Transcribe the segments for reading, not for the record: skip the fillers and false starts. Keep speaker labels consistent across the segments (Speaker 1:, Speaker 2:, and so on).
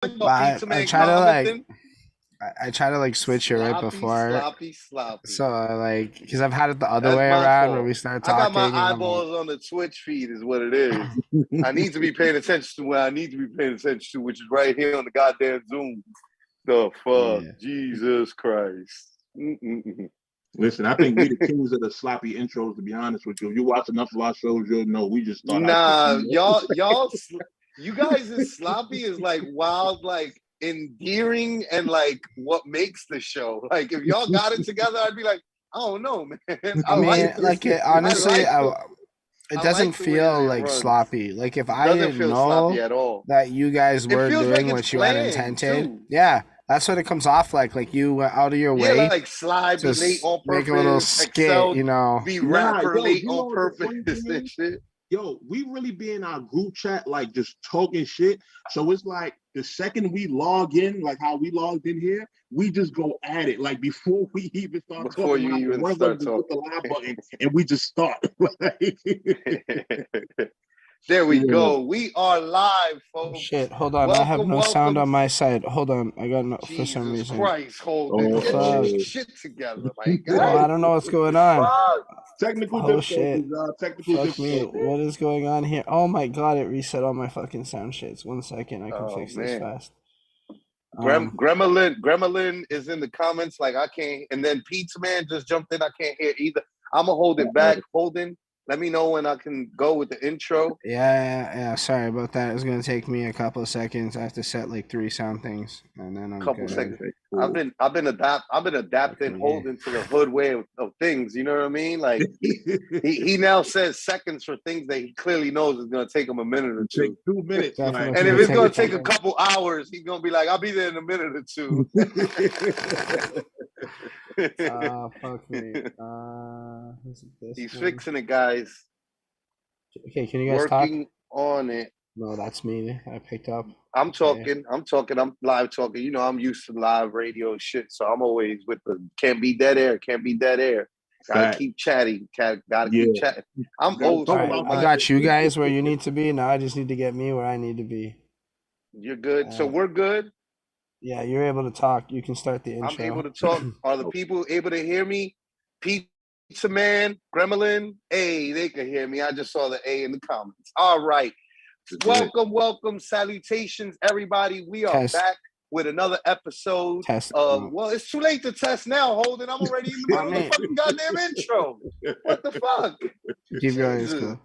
Speaker 1: But I try to like I try to like switch it right before.
Speaker 2: Sloppy.
Speaker 1: So like, because I've had it the other
Speaker 2: That's
Speaker 1: way
Speaker 2: my
Speaker 1: around where
Speaker 2: fault.
Speaker 1: we start
Speaker 2: I got
Speaker 1: talking
Speaker 2: my
Speaker 1: and I'm like,
Speaker 2: eyeballs on the Twitch feed, is what it is. I need to be paying attention to what I need to be paying attention to, which is right here on the goddamn Zoom. The fuck,
Speaker 1: yeah.
Speaker 2: Jesus Christ.
Speaker 3: Listen, I think we the kings of the sloppy intros. To be honest with you, if you watch enough of our shows, you'll know we just start.
Speaker 2: Nah, you guys is sloppy is like wild, like endearing, and like what makes the show. Like if y'all got it together, I'd be like, I don't know, man.
Speaker 1: I mean, like honestly, it doesn't
Speaker 2: like
Speaker 1: feel like
Speaker 2: runs.
Speaker 1: sloppy. Like if I
Speaker 2: Doesn't
Speaker 1: didn't
Speaker 2: feel
Speaker 1: know
Speaker 2: sloppy at all.
Speaker 1: that you guys were
Speaker 2: feels
Speaker 1: doing
Speaker 2: like
Speaker 1: what
Speaker 2: it's
Speaker 1: you had
Speaker 2: planned,
Speaker 1: intended,
Speaker 2: too.
Speaker 1: yeah, that's what it comes off like. Like you went out of your way,
Speaker 2: like slide, be late on purpose,
Speaker 1: make a little skit,
Speaker 2: Excel,
Speaker 1: you know.
Speaker 2: be rapper late
Speaker 3: you know
Speaker 2: on purpose and shit.
Speaker 3: Yo, we really be in our group chat, like just talking shit. So it's like the second we log in, like how we logged in here, we just go at it. Like before we even start
Speaker 2: Before
Speaker 3: talking,
Speaker 2: you even start talking,
Speaker 3: hit the live button and we just start.
Speaker 2: There we go. We are live, folks.
Speaker 1: Shit, hold on. I have no sound on my side. Hold on. I got no for some reason.
Speaker 2: Jesus Christ, Holden. Get your shit together, my guy.
Speaker 1: Oh, I don't know what's going on.
Speaker 3: Technical
Speaker 1: difficulties.
Speaker 3: Technical
Speaker 1: Fuck
Speaker 3: difficulties.
Speaker 1: me. What is going on here? Oh my god, it reset all my fucking sound shits. 1 second. I can fix this fast.
Speaker 2: Gremlin is in the comments like I can't, and then Pizza Man just jumped in. I can't hear either. I'm gonna hold it back. Holden, let me know when I can go with the intro.
Speaker 1: Yeah. Sorry about that. It's gonna take me a couple of seconds. I have to set like 3 sound things, and then I'm
Speaker 2: couple
Speaker 1: good.
Speaker 2: seconds. I've been adapting Holden to the hood way of things. You know what I mean? Like he now says seconds for things that he clearly knows is gonna take him a minute or two.
Speaker 3: 2 minutes.
Speaker 2: And if it's gonna take a couple hours, he's gonna be like, "I'll be there in a minute or two."
Speaker 1: Fuck me.
Speaker 2: He's fixing it, guys.
Speaker 1: Okay, can you guys
Speaker 2: working on it?
Speaker 1: No, that's me. I picked up.
Speaker 2: I'm talking. I'm live talking. You know, I'm used to live radio shit, so I'm always with the can't be dead air. Gotta keep chatting. Gotta keep chatting. I'm old.
Speaker 1: Right, I got you guys where you need to be. Now I just need to get me where I need to be.
Speaker 2: You're good. So we're good.
Speaker 1: Yeah, you're able to talk. You can start the intro.
Speaker 2: I'm able to talk. Are the people able to hear me? Pizza Man, Gremlin, they can hear me. I just saw the A in the comments. All right. Welcome, salutations, everybody. We are back with another episode of, well, it's too late to test now, Holden. I'm already in the middle of the fucking goddamn intro. What the fuck?
Speaker 1: Keep going.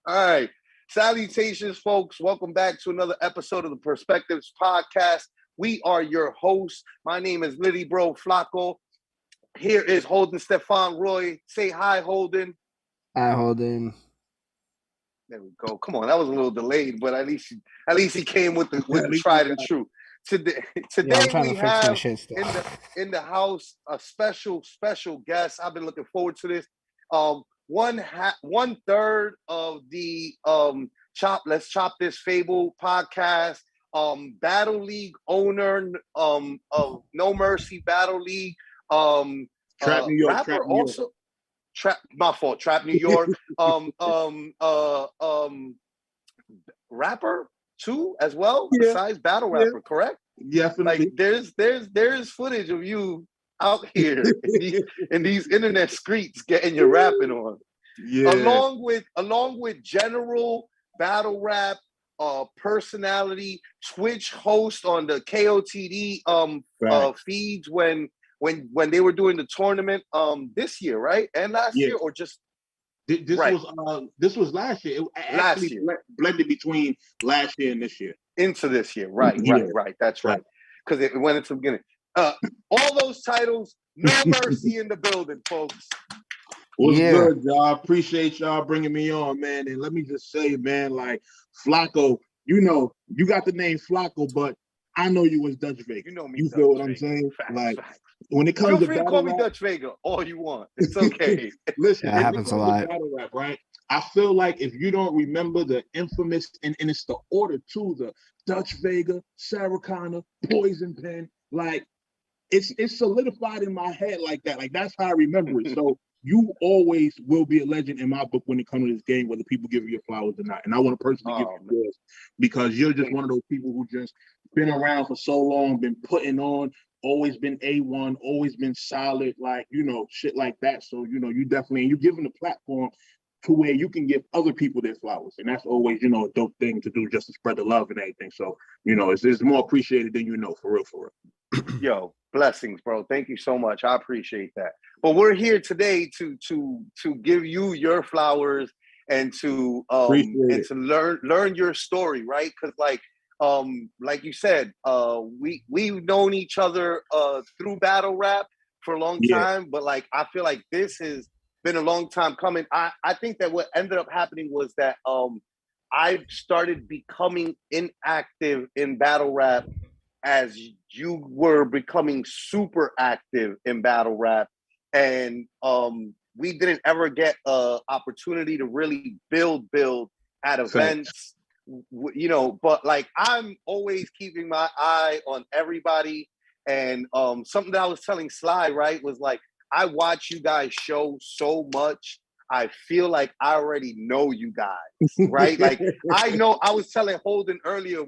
Speaker 2: All right. Salutations, folks. Welcome back to another episode of the Prspctvs podcast. We are your hosts. My name is Litttyy Bro Flacko. Here is Holden Stefan Roy. Say hi, Holden.
Speaker 1: Hi, Holden.
Speaker 2: There we go. Come on, that was a little delayed, but at least he came with the tried and true. Today we have in the house a special guest. I've been looking forward to this. 1/3 of the Let's Chop This Fable podcast. Battle League owner of No Mercy Battle League.
Speaker 3: Trap New York.
Speaker 2: Rapper also. My fault. Trap New York. Rapper too as well. Besides battle rapper, correct?
Speaker 3: Definitely.
Speaker 2: Like there's footage of you out here in these internet streets getting your rapping on. Yeah. Along with general battle rap personality, Twitch host on the KOTD feeds when they were doing the tournament this year, right? And last year, or just
Speaker 3: this was last year. It actually blended between last year and this year.
Speaker 2: Into this year, right. That's right. Because it went into the beginning. All those titles, No Mercy in the building, folks.
Speaker 3: What's good, y'all? Appreciate y'all bringing me on, man. And let me just say, man, like Flacko, you know, you got the name Flacko, but I know you was Dutch Vega.
Speaker 2: You know me.
Speaker 3: You feel what I'm saying? Facts. When it comes
Speaker 2: feel
Speaker 3: to
Speaker 2: free to call me Dutch Vega all you want. It's okay.
Speaker 3: Listen,
Speaker 1: that happens a lot.
Speaker 3: Battle rap, right? I feel like if you don't remember the infamous, and it's the order too, the Dutch Vega, Sarah Connor, Poison Pen, like it's solidified in my head like that. Like that's how I remember it. So you always will be a legend in my book when it comes to this game, whether people give you your flowers or not. And I want to personally give you yours because you're just one of those people who just been around for so long, been putting on, always been A1, always been solid, like, you know, shit like that. So, you know, you definitely, and you're giving the platform to where you can give other people their flowers. And that's always, you know, a dope thing to do, just to spread the love and everything. So, you know, it's more appreciated than you know, for real, for real.
Speaker 2: Yo, blessings, bro. Thank you so much. I appreciate that. But we're here today to give you your flowers and to learn your story, right? Because like you said, we've known each other through battle rap for a long time, but like I feel like this has been a long time coming. I think that what ended up happening was that I started becoming inactive in battle rap as you were becoming super active in battle rap, and we didn't ever get an opportunity to really build at events, you know. But like I'm always keeping my eye on everybody, and something that I was telling Sly, right, was like I watch you guys show so much. I feel like I already know you guys, right? Like I know. I was telling Holden earlier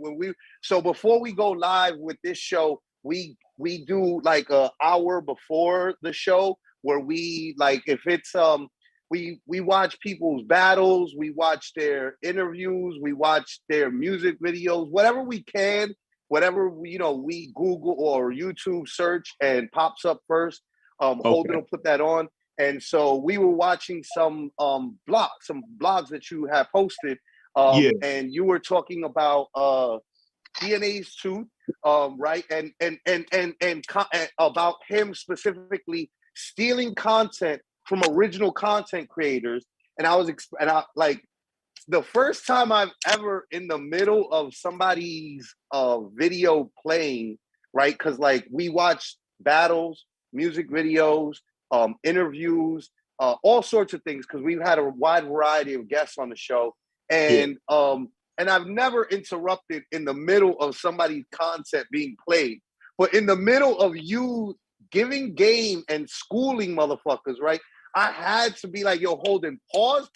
Speaker 2: so before we go live with this show, we do like an hour before the show where we like, if it's we watch people's battles, we watch their interviews, we watch their music videos, whatever we can, whatever we Google or YouTube search and pops up first. Holden will put that on. And so we were watching some blogs that you have posted, and you were talking about DNA's Tooth, right? And about him specifically stealing content from original content creators. And I like the first time I've ever in the middle of somebody's video playing, right? Because like we watched battles, music videos, interviews, all sorts of things, because we've had a wide variety of guests on the show, and I've never interrupted in the middle of somebody's content being played, but in the middle of you giving game and schooling motherfuckers, right? I had to be like, yo, Holden, pause,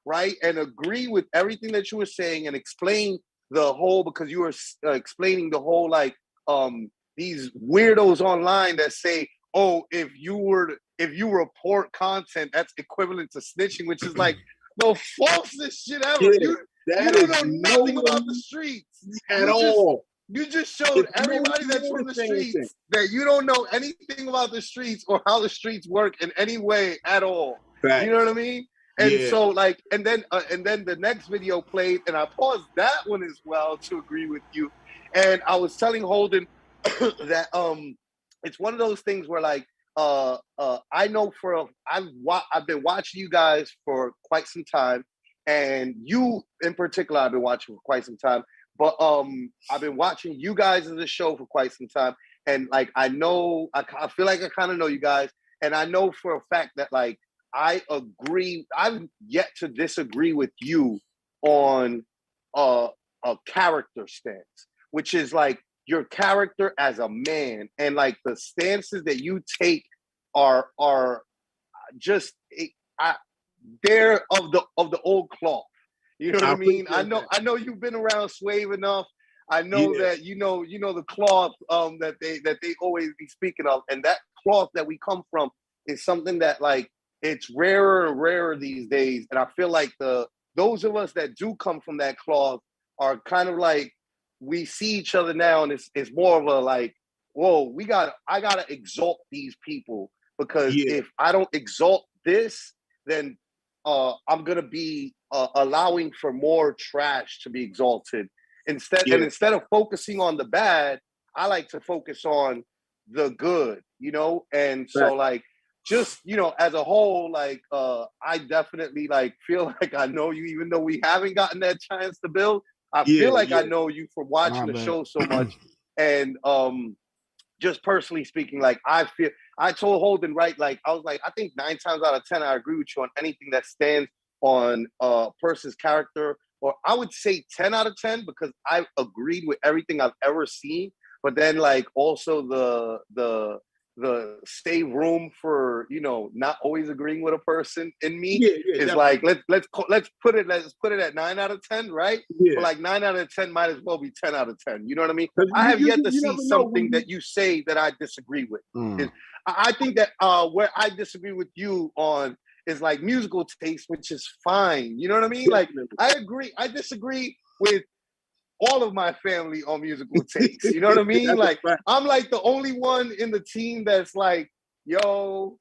Speaker 2: right, and agree with everything that you were saying and explain the whole, because you were explaining the whole like these weirdos online that say, oh, if you report content, that's equivalent to snitching, which is like the falsest shit ever. You don't know nothing about the streets
Speaker 3: at all.
Speaker 2: You just showed everybody that's from the streets that you don't know anything about the streets or how the streets work in any way at all. Fact. You know what I mean? And so like, and then the next video played, and I paused that one as well to agree with you. And I was telling Holden that it's one of those things where like I know I've been watching you guys for quite some time, and you in particular I've been watching for quite some time. But I've been watching you guys as a show for quite some time, and like I feel like I kind of know you guys, and I know for a fact that like I agree. I've yet to disagree with you on a character stance, which is like your character as a man, and like the stances that you take are just they're of the old cloth. You know what I mean? I know you've been around Swave enough. I know that you know the cloth that they always be speaking of, and that cloth that we come from is something that like it's rarer and rarer these days. And I feel like those of us that do come from that cloth are kind of like, we see each other now, and it's more of a like, whoa, I gotta exalt these people, because if I don't exalt this, then I'm gonna be allowing for more trash to be exalted. Instead of focusing on the bad, I like to focus on the good, you know? And so like, just, you know, as a whole, like I definitely like feel like I know you, even though we haven't gotten that chance to build. I feel like I know you from watching the show so much. And just personally speaking, like I told Holden, right, like I was like, I think 9 times out of 10 I agree with you on anything that stands on a person's character, or I would say 10 out of 10, because I've agreed with everything I've ever seen. But then like also the save room for, you know, not always agreeing with a person in me is
Speaker 3: definitely.
Speaker 2: like let's put it at 9 out of 10, right?
Speaker 3: Yeah.
Speaker 2: But like 9 out of 10 might as well be 10 out of 10. You know what I mean?
Speaker 3: 'Cause
Speaker 2: I have yet to
Speaker 3: you
Speaker 2: see
Speaker 3: never know
Speaker 2: something
Speaker 3: when
Speaker 2: that you say that I disagree with.
Speaker 1: Mm.
Speaker 2: I think that where I disagree with you on is like musical taste, which is fine. You know what I mean? Like I disagree with all of my family on musical taste. You know what I mean? Like I'm like the only one in the team that's like, yo,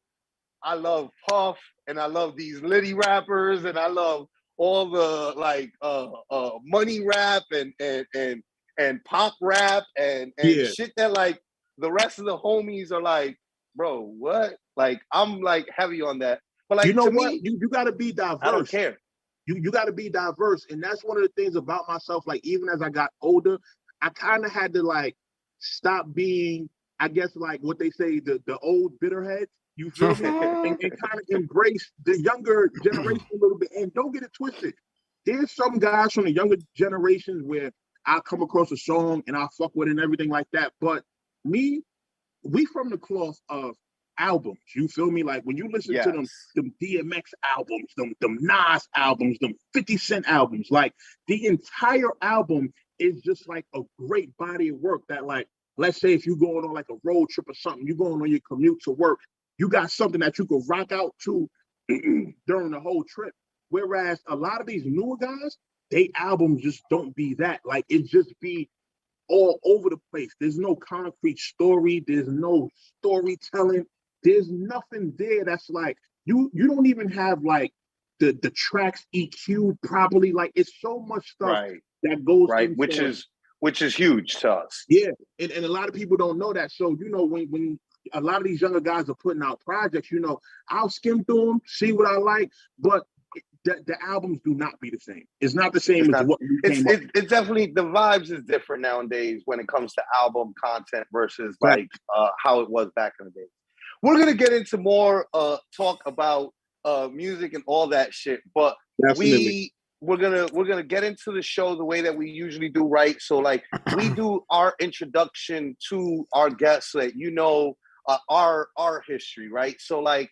Speaker 2: I love Puff and I love these Litttyy rappers and I love all the like money rap and pop rap and shit that like the rest of the homies are like, bro, what? Like I'm like heavy on that. But like,
Speaker 3: you know
Speaker 2: to
Speaker 3: what?
Speaker 2: me,
Speaker 3: You got to be diverse.
Speaker 2: I don't care.
Speaker 3: You got to be diverse, and that's one of the things about myself. Like even as I got older, I kind of had to like stop being, I guess, like what they say, the old bitterheads. You feel me? And kind of embrace the younger generation a little bit. And don't get it twisted. There's some guys from the younger generations where I come across a song and I fuck with it and everything like that. But me, we from the cloth of albums. You feel me? Like when you listen to them DMX albums, them Nas albums, them 50 Cent albums, like the entire album is just like a great body of work that, like, let's say if you're going on like a road trip or something, you're going on your commute to work, you got something that you could rock out to during the whole trip. Whereas a lot of these newer guys, they albums just don't be that. Like it just be all over the place. There's no concrete story. There's no storytelling. There's nothing there that's like, you don't even have like the tracks EQ'd properly. Like it's so much stuff that goes into,
Speaker 2: which is huge to us.
Speaker 3: Yeah. And a lot of people don't know that. So, you know, when a lot of these younger guys are putting out projects, you know, I'll skim through them, see what I like, but the albums do not be the same. It's not the same as what we came up with.
Speaker 2: It's definitely, the vibes is different nowadays when it comes to album content versus like how it was back in the day. We're gonna get into more talk about music and all that shit, but we're gonna get into the show the way that we usually do, right? So like we do our introduction to our guests so that you know our history, right? So like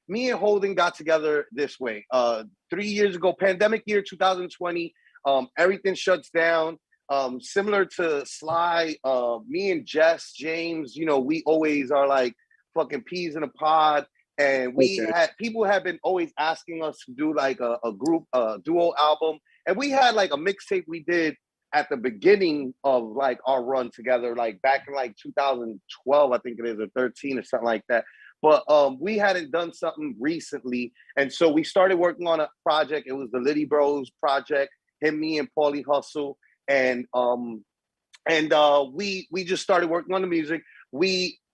Speaker 2: me and Holden got together this way. 3 years ago, pandemic year 2020, everything shuts down. Similar to Sly, me and Jess, James, you know, we always are like fucking peas in a pod. And people have been always asking us to do like a group duo album. And we had like a mixtape we did at the beginning of like our run together, like back in like 2012, I think it is, or 13 or something like that. But we hadn't done something recently. And so we started working on a project. It was the Litttyy Bros project, him, me, and Paulie Hustle. And we just started working on the music.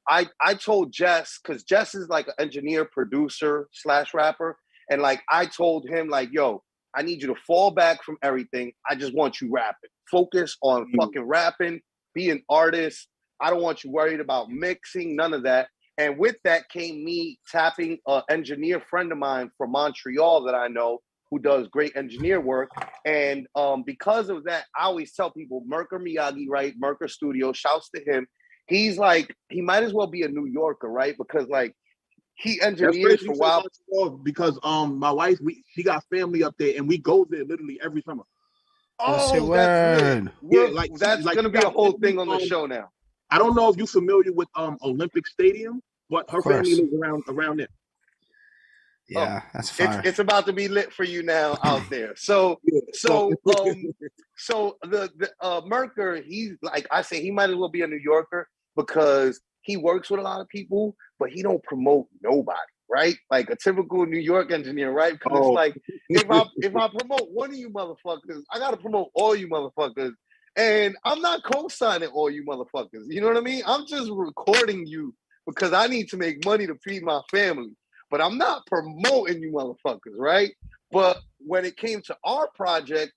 Speaker 2: I told Jess, because Jess is like an engineer, producer / rapper. And like, I told him like, yo, I need you to fall back from everything. I just want you rapping. Focus on fucking rapping. Be an artist. I don't want you worried about mixing, none of that. And with that came me tapping an engineer friend of mine from Montreal that I know who does great engineer work. And because of that, I always tell people, Merker Miyagi, right? Merker Studio, shouts to him. He's like, he might as well be a New Yorker, right? Because like he engineers for a while.
Speaker 3: Because my wife, she got family up there, and we go there literally every summer.
Speaker 2: Oh, that's lit. Yeah, like that's like, gonna be a whole thing on the show now.
Speaker 3: I don't know if you're familiar with Olympic Stadium, but her family lives around there.
Speaker 1: Yeah, that's fire.
Speaker 2: It's about to be lit for you now out there. So the Merker, he's like, I say he might as well be a New Yorker because he works with a lot of people, but he don't promote nobody, right? Like a typical New York engineer, right? Because it's like if I promote one of you motherfuckers, I gotta promote all you motherfuckers. And I'm not co-signing all you motherfuckers. You know what I mean? I'm just recording you because I need to make money to feed my family. But I'm not promoting you motherfuckers, right? But when it came to our project,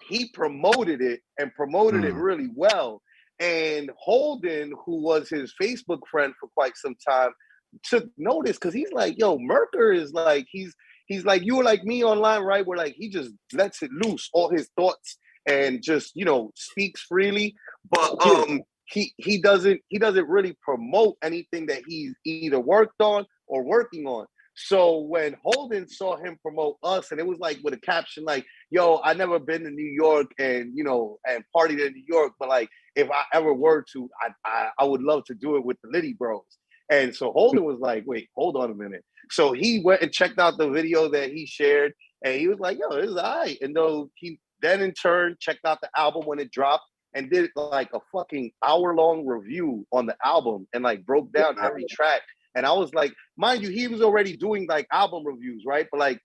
Speaker 2: he promoted it and promoted it really well. And Holden, who was his Facebook friend for quite some time, took notice because he's like, yo, Merker is like, he's like, you were like me online, right? Where like he just lets it loose, all his thoughts, and just, you know, speaks freely. But he doesn't really promote anything that he's either worked on or working on. So when Holden saw him promote us, and it was like with a caption like, "Yo, I never been to New York and and partied in New York, but like if I ever were to, I would love to do it with the Litttyy Bros." And so Holden was like, "Wait, hold on a minute." So he went and checked out the video that he shared, and he was like, "Yo, this is all right." And though he then in turn checked out the album when it dropped and did like a fucking hour-long review on the album and like broke down every track. And I was like, mind you, he was already doing like album reviews, right? But like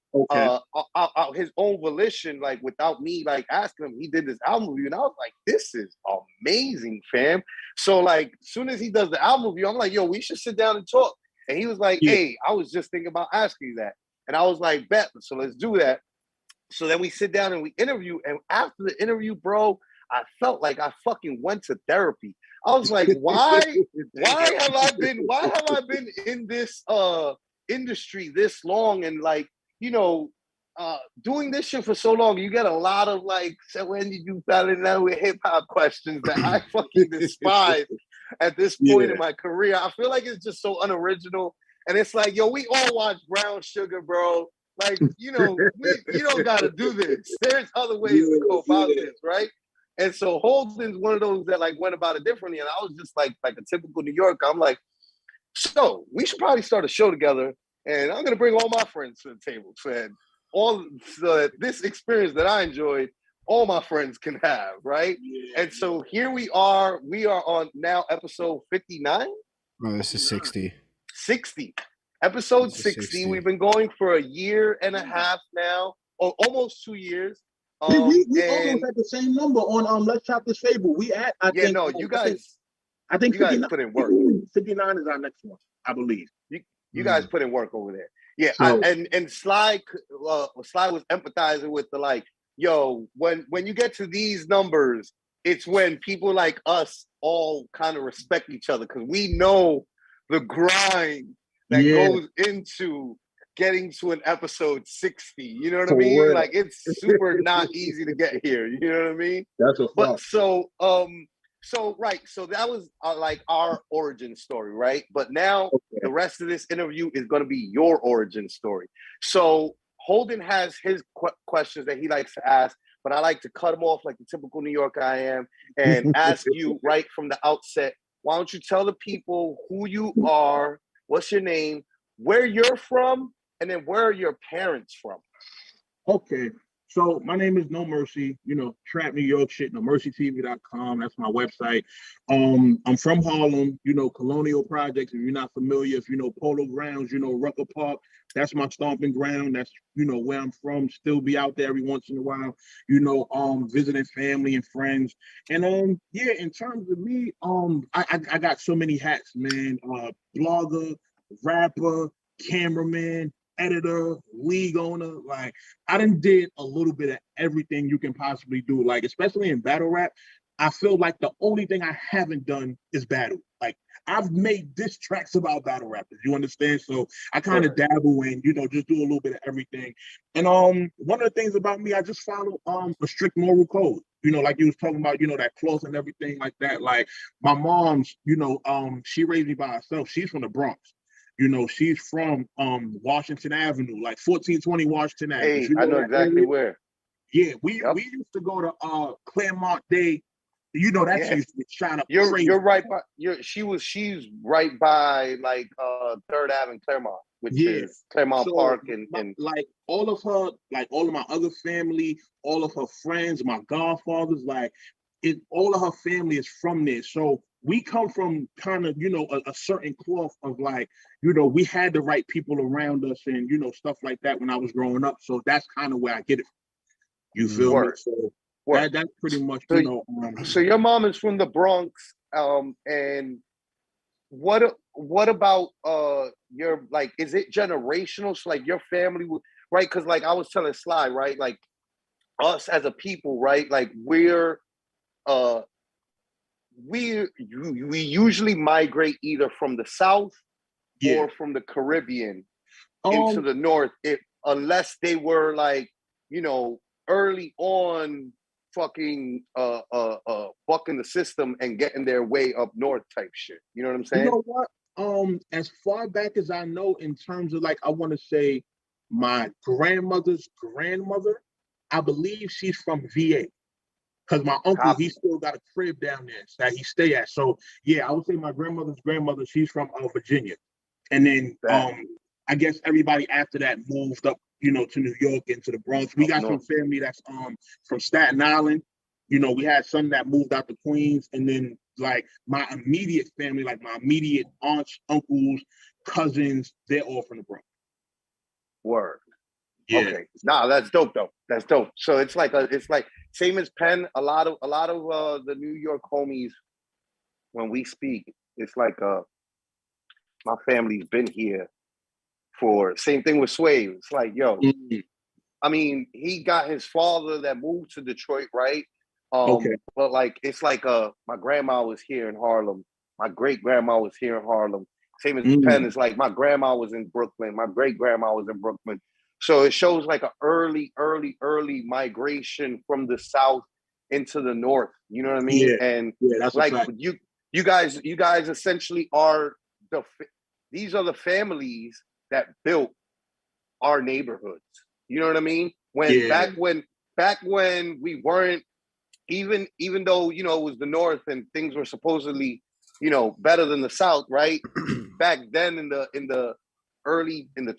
Speaker 2: his own volition, like without me like asking him, he did this album review. And I was like, this is amazing, fam. So like as soon as he does the album review, I'm like, yo, we should sit down and talk. And he was like, hey, I was just thinking about asking you that. And I was like, bet, so let's do that. So then we sit down and we interview. And after the interview, bro, I felt like I fucking went to therapy. I was like, why have I been in this industry this long and like, doing this shit for so long? You get a lot of like, so when did you fall in love with hip hop questions that I fucking despise at this point in my career. I feel like it's just so unoriginal. And it's like, yo, we all watch Brown Sugar, bro. Like, you don't gotta do this. There's other ways to go about this, right? And so Holden's one of those that like went about it differently. And I was just like a typical New Yorker. I'm like, so we should probably start a show together. And I'm gonna bring all my friends to the table. So that this experience that I enjoyed, all my friends can have, right? Yeah. And so here we are on now episode 59.
Speaker 1: Oh, this is 60.
Speaker 2: 60. Episode 60. We've been going for a year and a half now, or almost 2 years.
Speaker 3: We almost had the same number on Let's Chop This Fable. We at
Speaker 2: you guys put in work.
Speaker 3: 59 is our next one, I believe.
Speaker 2: You guys put in work over there. Yeah, so, and Sly was empathizing with the like, yo, when you get to these numbers, it's when people like us all kind of respect each other because we know the grind that goes into getting to an episode 60. You know what I mean? Real. Like it's super not easy to get here. You know what I mean?
Speaker 3: That's a fact.
Speaker 2: But so that was like our origin story, right? But now the rest of this interview is going to be your origin story. So Holden has his questions that he likes to ask, but I like to cut them off like the typical New Yorker I am and ask you right from the outset, why don't you tell the people who you are, what's your name, where you're from, and then where are your parents from?
Speaker 3: Okay. So my name is No Mercy, Trap New York shit, nomercytv.com. That's my website. I'm from Harlem, Colonial Projects. If you're not familiar, if you know Polo Grounds, Rucker Park, that's my stomping ground. That's, where I'm from. Still be out there every once in a while, visiting family and friends. And in terms of me, I got so many hats, man. Blogger, rapper, cameraman, editor, league owner. Like I done did a little bit of everything you can possibly do. Like especially in battle rap, I feel like the only thing I haven't done is battle. Like I've made diss tracks about battle rappers. You understand? So I kind of dabble in, just do a little bit of everything. And one of the things about me, I just follow a strict moral code. Like you was talking about, that cloth and everything like that. Like my mom's, she raised me by herself. She's from the Bronx. She's from Washington Avenue, like 1420 Washington Avenue.
Speaker 2: Hey, I know exactly where.
Speaker 3: Yeah, we used to go to Claremont Day. That used to get shot up.
Speaker 2: You're right by. She's right by like 3rd Ave and Claremont, which is Claremont Park and
Speaker 3: like all of my other family, all of her friends, my godfathers, all of her family is from there. So we come from kind of, a certain cloth of like, we had the right people around us and, stuff like that when I was growing up. So that's kind of where I get it from. You feel me? So that's pretty much,
Speaker 2: So your mom is from the Bronx. And what about your, like, is it generational? So like your family, right? Because like I was telling Sly, right? Like us as a people, right? Like we usually migrate either from the South or from the Caribbean into the North, unless they were like, early on fucking bucking the system and getting their way up north type shit. You know what I'm saying?
Speaker 3: You know what? As far back as I know, in terms of like, I want to say my grandmother's grandmother, I believe she's from VA. Because my uncle, he still got a crib down there that he stay at. So yeah, I would say my grandmother's grandmother, she's from Virginia. And then I guess everybody after that moved up, you know, to New York and to the Bronx. We got some family that's from Staten Island. You know, we had some that moved out to Queens, and then like my immediate family, like my immediate aunts, uncles, cousins, they're all from the Bronx.
Speaker 2: Word.
Speaker 3: Yeah.
Speaker 2: Okay. Nah, that's dope though. That's dope. So it's like same as Penn. A lot of the New York homies, when we speak, it's like my family's been here for same thing with Sway. It's like, yo, I mean, he got his father that moved to Detroit, right? But like it's like my grandma was here in Harlem, my great grandma was here in Harlem. Same as Penn, it's like my grandma was in Brooklyn, my great grandma was in Brooklyn. So it shows like an early migration from the South into the North. You know what I mean?
Speaker 3: Yeah.
Speaker 2: And
Speaker 3: that's
Speaker 2: like you guys essentially are these are the families that built our neighborhoods. You know what I mean? Back when we weren't even though, you know, it was the North and things were supposedly, you know, better than the South, right? Back then in the 1920s and the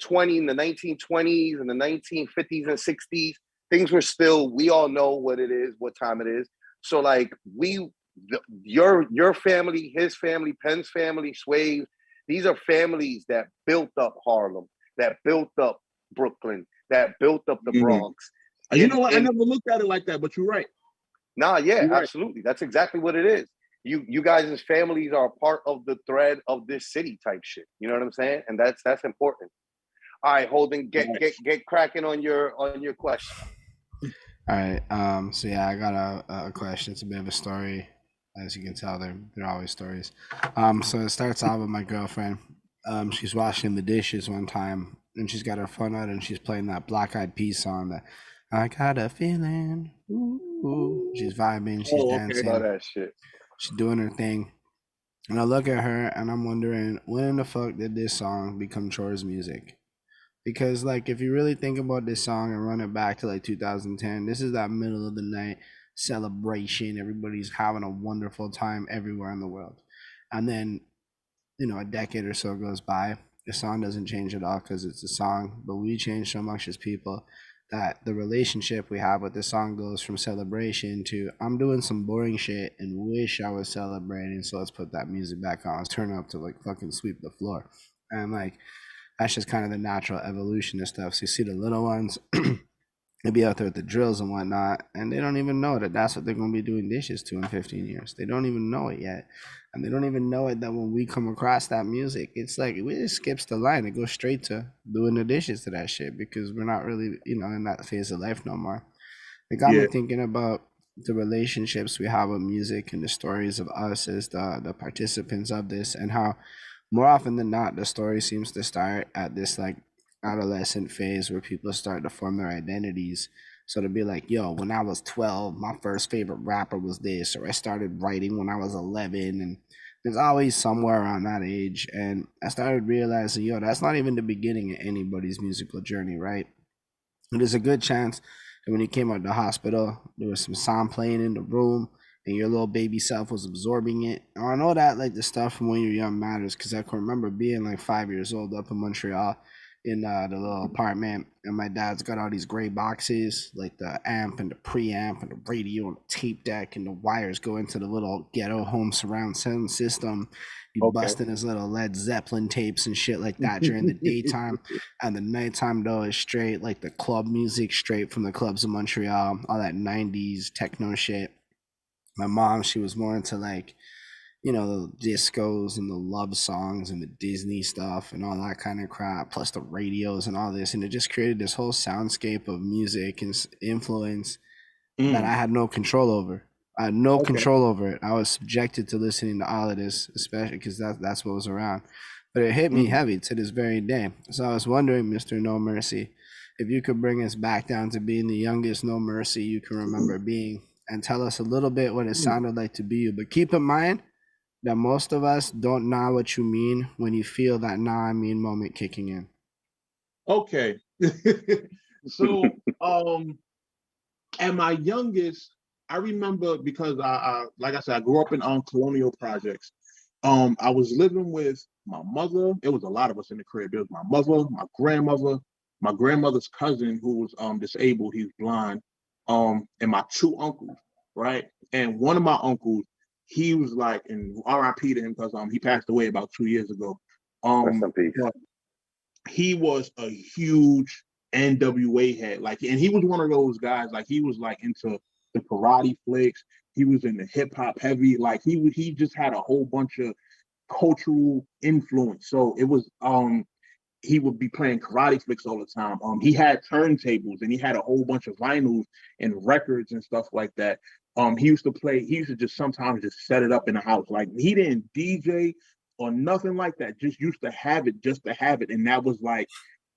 Speaker 2: 1950s and 60s, things were still, we all know what it is, what time it is. So like your family, his family, Penn's family, Sway's, these are families that built up Harlem, that built up Brooklyn, that built up the Bronx.
Speaker 3: You know what? I never looked at it like that, but you're right.
Speaker 2: Nah, yeah, absolutely. That's exactly what it is. You guys' families are part of the thread of this city type shit. You know what I'm saying? And that's important. All right, Holden, get cracking on your question.
Speaker 1: All right. So yeah, I got a question. It's a bit of a story. As you can tell, they're always stories. So it starts out with my girlfriend. She's washing the dishes one time, and she's got her phone out, and she's playing that Black Eyed Peas song that I got a feeling. Ooh. She's vibing. She's dancing.
Speaker 2: About that shit.
Speaker 1: She's doing her thing. And I look at her, and I'm wondering, when the fuck did this song become chores music? Because, like, if you really think about this song and run it back to, like, 2010, this is that middle of the night celebration. Everybody's having a wonderful time everywhere in the world. And then, you know, a decade or so goes by. The song doesn't change at all because it's a song, but we change so much as people that the relationship we have with the song goes from celebration to I'm doing some boring shit and wish I was celebrating, so let's put that music back on. Let's turn it up to like fucking sweep the floor. And like that's just kind of the natural evolution of stuff. So you see the little ones, they be out there with the drills and whatnot, and they don't even know that that's what they're going to be doing dishes to in 15 years. They don't even know it yet. And they don't even know it that when we come across that music, it's like it just skips the line. It goes straight to doing the dishes to that shit because we're not really, you know, in that phase of life no more. It got me thinking about the relationships we have with music and the stories of us as the participants of this, and how more often than not, the story seems to start at this like adolescent phase where people start to form their identities. So to be like, yo, when I was 12, my first favorite rapper was this, or I started writing when I was 11, and there's always somewhere around that age. And I started realizing, yo, that's not even the beginning of anybody's musical journey, right? And there's a good chance that when you came out of the hospital, there was some sound playing in the room, and your little baby self was absorbing it. And I know that like the stuff from when you're young matters, because I can remember being like 5 years old up in Montreal in the little apartment, and my dad's got all these gray boxes, like the amp and the preamp and the radio and the tape deck, and the wires go into the little ghetto home surround sound system. He busting his little Led Zeppelin tapes and shit like that during the daytime, and the nighttime though is straight like the club music, straight from the clubs of Montreal, all that 90s techno shit. My mom, she was more into like, you know, the discos and the love songs and the Disney stuff and all that kind of crap, plus the radios and all this. And it just created this whole soundscape of music and influence that I had no control over. I had no control over it. I was subjected to listening to all of this, especially because that's what was around. But it hit me heavy to this very day. So I was wondering, Mr. No Mercy, if you could bring us back down to being the youngest No Mercy you can remember being, and tell us a little bit what it sounded like to be you. But keep in mind that most of us don't know what you mean when you feel that "nah, I mean" moment kicking in.
Speaker 3: Okay. So, at my youngest, I remember because I like I said, I grew up in colonial projects. I was living with my mother. It was a lot of us in the crib. It was my mother, my grandmother's cousin who was disabled. He's blind. And my two uncles, right? And one of my uncles, he was like, and R.I.P. to him because he passed away about 2 years ago.
Speaker 2: Rest in peace.
Speaker 3: He was a huge NWA head. Like, and he was one of those guys, like he was like into the karate flicks. He was in the hip hop heavy. Like he just had a whole bunch of cultural influence. So it was he would be playing karate flicks all the time. He had turntables and he had a whole bunch of vinyls and records and stuff like that. He used to just sometimes just set it up in the house. Like he didn't DJ or nothing like that. Just used to have it just to have it. And that was like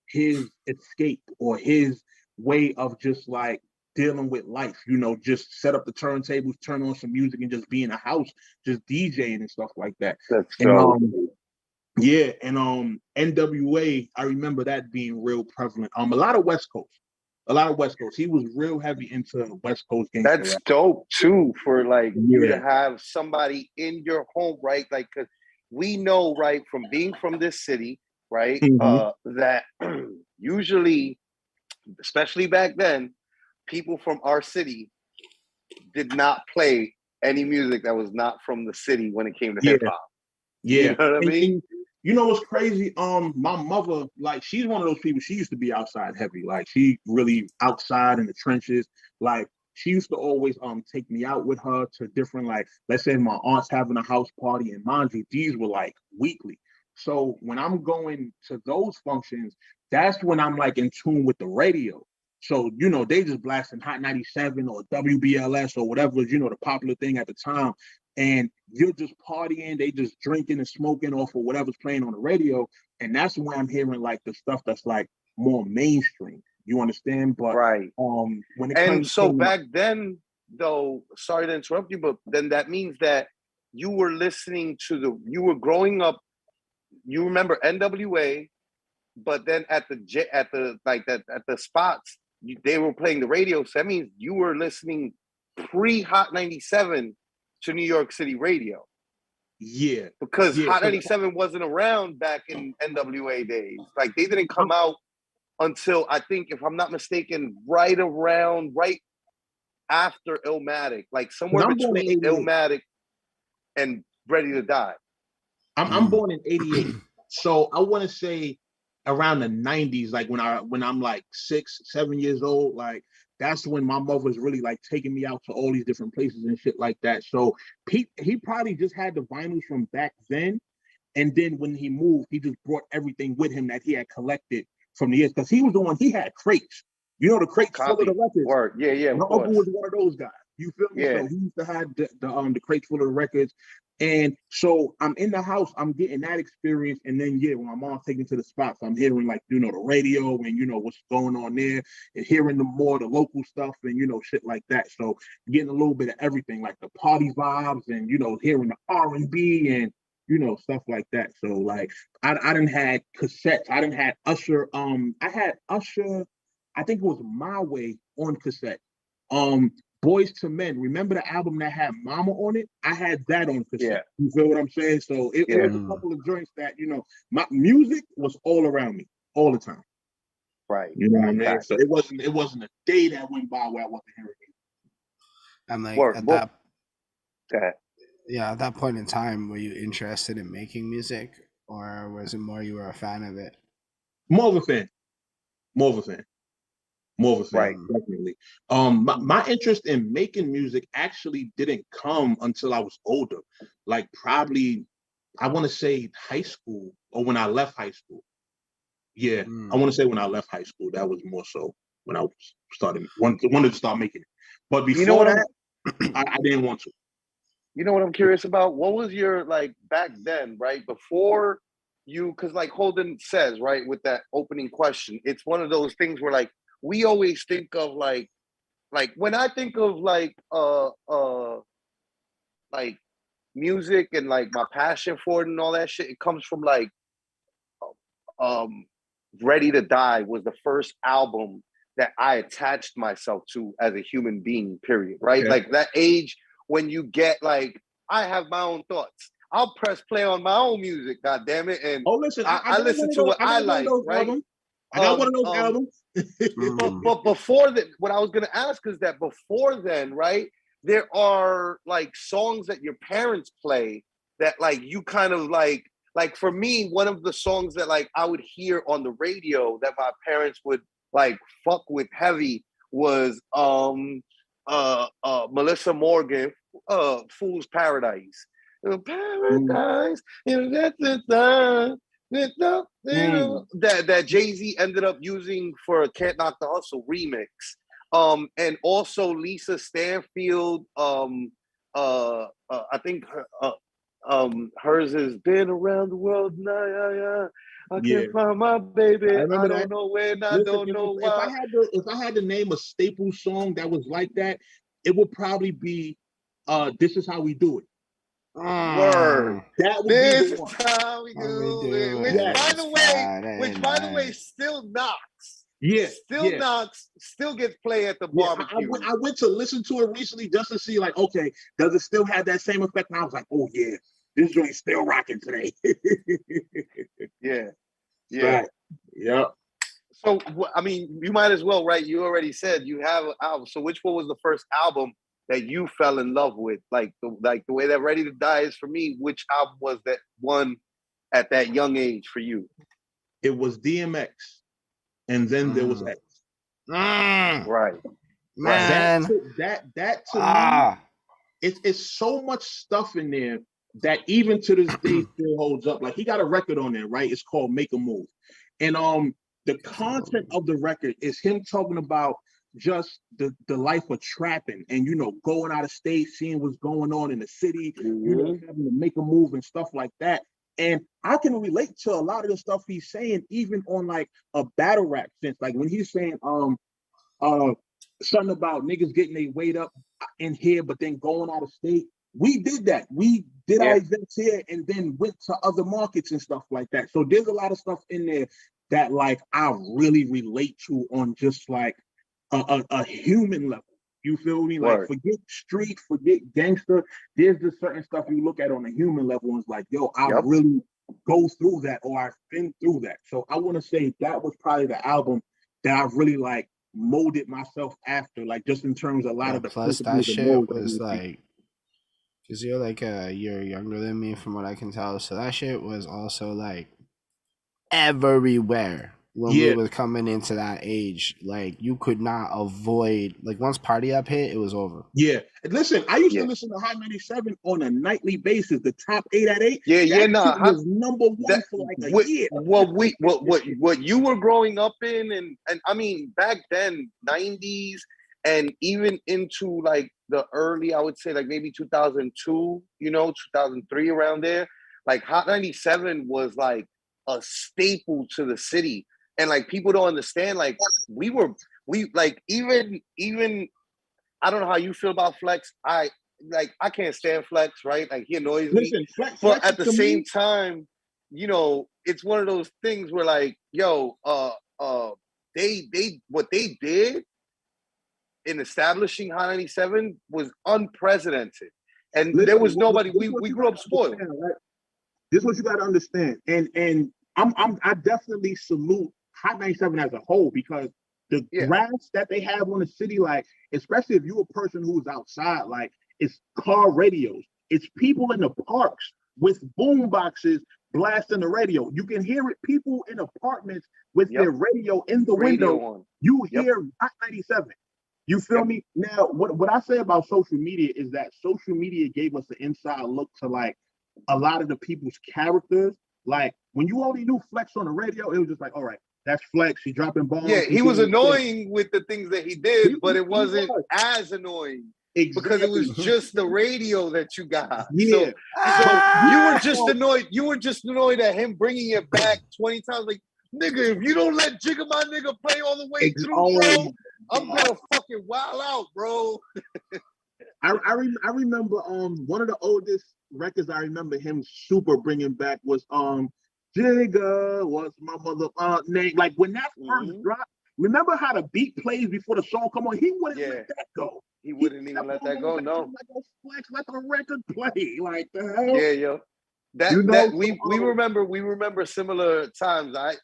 Speaker 3: his escape or his way of just like dealing with life, just set up the turntables, turn on some music and just be in a house, just DJing and stuff like that.
Speaker 2: That's
Speaker 3: and
Speaker 2: so
Speaker 3: yeah, and NWA, I remember that being real prevalent. A lot of West Coast. A lot of West Coast. He was real heavy into West Coast gangster
Speaker 2: that's
Speaker 3: rap.
Speaker 2: dope too for like you to
Speaker 3: Yeah.
Speaker 2: have somebody in your home, right? Like, cause we know, right, from being from this city, right, that usually, especially back then, people from our city did not play any music that was not from the city when it came to hip
Speaker 3: Yeah.
Speaker 2: hop.
Speaker 3: Yeah.
Speaker 2: You know what I mean?
Speaker 3: And you know what's crazy? My mother, like, she's one of those people, she used to be outside heavy. Like, she really outside in the trenches. Like, she used to always take me out with her to different, like, let's say my aunt's having a house party, and mind you, these were like weekly. So when I'm going to those functions, that's when I'm like in tune with the radio. So, they just blasting Hot 97 or WBLS or whatever was, the popular thing at the time. And you're just partying, they just drinking and smoking off of whatever's playing on the radio. And that's when I'm hearing like the stuff that's like more mainstream. You understand? But
Speaker 2: right.
Speaker 3: When it
Speaker 2: And
Speaker 3: comes
Speaker 2: so
Speaker 3: to
Speaker 2: back then, though, sorry to interrupt you, but then that means that you were listening to you were growing up, you remember NWA, but then at the spots, they were playing the radio. So that means you were listening pre-Hot 97 to New York City radio.
Speaker 3: Yeah.
Speaker 2: Because
Speaker 3: yeah,
Speaker 2: Hot 97 wasn't around back in NWA days. Like, they didn't come out until, I think, if I'm not mistaken, right after Illmatic. Like, somewhere between Illmatic and Ready to Die.
Speaker 3: I'm born in 88. So I want to say around the 90s, like when I'm like 6, 7 years old, like that's when my mother was really like taking me out to all these different places and shit like that. So he probably just had the vinyls from back then. And then when he moved, he just brought everything with him that he had collected from the years. Because he was the one, he had crates. The crates full of the records.
Speaker 2: Word. Yeah,
Speaker 3: My uncle was one of those guys. You feel me?
Speaker 2: Yeah.
Speaker 3: So he used to have the crates full of the records. And so I'm in the house, I'm getting that experience. And then, when my mom's taking to the spots, I'm hearing like, the radio and, what's going on there and hearing the local stuff and, shit like that. So getting a little bit of everything, like the party vibes and, hearing the R&B and, stuff like that. So like, I didn't had cassettes. I didn't had Usher. I had Usher, I think it was My Way on cassette. Boys to Men. Remember the album that had Mama on it? I had that on cassette.
Speaker 2: Yeah.
Speaker 3: You feel what I'm saying? So it was a couple of joints that, my music was all around me all the time.
Speaker 2: Right.
Speaker 3: You know what I mean? So it wasn't a day that went by where I wasn't hearing it.
Speaker 1: And like at that point in time, were you interested in making music, or was it more you were a fan of it?
Speaker 3: More of a fan. Right. Definitely. My interest in making music actually didn't come until I was older. Like probably, I want to say high school or when I left high school. Yeah, I want to say when I left high school. That was more so when I wanted to start making it. But before that, I didn't want to.
Speaker 2: You know what I'm curious about? What was your, like, back then, right? Before you, because like Holden says, right, with that opening question, it's one of those things where like we always think of like like when I think of like music and like my passion for it and all that shit, it comes from like Ready to Die was the first album that I attached myself to as a human being, period. Right?
Speaker 3: Okay.
Speaker 2: Like that age when you get like, I have my own thoughts. I'll press play on my own music, god damn it. And
Speaker 3: listen,
Speaker 2: I listen to what I like, right?
Speaker 3: I got one of those albums.
Speaker 2: But before that, what I was gonna ask is that before then, right? There are like songs that your parents play that like you kind of like for me, one of the songs that like I would hear on the radio that my parents would like fuck with heavy was Melissa Morgan, Fool's Paradise. Paradise, that Jay-Z ended up using for a Can't Knock the Hustle remix. And also Lisa Stanfield, I think hers has been around the world now. I can't find my baby. I don't know where and I don't know why.
Speaker 3: If I had to name a staple song that was like that, it would probably be This Is How We Do It.
Speaker 2: Word.
Speaker 3: That would
Speaker 2: this
Speaker 3: be the one.
Speaker 2: How we do it. Which by the way still knocks.
Speaker 3: Yeah.
Speaker 2: Still knocks, still gets played at the barbecue.
Speaker 3: I went to listen to it recently just to see, like, okay, does it still have that same effect? And I was like, oh yeah, this joint's still rocking today.
Speaker 2: Yeah.
Speaker 3: Right. Yeah.
Speaker 2: So I mean, you might as well, right? You already said you have an album. So which one was the first album that you fell in love with? Like the way that Ready to Die is for me, which album was that one at that young age for you?
Speaker 3: It was DMX. And then there was X.
Speaker 2: Right.
Speaker 1: Man.
Speaker 3: That to me, it's so much stuff in there that even to this day still holds up. Like he got a record on there, right? It's called Make a Move. And the content of the record is him talking about just the life of trapping and, you know, going out of state, seeing what's going on in the city, you know, having to make a move and stuff like that. And I can relate to a lot of the stuff he's saying, even on like a battle rap sense. Like when he's saying something about niggas getting their weight up in here, but then going out of state. We did that. We did our events here and then went to other markets and stuff like that. So there's a lot of stuff in there that like I really relate to on just like a human level. You feel me? Like forget street, forget gangster. There's just certain stuff you look at on a human level and it's like, yo, I really go through that or I've been through that. So I want to say that was probably the album that I've really like molded myself after, like just in terms of a lot of the
Speaker 1: plus that shit was like, because you're like a year younger than me from what I can tell. So that shit was also like everywhere. When we was coming into that age, like you could not avoid, like once Party Up hit, it was over.
Speaker 3: Yeah. And listen, I used to listen to Hot 97 on a nightly basis, the top 8 at 8.
Speaker 2: That
Speaker 3: was number one for like a year.
Speaker 2: What you were growing up in, and I mean back then, 90s, and even into like the early, I would say like maybe 2002, 2003, around there, like Hot 97 was like a staple to the city. And like people don't understand, like we like even I don't know how you feel about Flex. I can't stand Flex, right? Like he annoys me. But at the same time, it's one of those things where like, yo, they what they did in establishing Hot 97 was unprecedented. And there was nobody, we grew up spoiled.
Speaker 3: Right? This is what you gotta understand. And I definitely salute Hot 97 as a whole, because the graphs that they have on the city, like, especially if you're a person who's outside, like, it's car radios, it's people in the parks with boom boxes blasting the radio. You can hear it, people in apartments with their radio in the window. On. You hear Hot 97. You feel me? Now, what I say about social media is that social media gave us an inside look to like a lot of the people's characters. Like when you only knew Flex on the radio, it was just like, all right, that's Flex. He dropping bombs.
Speaker 2: Yeah, he was annoying with the things that he did, but it wasn't as annoying because it was just the radio that you got.
Speaker 3: Yeah.
Speaker 2: So you were just annoyed. You were just annoyed at him bringing it back 20 times. Like, nigga, if you don't let Jigga My Nigga play all the way through, bro, I'm gonna fucking wild out, bro.
Speaker 3: I remember one of the oldest records I remember him super bringing back was Jigga, what's my mother name? Like when that first dropped, remember how the beat plays before the song come on? He wouldn't let that go.
Speaker 2: He wouldn't even let that go. No.
Speaker 3: Like, Flex, let the record play. Like the hell.
Speaker 2: Yeah, yo. That we remember similar times. I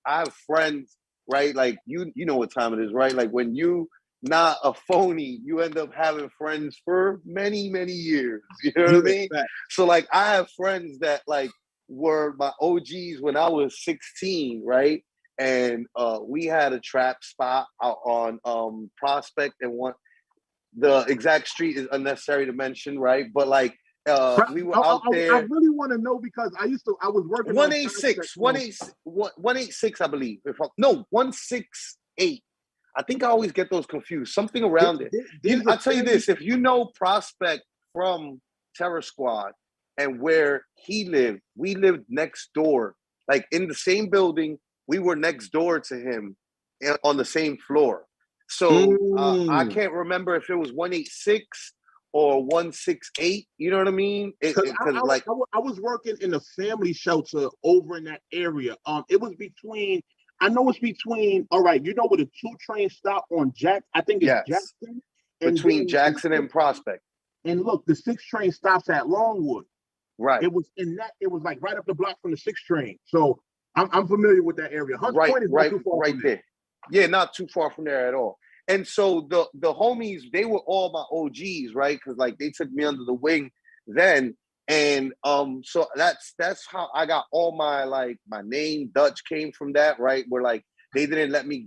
Speaker 2: have friends, right? Like you know what time it is, right? Like when you not a phony, you end up having friends for many, many years. You know what I mean? So like I have friends that like were my OGs when I was 16, right? And we had a trap spot out on Prospect, and the exact street is unnecessary to mention, right? But like we were out there.
Speaker 3: I really want to know because I was working
Speaker 2: 186, I believe. 168. I think I always get those confused. Something around it. I'll tell you this: if you know Prospect from Terror Squad and where he lived, we lived next door, like in the same building. We were next door to him on the same floor. So I can't remember if it was 186 or 168. You know what I mean?
Speaker 3: I was working in a family shelter over in that area. It was between. I know it's between. All right, you know where the 2 trains stop on Jack. I think it's Jackson.
Speaker 2: Between Jackson and Prospect.
Speaker 3: And look, the 6 train stops at Longwood.
Speaker 2: Right.
Speaker 3: It was in that. It was like right up the block from the 6 train. So I'm familiar with that area. Hunts Point is not too far from there.
Speaker 2: Yeah, not too far from there at all. And so the homies, they were all my OGs, right? Because like they took me under the wing then. And so that's how I got all my name. Dutch came from that, right? Where like they didn't let me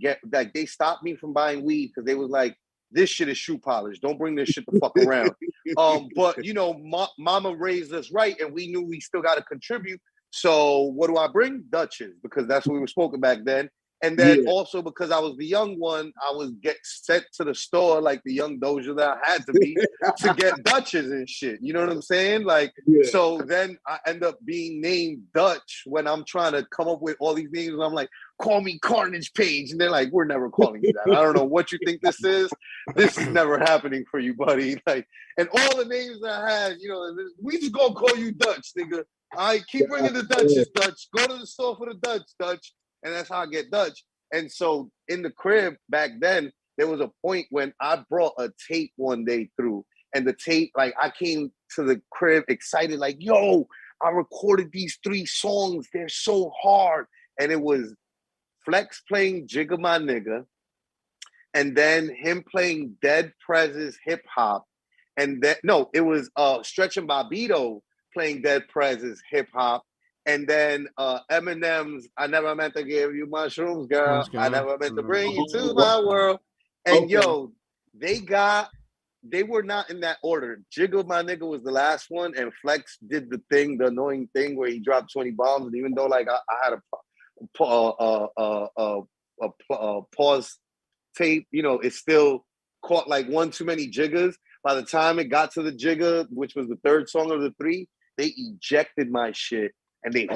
Speaker 2: they stopped me from buying weed because they was like, this shit is shoe polish. Don't bring this shit the fuck around. But you know, mama raised us right, and we knew we still got to contribute. So what do I bring? Dutches, because that's what we were smoking back then. And then also because I was the young one, I was sent to the store like the young Doja that I had to be to get Dutches and shit. You know what I'm saying? Like, so then I end up being named Dutch when I'm trying to come up with all these names. And I'm like, call me Carnage Page. And they're like, we're never calling you that. I don't know what you think this is. This is never happening for you, buddy. Like, and all the names that I had, you know, we just gonna call you Dutch, nigga. I keep bringing the Dutches, Dutch. Go to the store for the Dutch. And that's how I get Dutch. And so in the crib back then, there was a point when I brought a tape one day through. And the tape, like I came to the crib excited, like, yo, I recorded these 3 songs. They're so hard. And it was Flex playing Jigga My Nigga. And then him playing Dead Prez's Hip Hop. And then, no, it was Stretch and Bobbito playing Dead Prez's Hip Hop. And then Eminem's I Never Meant to Give You Mushrooms, Girl. I Never Meant to Bring You to My World. And yo, they were not in that order. Jiggle My Nigga was the last one, and Flex did the annoying thing where he dropped 20 bombs. And even though like I had a pause tape, you know, it still caught like one too many jiggers. By the time it got to the jigger, which was the 3rd song of the 3, they ejected my shit. And they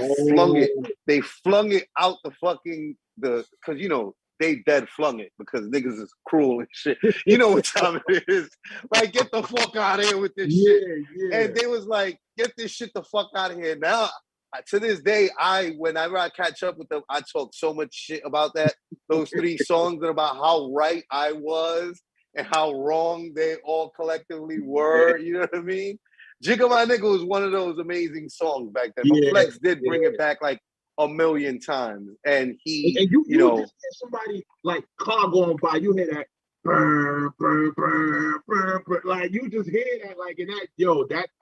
Speaker 2: flung it out the fucking because you know they dead flung it because niggas is cruel and shit. You know what time it is? Like, get the fuck out of here with this shit. Yeah. And they was like, get this shit the fuck out of here. Now, to this day, whenever I catch up with them, I talk so much shit about those 3 songs and about how right I was and how wrong they all collectively were. You know what I mean? Jigga My Nigga was one of those amazing songs back then. But Flex did bring it back like a million times. And you know,
Speaker 3: just hear somebody like car going by, you hear that burr, burr, burr, burr, burr. Like you just hear that like in that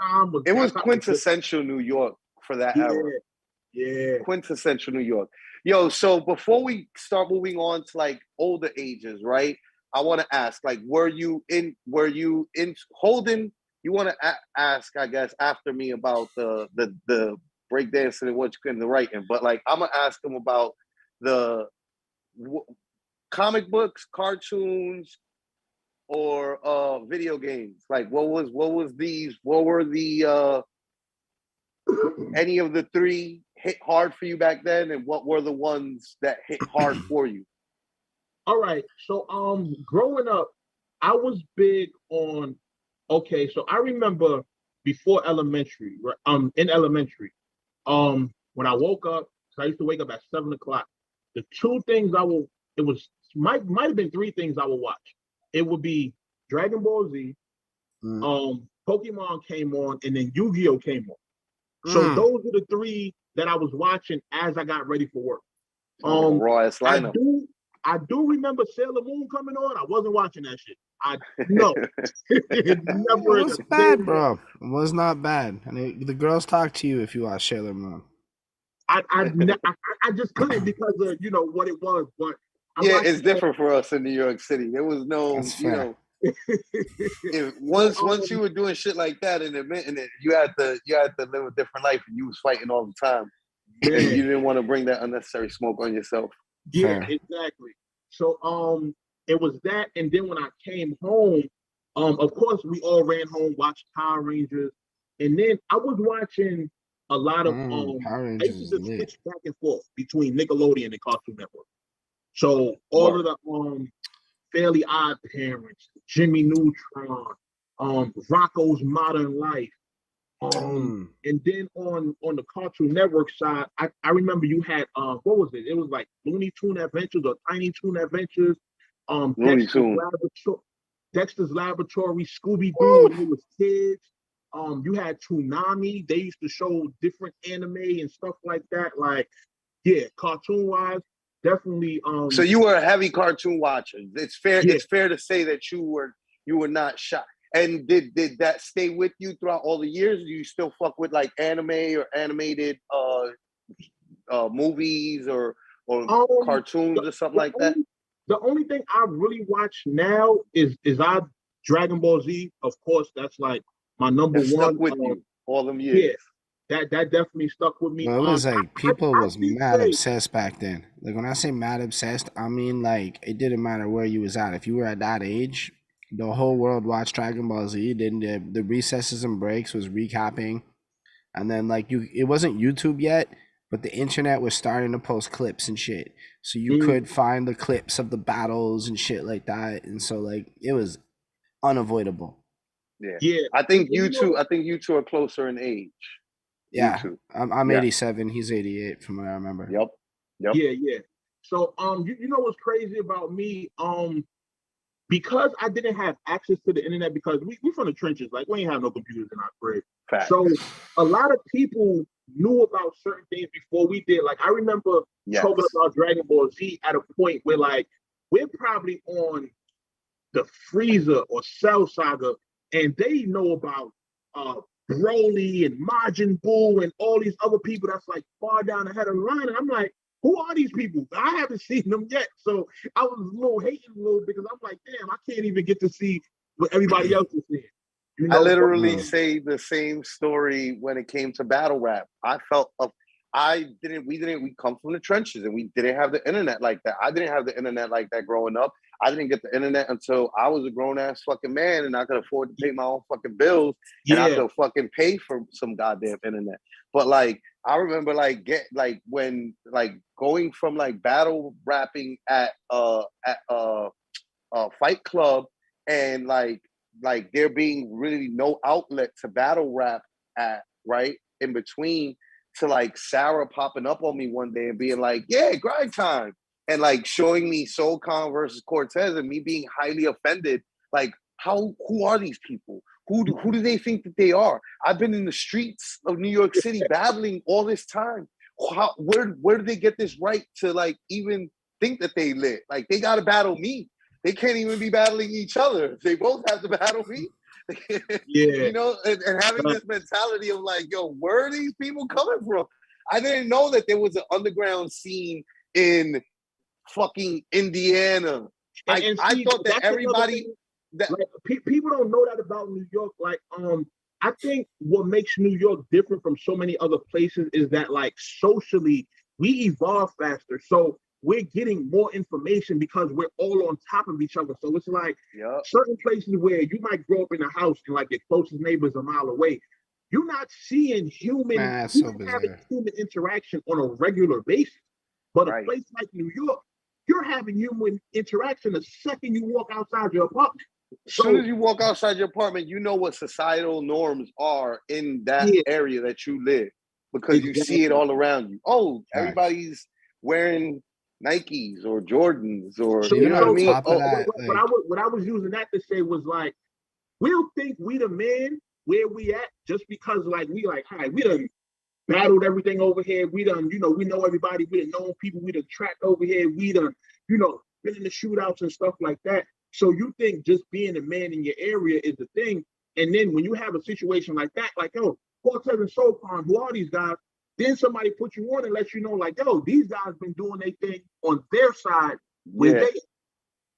Speaker 3: time
Speaker 2: was quintessential New York for that era.
Speaker 3: Yeah.
Speaker 2: Quintessential New York. Yo, so before we start moving on to like older ages, right? I want to ask, like, were you in Holden? You want to ask, I guess, after me about the breakdancing and what you can in the writing, but like I'm gonna ask them about the comic books, cartoons, or video games. Like, what were the any of the 3 hit hard for you back then, and what were the ones that hit hard for you?
Speaker 3: All right. So growing up, I was big on so I remember before elementary, right, in elementary, when I woke up, 'cause I used to wake up at 7 o'clock. The two things it was might have been three things I would watch. It would be Dragon Ball Z,
Speaker 1: Mm.
Speaker 3: Pokemon came on, and then Yu-Gi-Oh came on. So
Speaker 1: Mm.
Speaker 3: those are the three that I was watching as I got ready for work.
Speaker 2: Raw ass
Speaker 3: I
Speaker 2: lineup.
Speaker 3: do remember Sailor Moon coming on. I wasn't watching that shit. No,
Speaker 1: It
Speaker 3: never in a
Speaker 1: was bad, bro. It was not bad. And the girls talk to you if you watch Sailor Moon.
Speaker 3: I just couldn't because of what it was. But I
Speaker 2: Yeah,
Speaker 3: watched
Speaker 2: it's different for us in New York City. There was no,
Speaker 1: That's fair.
Speaker 2: once you were doing shit like that and admitting it, you had to live a different life, and you was fighting all the time.
Speaker 3: yeah,
Speaker 2: And you didn't want to bring that unnecessary smoke on yourself.
Speaker 3: yeah,
Speaker 1: Fair.
Speaker 3: exactly. So it was that, and then when I came home, of course we all ran home, watched Power Rangers, and then I was watching a lot of
Speaker 1: Power
Speaker 3: I
Speaker 1: Rangers
Speaker 3: used
Speaker 1: is
Speaker 3: to
Speaker 1: lit.
Speaker 3: switch back and forth between Nickelodeon and Cartoon Network. So all of the Fairly Odd Parents, Jimmy Neutron, Rocco's Modern Life, and then on the Cartoon Network side, I remember you had what was it? It was like Looney Tune Adventures or Tiny Toon Adventures,
Speaker 2: Looney Tune.
Speaker 3: Dexter's Laboratory, Scooby Doo when they was kids. You had Toonami. They used to show different anime and stuff like that. Like, yeah, cartoon wise, definitely.
Speaker 2: So you were a heavy cartoon watcher. It's fair.
Speaker 3: Yeah.
Speaker 2: It's fair to say that you were not shy. And did that stay with you throughout all the years? Do you still fuck with like anime or animated movies or cartoons or something like that?
Speaker 3: The only thing I really watch now is Dragon Ball Z. Of course, that's like my number
Speaker 2: That
Speaker 3: one.
Speaker 2: stuck with you all them years.
Speaker 3: Yeah, that definitely stuck with me.
Speaker 1: Well, it was like people was mad
Speaker 3: say,
Speaker 1: obsessed back then. Like when I say mad obsessed, I mean like it didn't matter where you was at. If you were at that age, the whole world watched Dragon Ball Z. Then the recesses and breaks was recapping, and then like it wasn't YouTube yet, but the internet was starting to post clips and shit. So you could find the clips of the battles and shit like that, and so like it was unavoidable.
Speaker 2: Yeah. I think you two are closer in age.
Speaker 1: Yeah, I'm 87. He's 88, from what I remember.
Speaker 2: Yep.
Speaker 3: Yeah. So you know what's crazy about me? Because I didn't have access to the internet because we from the trenches, like we ain't have no computers in our crib.
Speaker 2: Fact.
Speaker 3: So a lot of people knew about certain things before we did. Like I remember talking about Dragon Ball Z at a point where like we're probably on the Frieza or Cell Saga, and they know about Broly and Majin Buu and all these other people that's like far down ahead of the line. And I'm like, who are these people? I haven't seen them yet. So I was a little hating a little because I'm like, damn, I can't even get to see what everybody else is seeing. You know,
Speaker 2: I literally say the same story when it came to battle rap. We come from the trenches and we didn't have the internet like that. I didn't have the internet like that growing up. I didn't get the internet until I was a grown ass fucking man and I could afford to pay my own fucking bills and I could fucking pay for some goddamn internet. But like, I remember when going from like battle rapping at Fight Club and like there being really no outlet to battle rap at right in between to like Sarah popping up on me one day and being like, yeah, grind time. And like showing me Soul Khan versus Cortez and me being highly offended. Like, who are these people? Who do they think that they are? I've been in the streets of New York City battling all this time. Where do they get this right to like even think that they lit? Like they gotta battle me. They can't even be battling each other. They both have to battle me. You know, and having this mentality of like, yo, where are these people coming from? I didn't know that there was an underground scene in fucking Indiana. I thought that everybody
Speaker 3: like, people don't know that about New York. Like, I think what makes New York different from so many other places is that like socially we evolve faster. So we're getting more information because we're all on top of each other. So it's like certain places where you might grow up in a house and like your closest neighbor is a mile away. You're not seeing human interaction on a regular basis. But a place like New York, you're having human interaction the second you walk outside your apartment.
Speaker 2: As soon as you walk outside your apartment, you know what societal norms are in that area that you live because you see it all around you. Oh, everybody's wearing Nikes or Jordans or you know what I mean?
Speaker 3: What I was using that to say was like, we'll think we the man where we at just because like we like, hi, we done battled everything over here. We done, you know, we know everybody. We done known people. We done tracked over here. We done, you know, been in the shootouts and stuff like that. So you think just being a man in your area is the thing. And then when you have a situation like that, like, yo, Cortez and Sopon, who are these guys? Then somebody put you on and let you know, like, yo, these guys been doing their thing on their side with they.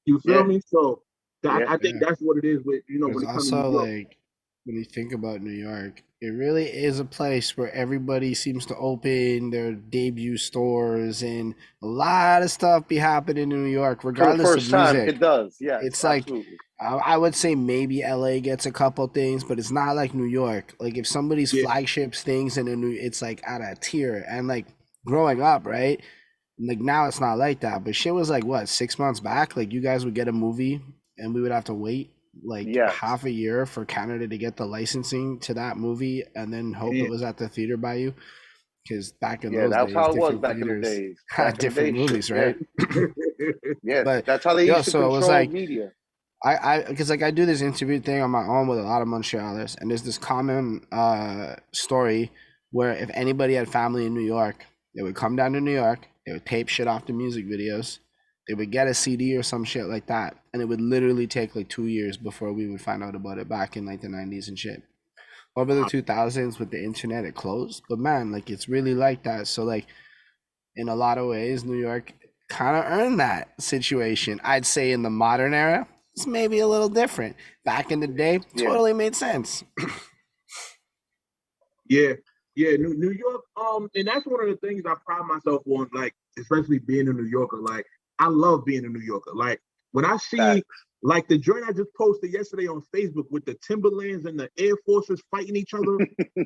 Speaker 3: You feel me? So I think that's what it is with, you know, when it comes to New York.
Speaker 1: Like, when you think about New York, it really is a place where everybody seems to open their debut stores and a lot of stuff be happening in New York, regardless
Speaker 2: for the first
Speaker 1: of music.
Speaker 2: Time, it does, yeah.
Speaker 1: It's absolutely. Like, I would say maybe LA gets a couple things, but it's not like New York. Like if somebody's flagship things in a new, it's like at a tier. And like growing up, right? Like now it's not like that, but shit was like what, 6 months back? Like you guys would get a movie and we would have to wait like half a year for Canada to get the licensing to that movie and then hope it was at the theater by you. Because back in those
Speaker 2: that's
Speaker 1: days,
Speaker 2: how it was
Speaker 1: different
Speaker 2: back in the
Speaker 1: theaters
Speaker 2: days.
Speaker 1: had different movies, right?
Speaker 2: But that's how they used to control
Speaker 1: like,
Speaker 2: media.
Speaker 1: Because like I do this interview thing on my own with a lot of Montrealers, and there's this common story where if anybody had family in New York, they would come down to New York, they would tape shit off the music videos, they would get a CD or some shit like that, and it would literally take like 2 years before we would find out about it back in like the 90s and shit. Over the 2000s with the internet, it closed, but man, like it's really like that. So like in a lot of ways, New York kind of earned that situation. I'd say in the modern era, it's maybe a little different. Back in the day, totally made sense.
Speaker 3: New York. And that's one of the things I pride myself on, like especially being a New Yorker. Like I love being a New Yorker. Like when I see like the joint I just posted yesterday on Facebook with the Timberlands and the Air Forces fighting each other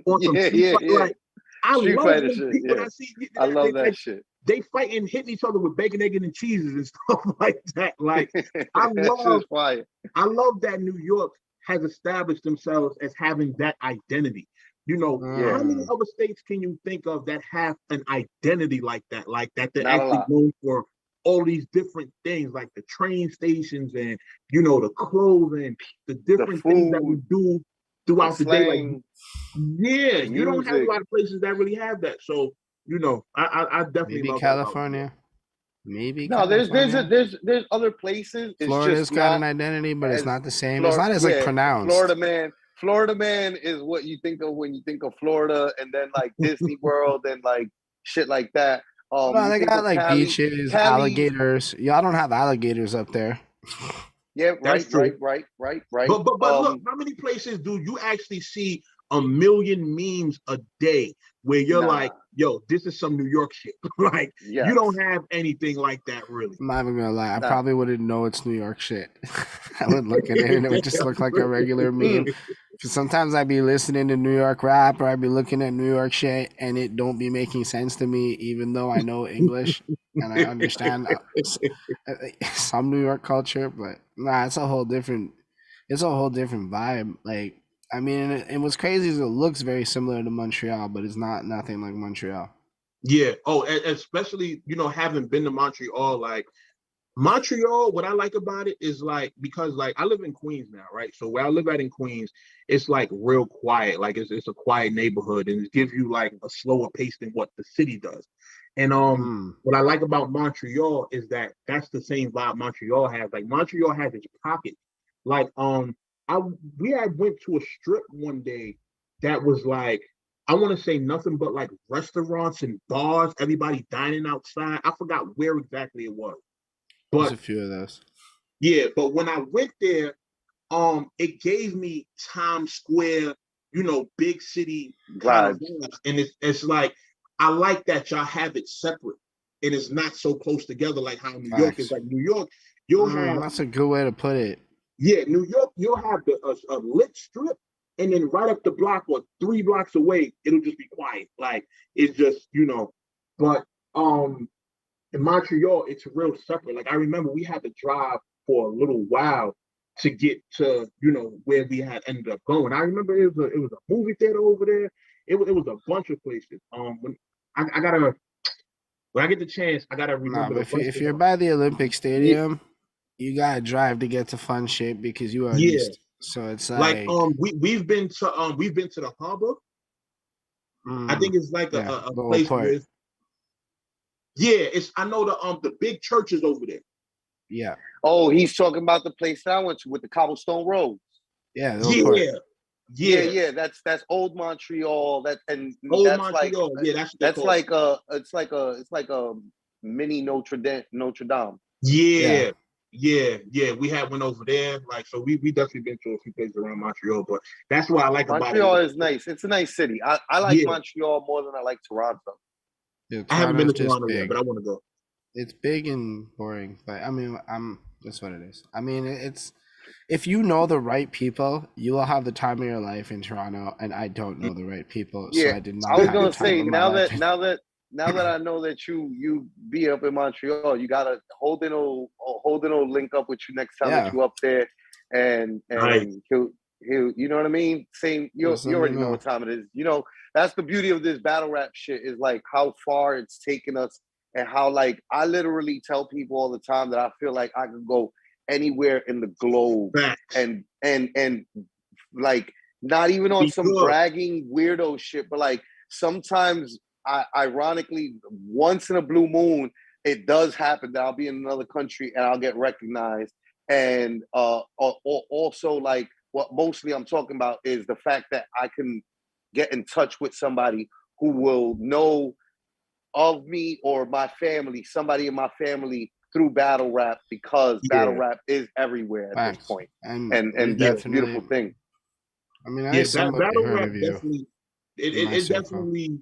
Speaker 3: on some like I
Speaker 2: street
Speaker 3: love
Speaker 2: fighter
Speaker 3: when
Speaker 2: shit.
Speaker 3: People I see.
Speaker 2: I love that shit.
Speaker 3: They fighting, hitting each other with bacon, egg, and cheeses and stuff like that. Like I love that New York has established themselves as having that identity. You know, how many other states can you think of that have an identity like that? Like that they're actually known for all these different things, like the train stations and you know the clothing, the different things that we do throughout the day. Like, you don't have a lot of places that really have that. So you know, I definitely
Speaker 1: maybe
Speaker 3: love
Speaker 1: California. Maybe
Speaker 2: there's other places.
Speaker 1: Florida's got an identity, but it's not the same. It's not as like pronounced.
Speaker 2: Florida man is what you think of when you think of Florida, and then like Disney World and like shit like that.
Speaker 1: No, they got like Cali, beaches, alligators. Y'all don't have alligators up there.
Speaker 2: Yeah, right.
Speaker 3: But look, how many places do you actually see a million memes a day where you're like, yo, this is some New York shit? Like, you don't have anything like that, really.
Speaker 1: I'm not even gonna lie. I probably wouldn't know it's New York shit. I would look at it and it would just look like a regular meme. Sometimes I'd be listening to New York rap or I'd be looking at New York shit and it don't be making sense to me, even though I know English and I understand some New York culture. But nah, it's a whole different vibe. Like, I mean, and what's crazy is it looks very similar to Montreal, but it's nothing like Montreal.
Speaker 3: Yeah. Oh, especially, you know, having been to Montreal, like Montreal, what I like about it is like, because like I live in Queens now, right? So where I live at in Queens, it's like real quiet. Like it's a quiet neighborhood and it gives you like a slower pace than what the city does. And what I like about Montreal is that that's the same vibe Montreal has. Like Montreal has its pocket. Like we had went to a strip one day that was like, I want to say nothing but like restaurants and bars, everybody dining outside. I forgot where exactly it was. But
Speaker 1: there's a few of those.
Speaker 3: Yeah, but when I went there, it gave me Times Square, you know, big city kind of vibes. And it's like, I like that y'all have it separate. It is not so close together like how New York is. Like New York, you'll have.
Speaker 1: That's a good way to put it.
Speaker 3: Yeah, New York, you'll have a lit strip, and then right up the block or 3 blocks away, it'll just be quiet. Like it's just, you know, but in Montreal, it's real separate. Like I remember we had to drive for a little while to get to, you know, where we had ended up going. I remember it was a movie theater over there. It was a bunch of places. When I gotta when I get the chance, I gotta
Speaker 1: Nah,
Speaker 3: remember
Speaker 1: but
Speaker 3: the rest
Speaker 1: if
Speaker 3: of
Speaker 1: you're
Speaker 3: the.
Speaker 1: by the Olympic
Speaker 3: Yeah,
Speaker 1: Stadium, you gotta drive to get to Fun Shape because you are
Speaker 3: yeah.
Speaker 1: east. So it's
Speaker 3: Like
Speaker 1: like,
Speaker 3: we've been to the harbor. I
Speaker 1: mm,
Speaker 3: think it's like
Speaker 1: yeah,
Speaker 3: a
Speaker 1: the old
Speaker 3: place
Speaker 1: port.
Speaker 3: where yeah, it's I know the big churches over there.
Speaker 1: Yeah,
Speaker 2: Oh, he's talking about the place that I went to with the cobblestone roads.
Speaker 1: yeah, the old port.
Speaker 3: Yeah,
Speaker 2: Yeah,
Speaker 3: yeah.
Speaker 2: yeah, that's old Montreal.
Speaker 3: Old
Speaker 2: That's like
Speaker 3: Montreal. Yeah, that's what they
Speaker 2: that's
Speaker 3: call it.
Speaker 2: like it's like a mini Notre Dame.
Speaker 1: Yeah,
Speaker 3: Yeah, yeah, yeah. We had one over there. Like so we definitely been to a few places around Montreal, but that's what I like about it.
Speaker 2: Montreal is nice. It's a nice city. I like
Speaker 3: Yeah.
Speaker 2: Montreal more than I like Toronto.
Speaker 1: yeah.
Speaker 3: I haven't been
Speaker 1: Toronto's
Speaker 3: to
Speaker 1: just
Speaker 3: Toronto yet, but
Speaker 1: big.
Speaker 3: I want to go.
Speaker 1: It's big and boring, but I mean, that's what it is. I mean, it's if you know the right people, you will have the time of your life in Toronto, and I don't know the right people, so
Speaker 2: Yeah,
Speaker 1: I did
Speaker 2: I
Speaker 1: not
Speaker 2: was
Speaker 1: have the
Speaker 2: gonna
Speaker 1: time
Speaker 2: say
Speaker 1: of my life.
Speaker 2: now that I know that you be up in Montreal, you gotta Holden will link up with you next time that
Speaker 1: Yeah,
Speaker 2: you up there, and
Speaker 3: Nice.
Speaker 2: he'll you know what I mean. Same, you
Speaker 1: just let
Speaker 2: you
Speaker 1: me
Speaker 2: already know
Speaker 1: know.
Speaker 2: what time it is. That's the beauty of this battle rap shit is like how far it's taken us, and how like I literally tell people all the time that I feel like I could go anywhere in the globe,
Speaker 3: Facts.
Speaker 2: and like not even on
Speaker 3: Be
Speaker 2: some
Speaker 3: good.
Speaker 2: bragging weirdo shit, but like sometimes, ironically, once in a blue moon, it does happen that I'll be in another country and I'll get recognized. And also, like, what mostly I'm talking about is the fact that I can get in touch with somebody who will know of me or my family, somebody in my family through battle rap because battle
Speaker 3: Yeah,
Speaker 2: rap is everywhere at this
Speaker 1: Facts,
Speaker 2: point,
Speaker 1: and
Speaker 2: and
Speaker 3: yeah,
Speaker 2: that's a
Speaker 1: definitely.
Speaker 2: beautiful thing.
Speaker 1: I mean, I
Speaker 3: yeah.
Speaker 1: somewhat
Speaker 3: Battle
Speaker 1: heard
Speaker 3: rap
Speaker 1: of you
Speaker 3: definitely
Speaker 1: in my
Speaker 3: it
Speaker 1: circle.
Speaker 3: definitely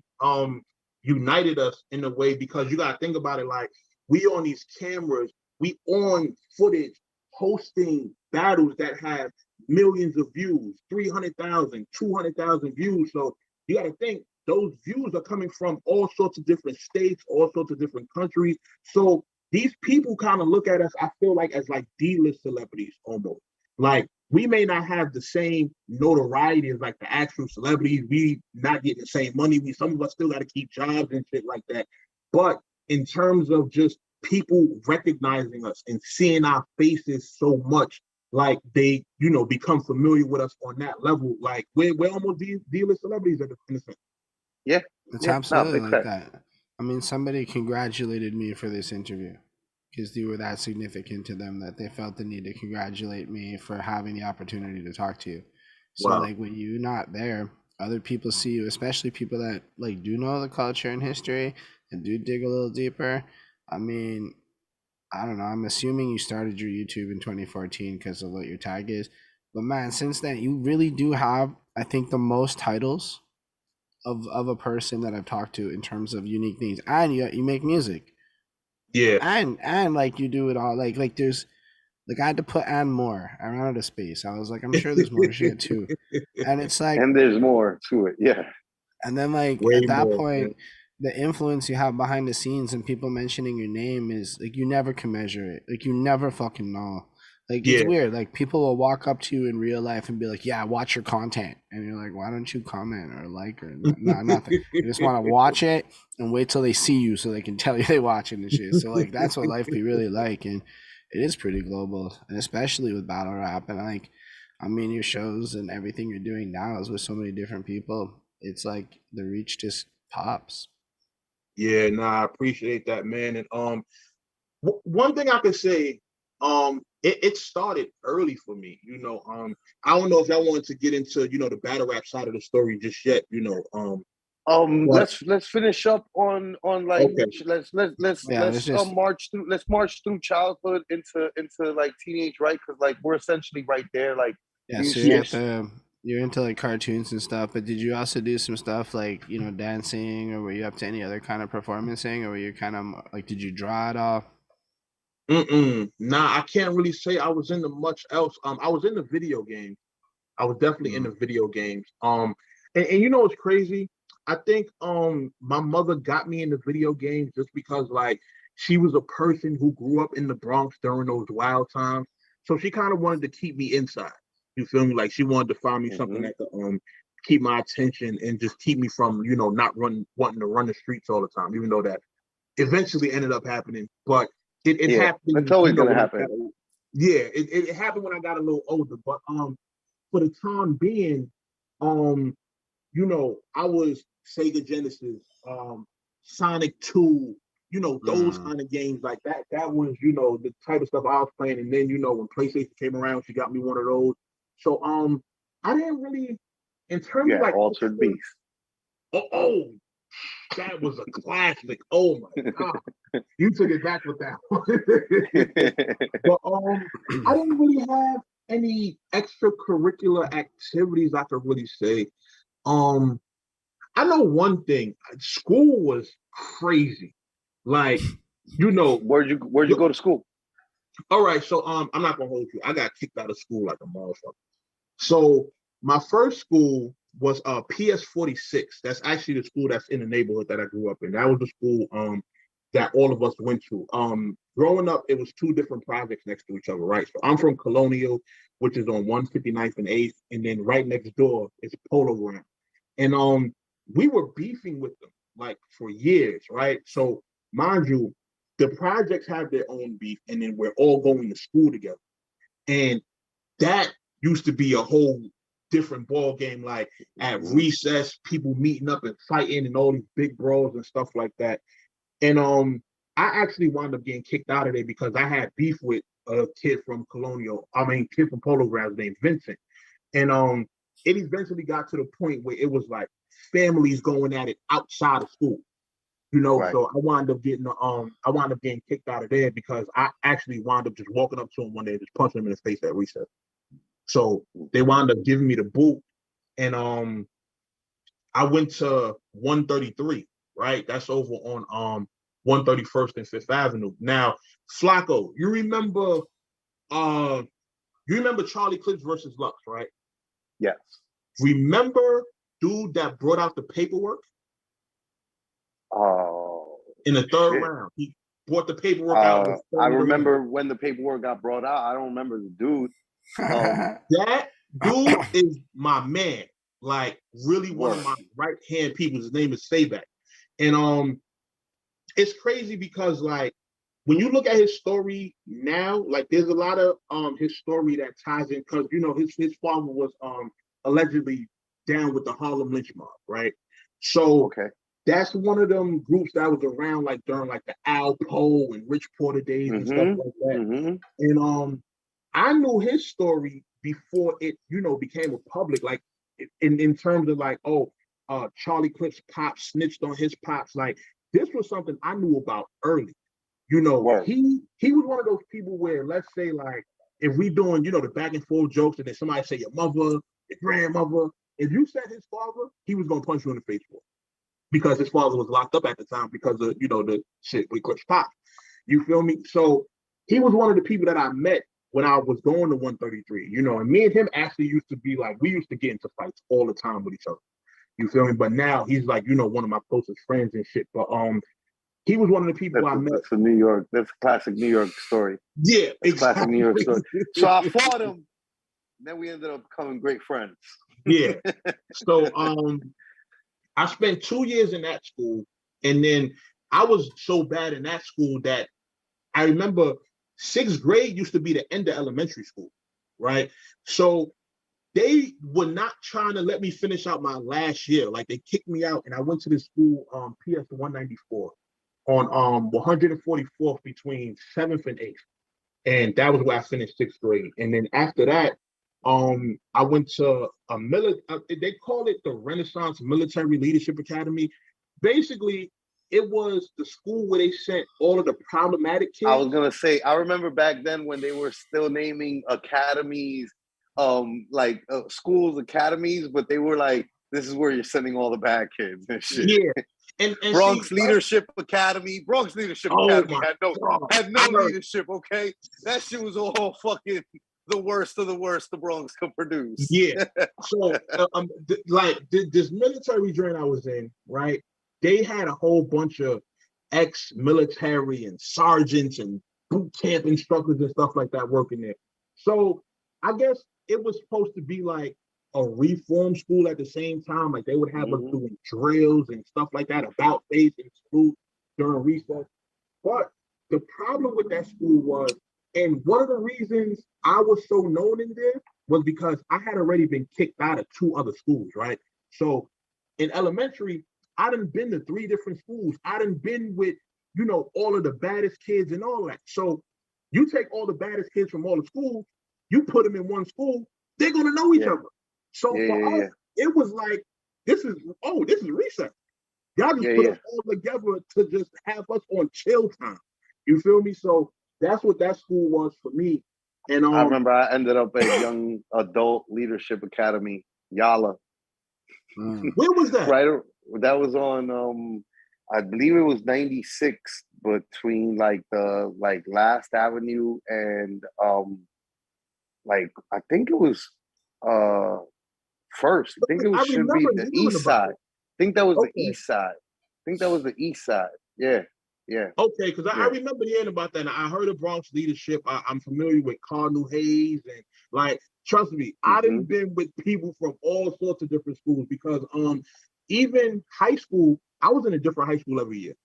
Speaker 3: united us in a way because you gotta think about it like we on these cameras, we on footage hosting battles that have millions of views, 300,000, 200,000 views. So you gotta think those views are coming from all sorts of different states, all sorts of different countries. So these people kind of look at us, I feel like, as like D-list celebrities almost. Like we may not have the same notoriety as like the actual celebrities. We not getting the same money. Some of us still got to keep jobs and shit like that. But in terms of just people recognizing us and seeing our faces so much, like they, become familiar with us on that level. Like we're almost D-list celebrities in a sense.
Speaker 2: Yeah,
Speaker 1: It's
Speaker 2: yeah, no,
Speaker 1: absolutely
Speaker 2: big
Speaker 1: like
Speaker 2: fact.
Speaker 1: that. I mean, somebody congratulated me for this interview because you were that significant to them that they felt the need to congratulate me for having the opportunity to talk to you. So,
Speaker 3: Wow.
Speaker 1: like, when you're not there, other people see you, especially people that like do know the culture and history and do dig a little deeper. I mean, I don't know. I'm assuming you started your YouTube in 2014 because of what your tag is. But man, since then, you really do have, I think, the most titles of a person that I've talked to in terms of unique things. And you make music.
Speaker 3: Yeah.
Speaker 1: And like you do it all. Like there's like I had to put and more. I ran out of space. I was like, I'm sure there's more shit too. And it's like
Speaker 2: And there's more to it. Yeah.
Speaker 1: and then like
Speaker 3: Way
Speaker 1: at that
Speaker 3: more,
Speaker 1: point
Speaker 3: man.
Speaker 1: the influence you have behind the scenes and people mentioning your name is like you never can measure it. Like you never fucking know. Like it's
Speaker 3: Yeah.
Speaker 1: weird. Like people will walk up to you in real life and be like, "Yeah, watch your content," and you're like, "Why don't you comment or like or nothing?" They just want to watch it and wait till they see you so they can tell you they watch it and shit. So like that's what life be really like, and it is pretty global, and especially with battle rap and like, I mean, your shows and everything you're doing now is with so many different people. It's like the reach just pops.
Speaker 3: Yeah, nah, I appreciate that, man. And one thing I could say, it started early for me. I don't know if y'all wanted to get into, the battle rap side of the story just yet, but
Speaker 2: Let's finish up on like
Speaker 3: okay,
Speaker 1: Yeah, it's just
Speaker 2: march through childhood into like teenage, right? Because like we're essentially right there. Like
Speaker 1: yeah.
Speaker 2: you
Speaker 1: So you're
Speaker 2: should.
Speaker 1: at the you're into like cartoons and stuff, but did you also do some stuff like dancing, or were you up to any other kind of performancing, or were you kind of like did you draw at all?
Speaker 3: nah, I can't really say I was into much else. I was in the video games. I was definitely
Speaker 1: Mm.
Speaker 3: into video games. And you know what's crazy? I think my mother got me into video games just because like she was a person who grew up in the Bronx during those wild times. So she kind of wanted to keep me inside. You feel me? Like she wanted to find me something that could keep my attention and just keep me from, you know, not wanting to run the streets all the time, even though that eventually ended up happening. But it happened.
Speaker 2: It's always gonna happen.
Speaker 3: It happened when I got a little older. But for the time being, you know, I was Sega Genesis, Sonic 2, you know, those kind of games like that. That was, you know, the type of stuff I was playing. And then, you know, when PlayStation came around, she got me one of those. So I didn't really, in terms of like
Speaker 2: Altered Beast.
Speaker 3: Oh, that was a classic. Oh my God. You took it back with that one. But I didn't really have any extracurricular activities I could really say. I know one thing, school was crazy. Like, you know,
Speaker 2: where'd you go to school?
Speaker 3: All right, so I'm not gonna hold you. I got kicked out of school like a motherfucker. So my first school was PS46. That's actually the school that's in the neighborhood that I grew up in. That was the school that all of us went to. Growing up, it was two different projects next to each other, right? So I'm from Colonial, which is on 159th and 8th, and then right next door is Polo Ground. And we were beefing with them like for years, right? So mind you, the projects have their own beef, and then we're all going to school together. And that used to be a whole different ball game. Like at recess, people meeting up and fighting and all these big brawls and stuff like that. And I actually wound up getting kicked out of there because I had beef with a kid from kid from Polo Grounds named Vincent. And it eventually got to the point where it was like families going at it outside of school. You know, right. So I wound up getting kicked out of there because I actually wound up just walking up to him one day and just punching him in his face at recess. So they wound up giving me the boot, and I went to 133, right? That's over on 131st and 5th Avenue. Now, Flacko, you remember Charlie Clips versus Lux, right?
Speaker 2: Yes.
Speaker 3: Remember dude that brought out the paperwork?
Speaker 2: Oh.
Speaker 3: In the third round. He brought the paperwork out.
Speaker 2: I remember when the paperwork got brought out. I don't remember the dude.
Speaker 3: That dude is my man. Like really one of my right hand people. His name is Sayback. And it's crazy because like when you look at his story now, like there's a lot of his story that ties in because you know his father was allegedly down with the Harlem lynch mob, right? So that's one of them groups that was around like during like the Al Poe and Rich Porter days and stuff like that. And I knew his story before it, you know, became a public, like in terms of like, Charlie Clips pop snitched on his pops. Like this was something I knew about early. You know, he was one of those people where, let's say, like, if we doing, you know, the back and forth jokes, and then somebody say your mother, your grandmother, if you said his father, he was gonna punch you in the face for it. Because his father was locked up at the time because of, you know, the shit with Clips pop. You feel me? So he was one of the people that I met when I was going to 133, you know, and me and him actually used to be like, we used to get into fights all the time with each other. You feel me? But now he's like, you know, one of my closest friends and shit. But he was one of the people I met.
Speaker 2: That's a New York. That's a classic New York story.
Speaker 3: Yeah,
Speaker 2: exactly. Classic New York story. So I fought him. Then we ended up becoming great friends.
Speaker 3: Yeah. So I spent 2 years in that school, and then I was so bad in that school that I remember 6th grade used to be the end of elementary school, right? So they were not trying to let me finish out my last year. Like they kicked me out, and I went to this school, PS 194, on 144th between 7th and 8th, and that was where I finished 6th grade. And then after that, I went to a they call it the Renaissance Military Leadership Academy. Basically, it was the school where they sent all of the problematic kids.
Speaker 2: I was gonna say, I remember back then when they were still naming academies, schools academies, but they were like, this is where you're sending all the bad kids and shit.
Speaker 3: Yeah. And
Speaker 2: Bronx Leadership Academy. Bronx Leadership Academy had no leadership, okay? That shit was all fucking the worst of the worst the Bronx could produce.
Speaker 3: Yeah. So, this military joint I was in, right? They had a whole bunch of ex-military and sergeants and boot camp instructors and stuff like that working there. So I guess it was supposed to be like a reform school at the same time. Like they would have us doing drills and stuff like that, about face and salute during recess. But the problem with that school was, and one of the reasons I was so known in there was because I had already been kicked out of 2 other schools, right? So in elementary, I done been to 3 different schools. I done been with, all of the baddest kids and all that. So you take all the baddest kids from all the schools, you put them in one school, they're gonna know each other. So for us, it was like, this is recess. Y'all just put us all together to just have us on chill time. You feel me? So that's what that school was for me. And
Speaker 2: I remember I ended up at Young Adult Leadership Academy, Yala.
Speaker 3: Where was that?
Speaker 2: Right, that was on I believe it was 96 between the Last Avenue and I think it was First. I think it should be the East Side. I think that was the East Side. Yeah.
Speaker 3: Okay, because I remember hearing about that. I heard of Bronx Leadership. I'm familiar with Cardinal Hayes, and trust me, I done been with people from all sorts of different schools, because even high school, I was in a different high school every year.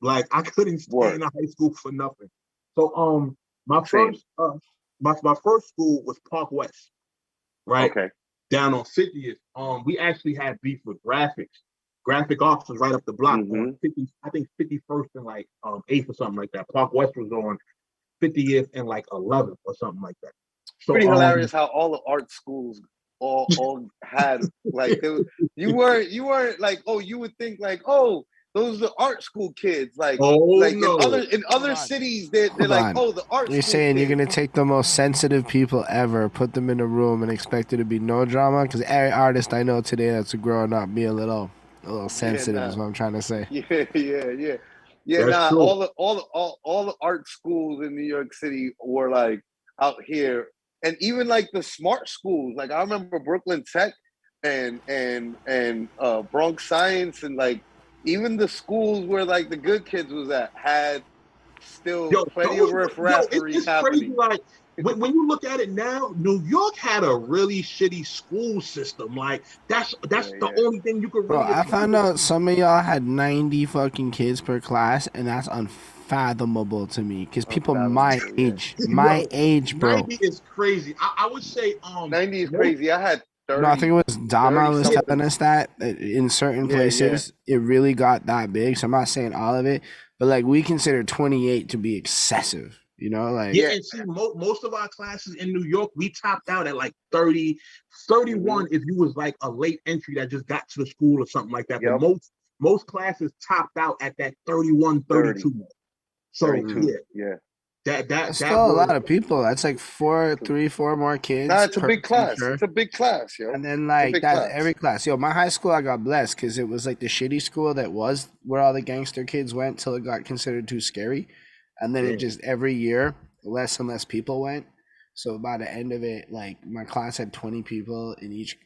Speaker 3: Like I couldn't stay in a high school for nothing. So my first school was Park West, right?
Speaker 2: Okay.
Speaker 3: Down on 50th. We actually had beef with graphics. Graphic Arts was right up the block on 50, I think 51st and 8th or something like that. Park West was on 50th and 11th or something like that. So
Speaker 2: pretty hilarious how all the art schools all had you weren't like, oh, you would think those are the art school kids. In other cities, they're like, oh, the art.
Speaker 1: You're saying
Speaker 2: kids.
Speaker 1: You're gonna take the most sensitive people ever, put them in a room, and expect it to be no drama? Because every artist I know today that's growing up be a little sensitive, is what I'm trying to say.
Speaker 2: Yeah.
Speaker 3: That's true.
Speaker 2: All the art schools in New York City were out here, and even the smart schools. I remember Brooklyn Tech and Bronx Science, and even the schools where the good kids was at had still plenty of riff-raffery happening.
Speaker 3: Crazy, when you look at it now, New York had a really shitty school system. That's the only thing you could really.
Speaker 1: Bro, I found out some of y'all had 90 fucking kids per class, and that's unfathomable to me. Because people my age, bro.
Speaker 3: 90 is crazy. I would say
Speaker 2: 90 is crazy. I had 30.
Speaker 1: No, I think it was Dama was telling us that in certain places it really got that big. So I'm not saying all of it, but we consider 28 to be excessive. And
Speaker 3: see, most of our classes in New York, we topped out at 30, 31 if you was a late entry that just got to the school or something like that. But most classes topped out at that 31, 32.
Speaker 2: 30.
Speaker 3: So
Speaker 2: 32,
Speaker 1: that's still a lot of people. That's 4 more kids.
Speaker 2: Nah, it's a big class. It's a big class, yo.
Speaker 1: And then that's every class. Yo, my high school, I got blessed because it was the shitty school that was where all the gangster kids went till it got considered too scary. And then it just every year less and less people went. So by the end of it, my class had 20 people in each.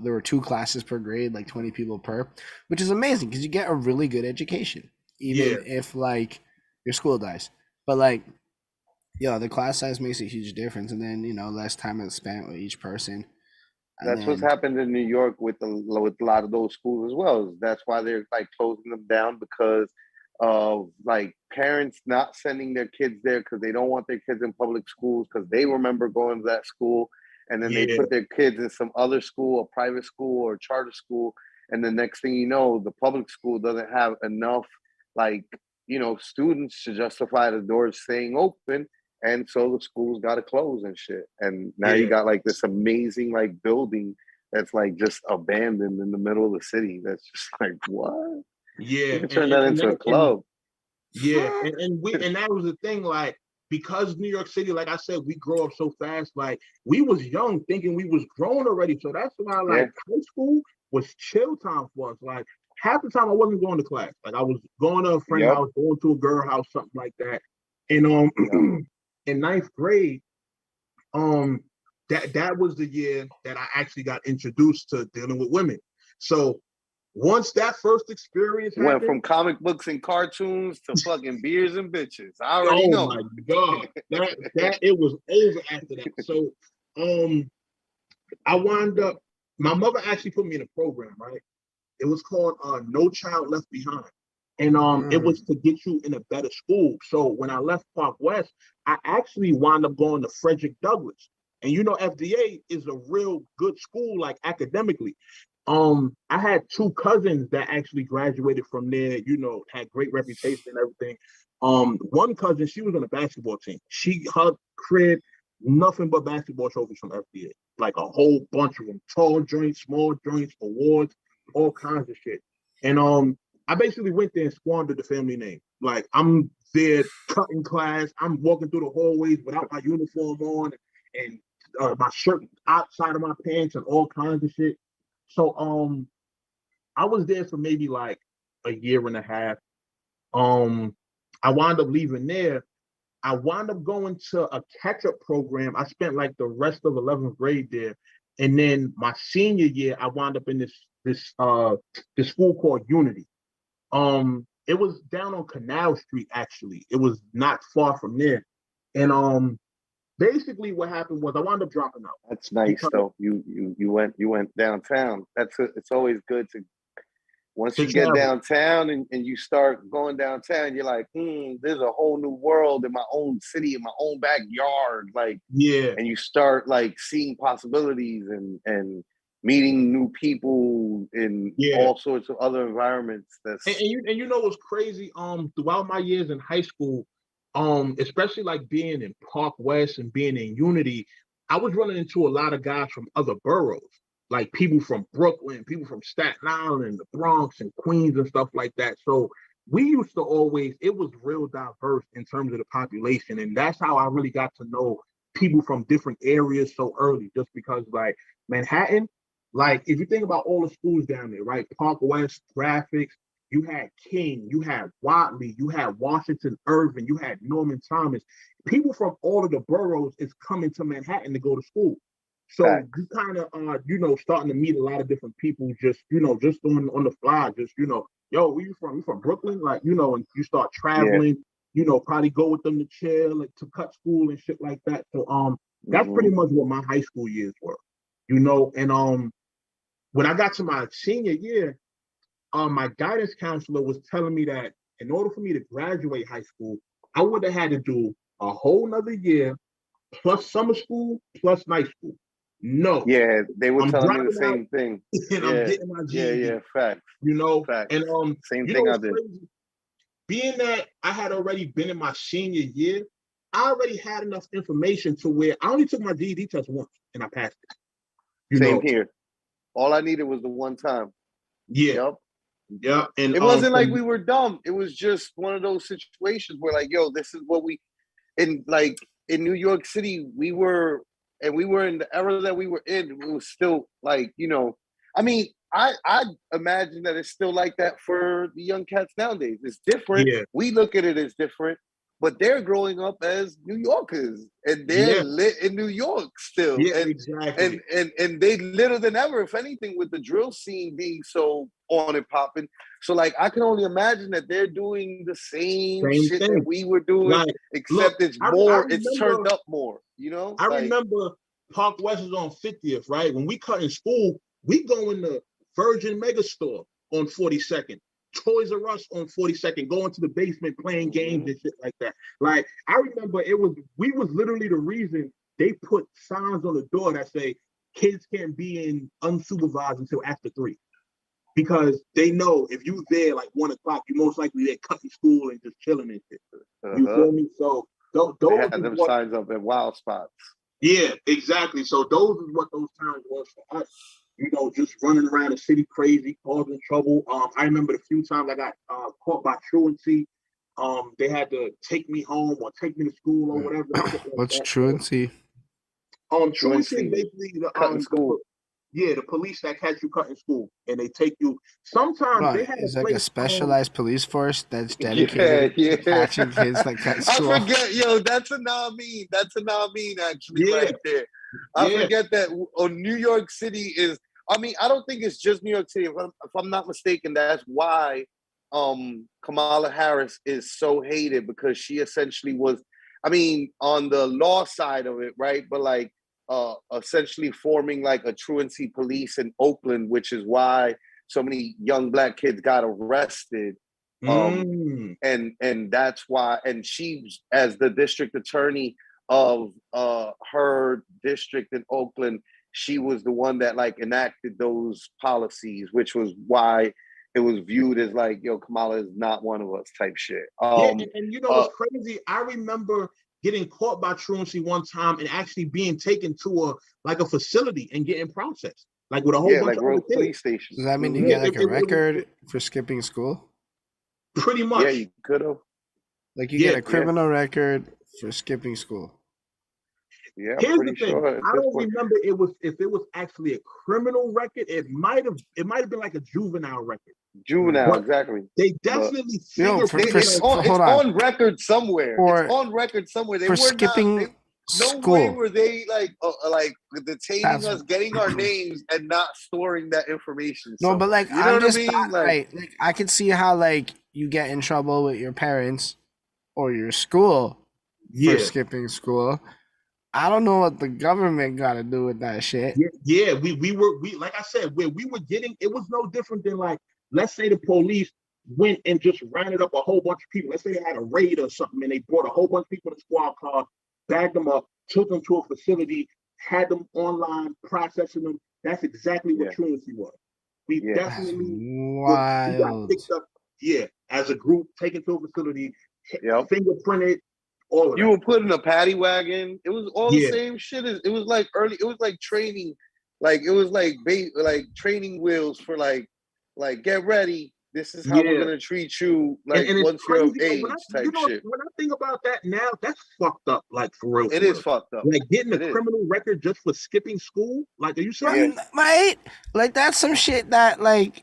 Speaker 1: There were 2 classes per grade, 20 people per, which is amazing because you get a really good education, even if your school dies. But the class size makes a huge difference, and then less time is spent with each person.
Speaker 2: That's what's happened in New York with a lot of those schools as well. That's why they're closing them down, because of parents not sending their kids there because they don't want their kids in public schools because they remember going to that school, and then they put their kids in some other school, a private school or a charter school, and the next thing you know, the public school doesn't have enough students to justify the doors staying open, and so the schools got to close and shit. And now you got this amazing building that's just abandoned in the middle of the city. That's just what? You can turn that into a club.
Speaker 3: And that was the thing, because New York City, like I said, we grow up so fast. We was young thinking we was grown already. So that's why high school was chill time for us. Half the time I wasn't going to class. I was going to a friend house, going to a girl house, something like that. And in 9th grade, that was the year that I actually got introduced to dealing with women. So once that first experience
Speaker 2: Went from
Speaker 3: happened,
Speaker 2: comic books and cartoons to fucking beers and bitches. I already
Speaker 3: oh
Speaker 2: know.
Speaker 3: my God, that it was over after that. So, I wound up. My mother actually put me in a program, right? It was called No Child Left Behind. And it was to get you in a better school. So when I left Park West, I actually wound up going to Frederick Douglass. And you know, FDA is a real good school, like academically. I had two cousins that actually graduated from there, you know, had great reputation and everything. One cousin, she was on the basketball team. Her crib, nothing but basketball trophies from FDA, like a whole bunch of them, tall joints, small joints, awards, all kinds of shit. And I basically went there and squandered the family name. Like I'm there cutting class, I'm walking through the hallways without my uniform on and my shirt outside of my pants and all kinds of shit. So I was there for maybe like a year and a half. I wound up leaving there. I wound up going to a catch-up program. I spent like the rest of 11th grade there. And then my senior year, I wound up in this school called Unity. It was down on Canal Street, actually. It was not far from there. And basically what happened was I wound up dropping out.
Speaker 2: That's nice though. You went downtown. It's always good to once you get downtown and you start going downtown, you're like, there's a whole new world in my own city, in my own backyard. Like,
Speaker 3: yeah.
Speaker 2: And you start like seeing possibilities and meeting new people in all sorts of other environments.
Speaker 3: And you know what's crazy? Throughout my years in high school, especially like being in Park West and being in Unity, I was running into a lot of guys from other boroughs, like people from Brooklyn, people from Staten Island, the Bronx and Queens and stuff like that. So we used to always, it was real diverse in terms of the population. And that's how I really got to know people from different areas so early, just because like Manhattan, like if you think about all the schools down there, right? Park West, Graphics, you had King, you had Watley, you had Washington Irving, you had Norman Thomas. People from all of the boroughs is coming to Manhattan to go to school. So you kind of you know, starting to meet a lot of different people just, you know, just on the fly, just, you know, yo, where you from? You from Brooklyn? Like, you know, and you start traveling, you know, probably go with them to chill, like to cut school and shit like that. So that's pretty much what my high school years were, you know. And when I got to my senior year, my guidance counselor was telling me that in order for me to graduate high school, I would have had to do a whole nother year plus summer school plus night school. No.
Speaker 2: Yeah, they were telling me the same thing.
Speaker 3: And I'm getting my GED.
Speaker 2: Yeah, facts.
Speaker 3: You know,
Speaker 2: facts.
Speaker 3: And
Speaker 2: same
Speaker 3: you
Speaker 2: thing
Speaker 3: know
Speaker 2: I did.
Speaker 3: Crazy? Being that I had already been in my senior year, I already had enough information to where I only took my GED test once and I passed it.
Speaker 2: Same here. All I needed was the one time.
Speaker 3: Yeah.
Speaker 2: Yep.
Speaker 3: Yeah. And
Speaker 2: it wasn't like we were dumb. It was just one of those situations where like, yo, this is what we in New York City, we were in the era that we were in, it was still like, you know, I mean, I imagine that it's still like that for the young cats nowadays. It's different.
Speaker 3: Yeah.
Speaker 2: We look at it as different, but they're growing up as New Yorkers and they're lit in New York still.
Speaker 3: Yeah,
Speaker 2: and,
Speaker 3: exactly.
Speaker 2: And they litter than ever, if anything, with the drill scene being so on and popping. So like I can only imagine that they're doing the same shit that we were doing, like, except it's more, it's turned up more, you know?
Speaker 3: I remember Park West is on 50th, right? When we cut in school, we go in the Virgin Megastore on 42nd, Toys R Us on 42nd, going to the basement playing games and shit like that. Like I remember we was literally the reason they put signs on the door that say kids can't be in unsupervised until after 3. Because they know if you there like 1 o'clock, you most likely there cutting school and just chilling and shit. You feel me? So those
Speaker 2: they had them signs up at wild spots.
Speaker 3: Yeah, exactly. So those is what those times was for us. You know, just running around the city crazy, causing trouble. I remember the few times I got caught by truancy. They had to take me home or take me to school or whatever.
Speaker 1: What's truancy?
Speaker 3: Truancy is basically the school. The police that catch you cutting school and they take you. Sometimes they have
Speaker 1: like a specialized police force that's dedicated to catching kids like at school.
Speaker 2: I forget, yo, that's a non-mean. That's a non-mean actually right there. I forget that New York City is I mean, I don't think it's just New York City. If I'm not mistaken, that's why Kamala Harris is so hated, because she essentially was, I mean, on the law side of it, right? But like essentially forming like a truancy police in Oakland, which is why so many young Black kids got arrested. And that's why, and she, as the district attorney of her district in Oakland, she was the one that like enacted those policies, which was why it was viewed as like, yo, Kamala is not one of us type shit.
Speaker 3: And you know what's crazy? I remember getting caught by truancy one time and actually being taken to a facility and getting processed, like with a whole bunch
Speaker 2: like
Speaker 3: of
Speaker 2: road
Speaker 3: other
Speaker 2: police station.
Speaker 1: Does that mean you get like a record for skipping school?
Speaker 3: Pretty much.
Speaker 2: Yeah, you could have.
Speaker 1: Like you get a criminal record for skipping school.
Speaker 2: Yeah,
Speaker 3: here's
Speaker 2: pretty
Speaker 3: the thing.
Speaker 2: sure.
Speaker 3: I don't remember if it was actually a criminal record. It might have been like a juvenile record.
Speaker 2: Juvenile, exactly.
Speaker 3: They definitely
Speaker 2: it's on record somewhere. It's on record somewhere. They
Speaker 1: for
Speaker 2: were
Speaker 1: skipping
Speaker 2: no way were they like detaining us, getting our names, and not storing that information.
Speaker 1: No, but like,
Speaker 2: you know
Speaker 1: I'm
Speaker 2: what
Speaker 1: just
Speaker 2: I mean?
Speaker 1: like I could see how like you get in trouble with your parents or your school for skipping school. I don't know what the government got to do with that shit.
Speaker 3: Yeah, we like I said, where we were getting, it was no different than like, let's say the police went and just rounded up a whole bunch of people. Let's say they had a raid or something, and they brought a whole bunch of people in a squad car, bagged them up, took them to a facility, had them online, processing them. That's exactly what truancy was. We definitely we got picked up, as a group, taken to a facility, fingerprinted. All of
Speaker 2: you were put in a paddy wagon. It was all the same shit. It was like it was like training, like it was like training wheels for like get ready. This is how we're gonna treat you, like and once you're of age, type shit.
Speaker 3: When I think about that now, that's fucked up. Like for real,
Speaker 2: it is fucked up.
Speaker 3: Like getting a criminal record just for skipping school. Like, are you saying,
Speaker 1: right? Like that's some shit that like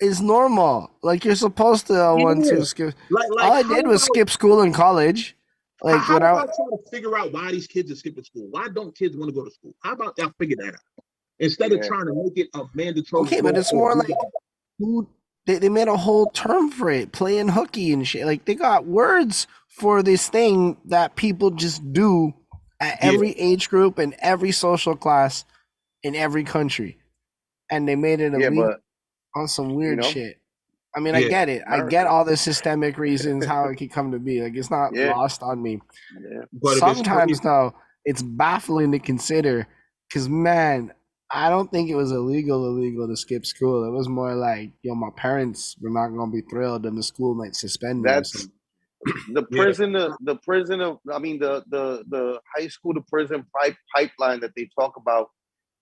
Speaker 1: is normal. Like you're supposed to want to skip. Like all I did was skip school in college. Like
Speaker 3: how about trying to figure out why these kids are skipping school? Why don't kids want to go to school? How about y'all figure that out instead of trying to make it a mandatory?
Speaker 1: Okay, but it's more like they made a whole term for it, playing hooky and shit. Like they got words for this thing that people just do at every age group and every social class in every country, and they made it illegal on some weird shit. I mean, I get it. I get all the systemic reasons how it could come to be. Like, it's not lost on me.
Speaker 2: Yeah.
Speaker 1: But sometimes, though, it's baffling to consider because, man, I don't think it was illegal to skip school. It was more like, yo, my parents were not going to be thrilled and the school might suspend me.
Speaker 2: That's the prison, I mean, the high school to prison pipeline that they talk about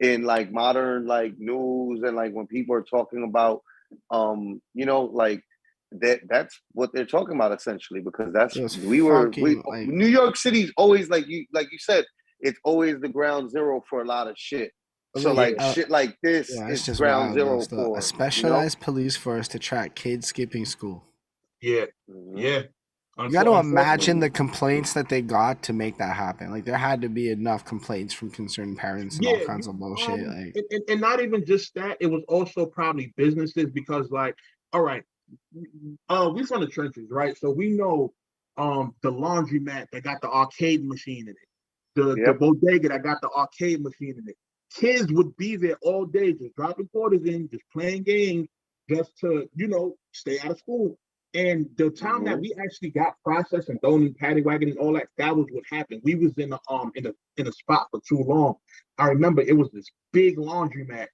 Speaker 2: in, like, modern, like, news and, like, when people are talking about you know, like that's what they're talking about essentially, because that's New York City's always like you said, it's always the ground zero for a lot of shit. So like shit like this is just ground zero for
Speaker 1: a specialized police force to track kids skipping school.
Speaker 3: Yeah.
Speaker 1: You got to imagine the complaints that they got to make that happen. Like there had to be enough complaints from concerned parents and all kinds of bullshit. Like,
Speaker 3: and not even just that, it was also probably businesses because, like, all right, we from the trenches, right? So we know the laundromat that got the arcade machine in it, the bodega that got the arcade machine in it. Kids would be there all day, just dropping quarters in, just playing games, just to stay out of school. And the time that we actually got processed and thrown in paddy wagon and all that, that was what happened. We was in a spot for too long. I remember it was this big laundromat.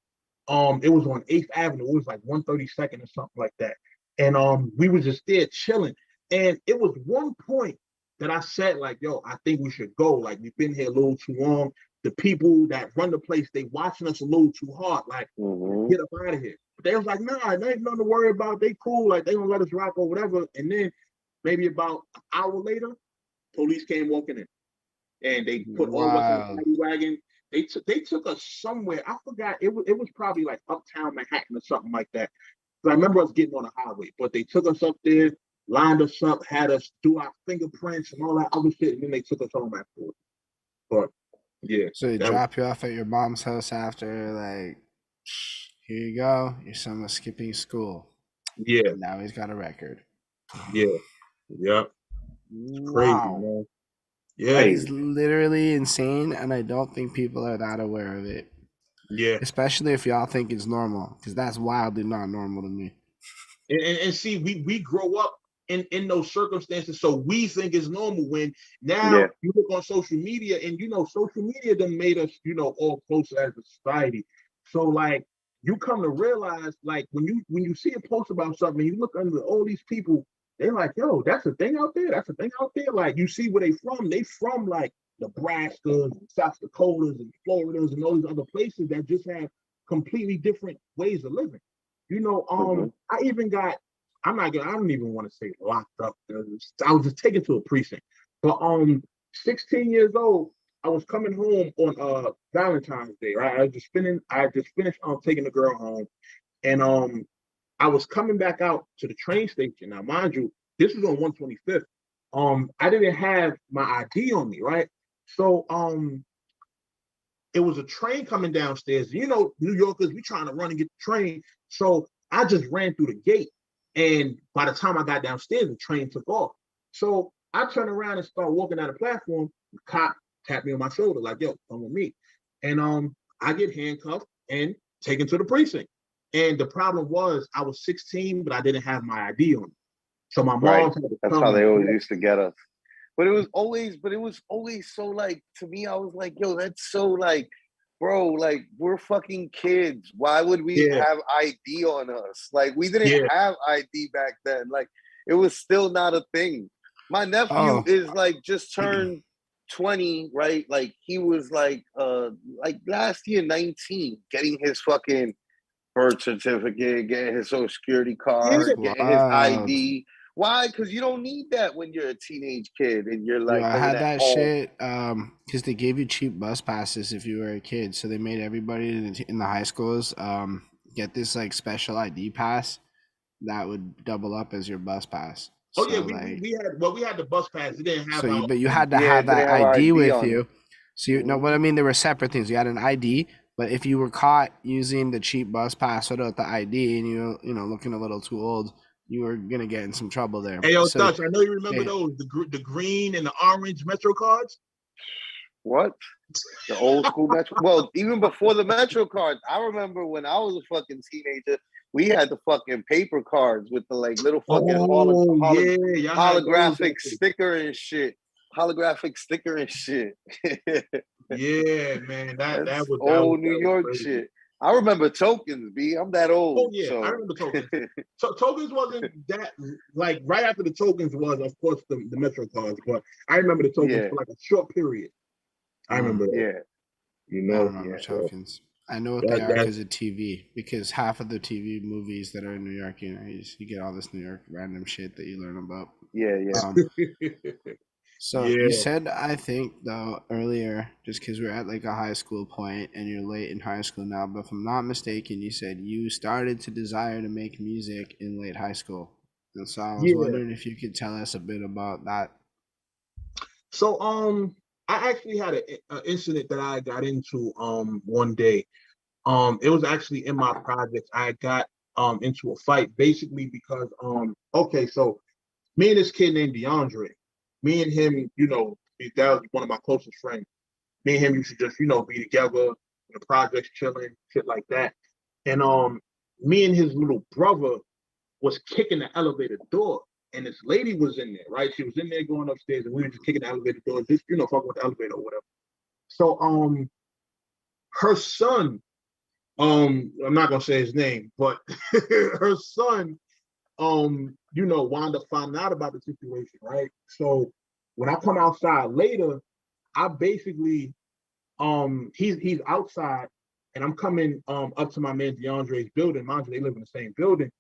Speaker 3: It was on 8th Avenue. It was like 132nd or something like that. And we was just there chilling. And it was one point that I said, like, yo, I think we should go. Like, we've been here a little too long. The people that run the place, they watching us a little too hard. Like, get up out of here. But they was like, nah, there ain't nothing to worry about. They cool. Like, they gonna let us rock or whatever. And then maybe about an hour later, police came walking in. And they put all of us in the paddy wagon. They took us somewhere. I forgot. It was probably like uptown Manhattan or something like that. So I remember us getting on the highway. But they took us up there, lined us up, had us do our fingerprints and all that other shit. And then they took us home afterwards. But yeah.
Speaker 1: So they drop you off at your mom's house after, like. Here you go. Your son was skipping school.
Speaker 3: Yeah,
Speaker 1: Now he's got a record.
Speaker 3: yeah, yeah. It's crazy,
Speaker 1: Wow.
Speaker 3: man.
Speaker 1: That
Speaker 3: Yeah,
Speaker 1: is literally insane, and I don't think people are that aware of it.
Speaker 3: yeah.
Speaker 1: Especially if y'all think it's normal, because that's wildly not normal to me.
Speaker 3: And see, we grow up in those circumstances, so we think it's normal. When now
Speaker 2: Yeah.
Speaker 3: you look on social media, and social media done made us, all closer as a society. So like you come to realize, like when you see a post about something, you look under all these people, they're like, yo, that's a thing out there. That's a thing out there. Like you see where they from. They from like Nebraska, and South Dakotas, and Floridas, and all these other places that just have completely different ways of living.
Speaker 2: Mm-hmm.
Speaker 3: I even got, I don't even want to say locked up. I was just taken to a precinct. But 16 years old, I was coming home on Valentine's Day, right? I just finished taking the girl home. And I was coming back out to the train station. Now, mind you, this was on 125th. I didn't have my ID on me, right? So it was a train coming downstairs. New Yorkers, we trying to run and get the train. So I just ran through the gate. And by the time I got downstairs, the train took off. So I turned around and started walking down the platform. The cop tapped me on my shoulder, like, yo, come with me. And I get handcuffed and taken to the precinct. And the problem was I was 16, but I didn't have my ID on me. So my
Speaker 2: Right.
Speaker 3: mom had to
Speaker 2: That's
Speaker 3: come
Speaker 2: how they
Speaker 3: and
Speaker 2: always used to get us. But it was always so like, to me, I was like, yo, that's so like, bro, like we're fucking kids. Why would we
Speaker 3: yeah,
Speaker 2: have ID on us? Like we didn't
Speaker 3: yeah.
Speaker 2: have ID back then. Like it was still not a thing. My nephew
Speaker 1: Oh,
Speaker 2: is like just turned 20, right? Like he was like last year 19, getting his fucking birth certificate, getting his social security
Speaker 1: that's
Speaker 2: card, getting his
Speaker 1: wild.
Speaker 2: ID. Why? Because you don't need that when you're a teenage kid and you're
Speaker 1: Yo,
Speaker 2: like
Speaker 1: I
Speaker 2: living
Speaker 1: had
Speaker 2: at
Speaker 1: that
Speaker 2: home.
Speaker 1: shit because they gave you cheap bus passes if you were a kid. So they made everybody in the high schools get this like special ID pass that would double up as your bus pass.
Speaker 3: Oh yeah,
Speaker 1: So like,
Speaker 3: we had the bus pass. It didn't have
Speaker 1: but you had to
Speaker 2: Yeah,
Speaker 1: have
Speaker 2: it didn't
Speaker 1: that
Speaker 2: have
Speaker 1: ID
Speaker 2: ID
Speaker 1: with
Speaker 2: on it.
Speaker 1: you. So you know
Speaker 2: Mhm.
Speaker 1: what I mean? There were separate things. You had an ID, but if you were caught using the cheap bus pass without the ID and you looking a little too old, you were gonna get in some trouble there.
Speaker 3: Hey, yo,
Speaker 1: So
Speaker 3: Dutch, I know you remember
Speaker 1: they,
Speaker 3: those, the green and the orange Metro cards.
Speaker 2: What? The old school Metro. Well, even before the Metro cards, I remember when I was a fucking teenager, we had the fucking paper cards with the like little fucking
Speaker 3: Oh yeah, y'all had those.
Speaker 2: holographic sticker and shit. Holographic sticker and shit.
Speaker 3: Yeah, man,
Speaker 2: That's
Speaker 3: that
Speaker 2: old New
Speaker 3: was
Speaker 2: York
Speaker 3: crazy.
Speaker 2: shit. I remember tokens, B. I'm that
Speaker 3: Oh
Speaker 2: old.
Speaker 3: yeah, I
Speaker 2: So
Speaker 3: remember tokens. So tokens wasn't that like right after the tokens was, of course, the Metro cards, but I remember the tokens
Speaker 2: yeah,
Speaker 3: for like a short period. I remember that.
Speaker 2: yeah,
Speaker 1: I don't
Speaker 3: You
Speaker 1: remember
Speaker 2: yeah.
Speaker 1: tokens. I know what they
Speaker 3: that
Speaker 1: are
Speaker 3: that
Speaker 1: because of TV. Because half of the TV movies that are in New York, you get all this New York random shit that you learn about.
Speaker 2: Yeah, yeah.
Speaker 1: Um, so you
Speaker 3: yeah.
Speaker 1: said I think though earlier, just because we're at like a high school point and you're late in high school now, but if I'm not mistaken, you said you started to desire to make music in late high school. And so I was
Speaker 3: Yeah.
Speaker 1: wondering if you could tell us a bit about that.
Speaker 3: So I actually had an incident that I got into one day. It was actually in my project. I got into a fight basically because okay, so me and this kid named DeAndre, me and him, that was one of my closest friends. Me and him used to just, be together in the projects, chilling, shit like that. And me and his little brother was kicking the elevator door. And this lady was in there, right? She was in there going upstairs, and we were just kicking the elevator door, just fucking with the elevator or whatever. So her son, I'm not gonna say his name, but her son, wound up finding out about the situation, right? So when I come outside later, I basically he's outside and I'm coming up to my man DeAndre's building. Mind you, they live in the same building.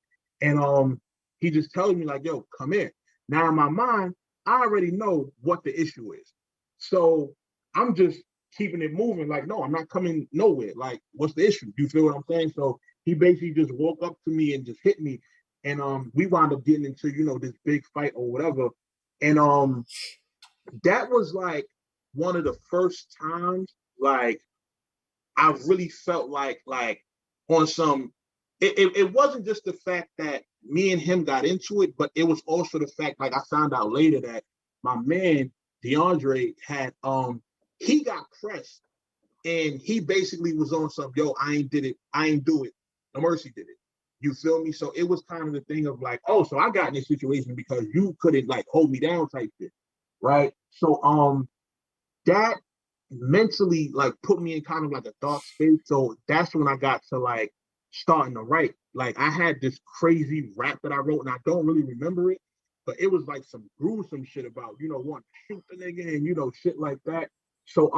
Speaker 3: And he just tells me, like, yo, come in. Now in my mind, I already know what the issue is. So I'm just keeping it moving, like, no, I'm not coming nowhere. Like, what's the issue? You feel what I'm saying? So he basically just walked up to me and just hit me. And we wound up getting into, this big fight or whatever. And that was like one of the first times like I really felt like on some. It wasn't just the fact that me and him got into it, but it was also the fact, like I found out later, that my man DeAndre had he got pressed, and he basically was on some, yo, I ain't do it. No Mercy did it. You feel me? So it was kind of the thing of like, oh, so I got in this situation because you couldn't like hold me down type shit, right? So that mentally like put me in kind of like a dark space. So that's when I got to like starting to write. Like I had this crazy rap that I wrote, and I don't really remember it, but it was like some gruesome shit about, wanting to shoot the nigga and shit like that. So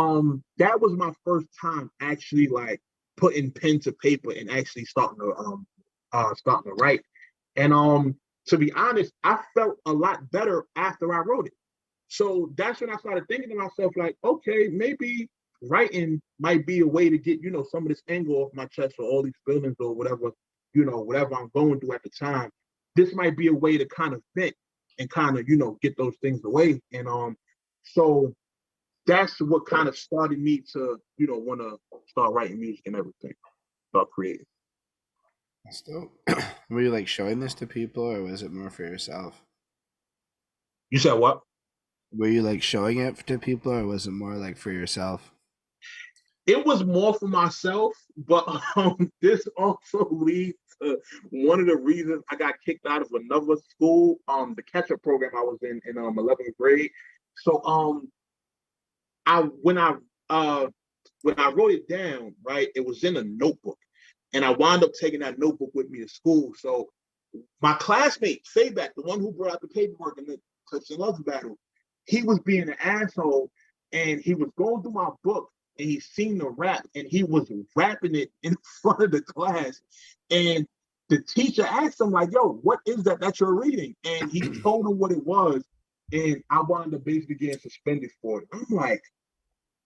Speaker 3: that was my first time actually like putting pen to paper and actually starting to write. And to be honest, I felt a lot better after I wrote it. So that's when I started thinking to myself, like, okay, maybe writing might be a way to get, some of this anger off my chest or all these feelings or whatever, whatever I'm going through at the time. This might be a way to kind of vent and kind of, get those things away. And so that's what kind of started me to, want to start writing music and everything, start creating.
Speaker 1: That's dope. Were you like showing this to people, or was it more for yourself?
Speaker 3: You said what?
Speaker 1: Were you like showing it to people, or was it more like for yourself?
Speaker 3: It was more for myself, but this also leads to one of the reasons I got kicked out of another school, the catch-up program I was in 11th grade. So I when I wrote it down, right, it was in a notebook, and I wound up taking that notebook with me to school. So my classmate, Fayback, the one who brought out the paperwork in the Clips and Loves battle, he was being an asshole, and he was going through my book, and he seen the rap, and he was rapping it in front of the class. And the teacher asked him, like, yo, what is that you're reading? And he told him what it was, and I wound up basically getting suspended for it. I'm like,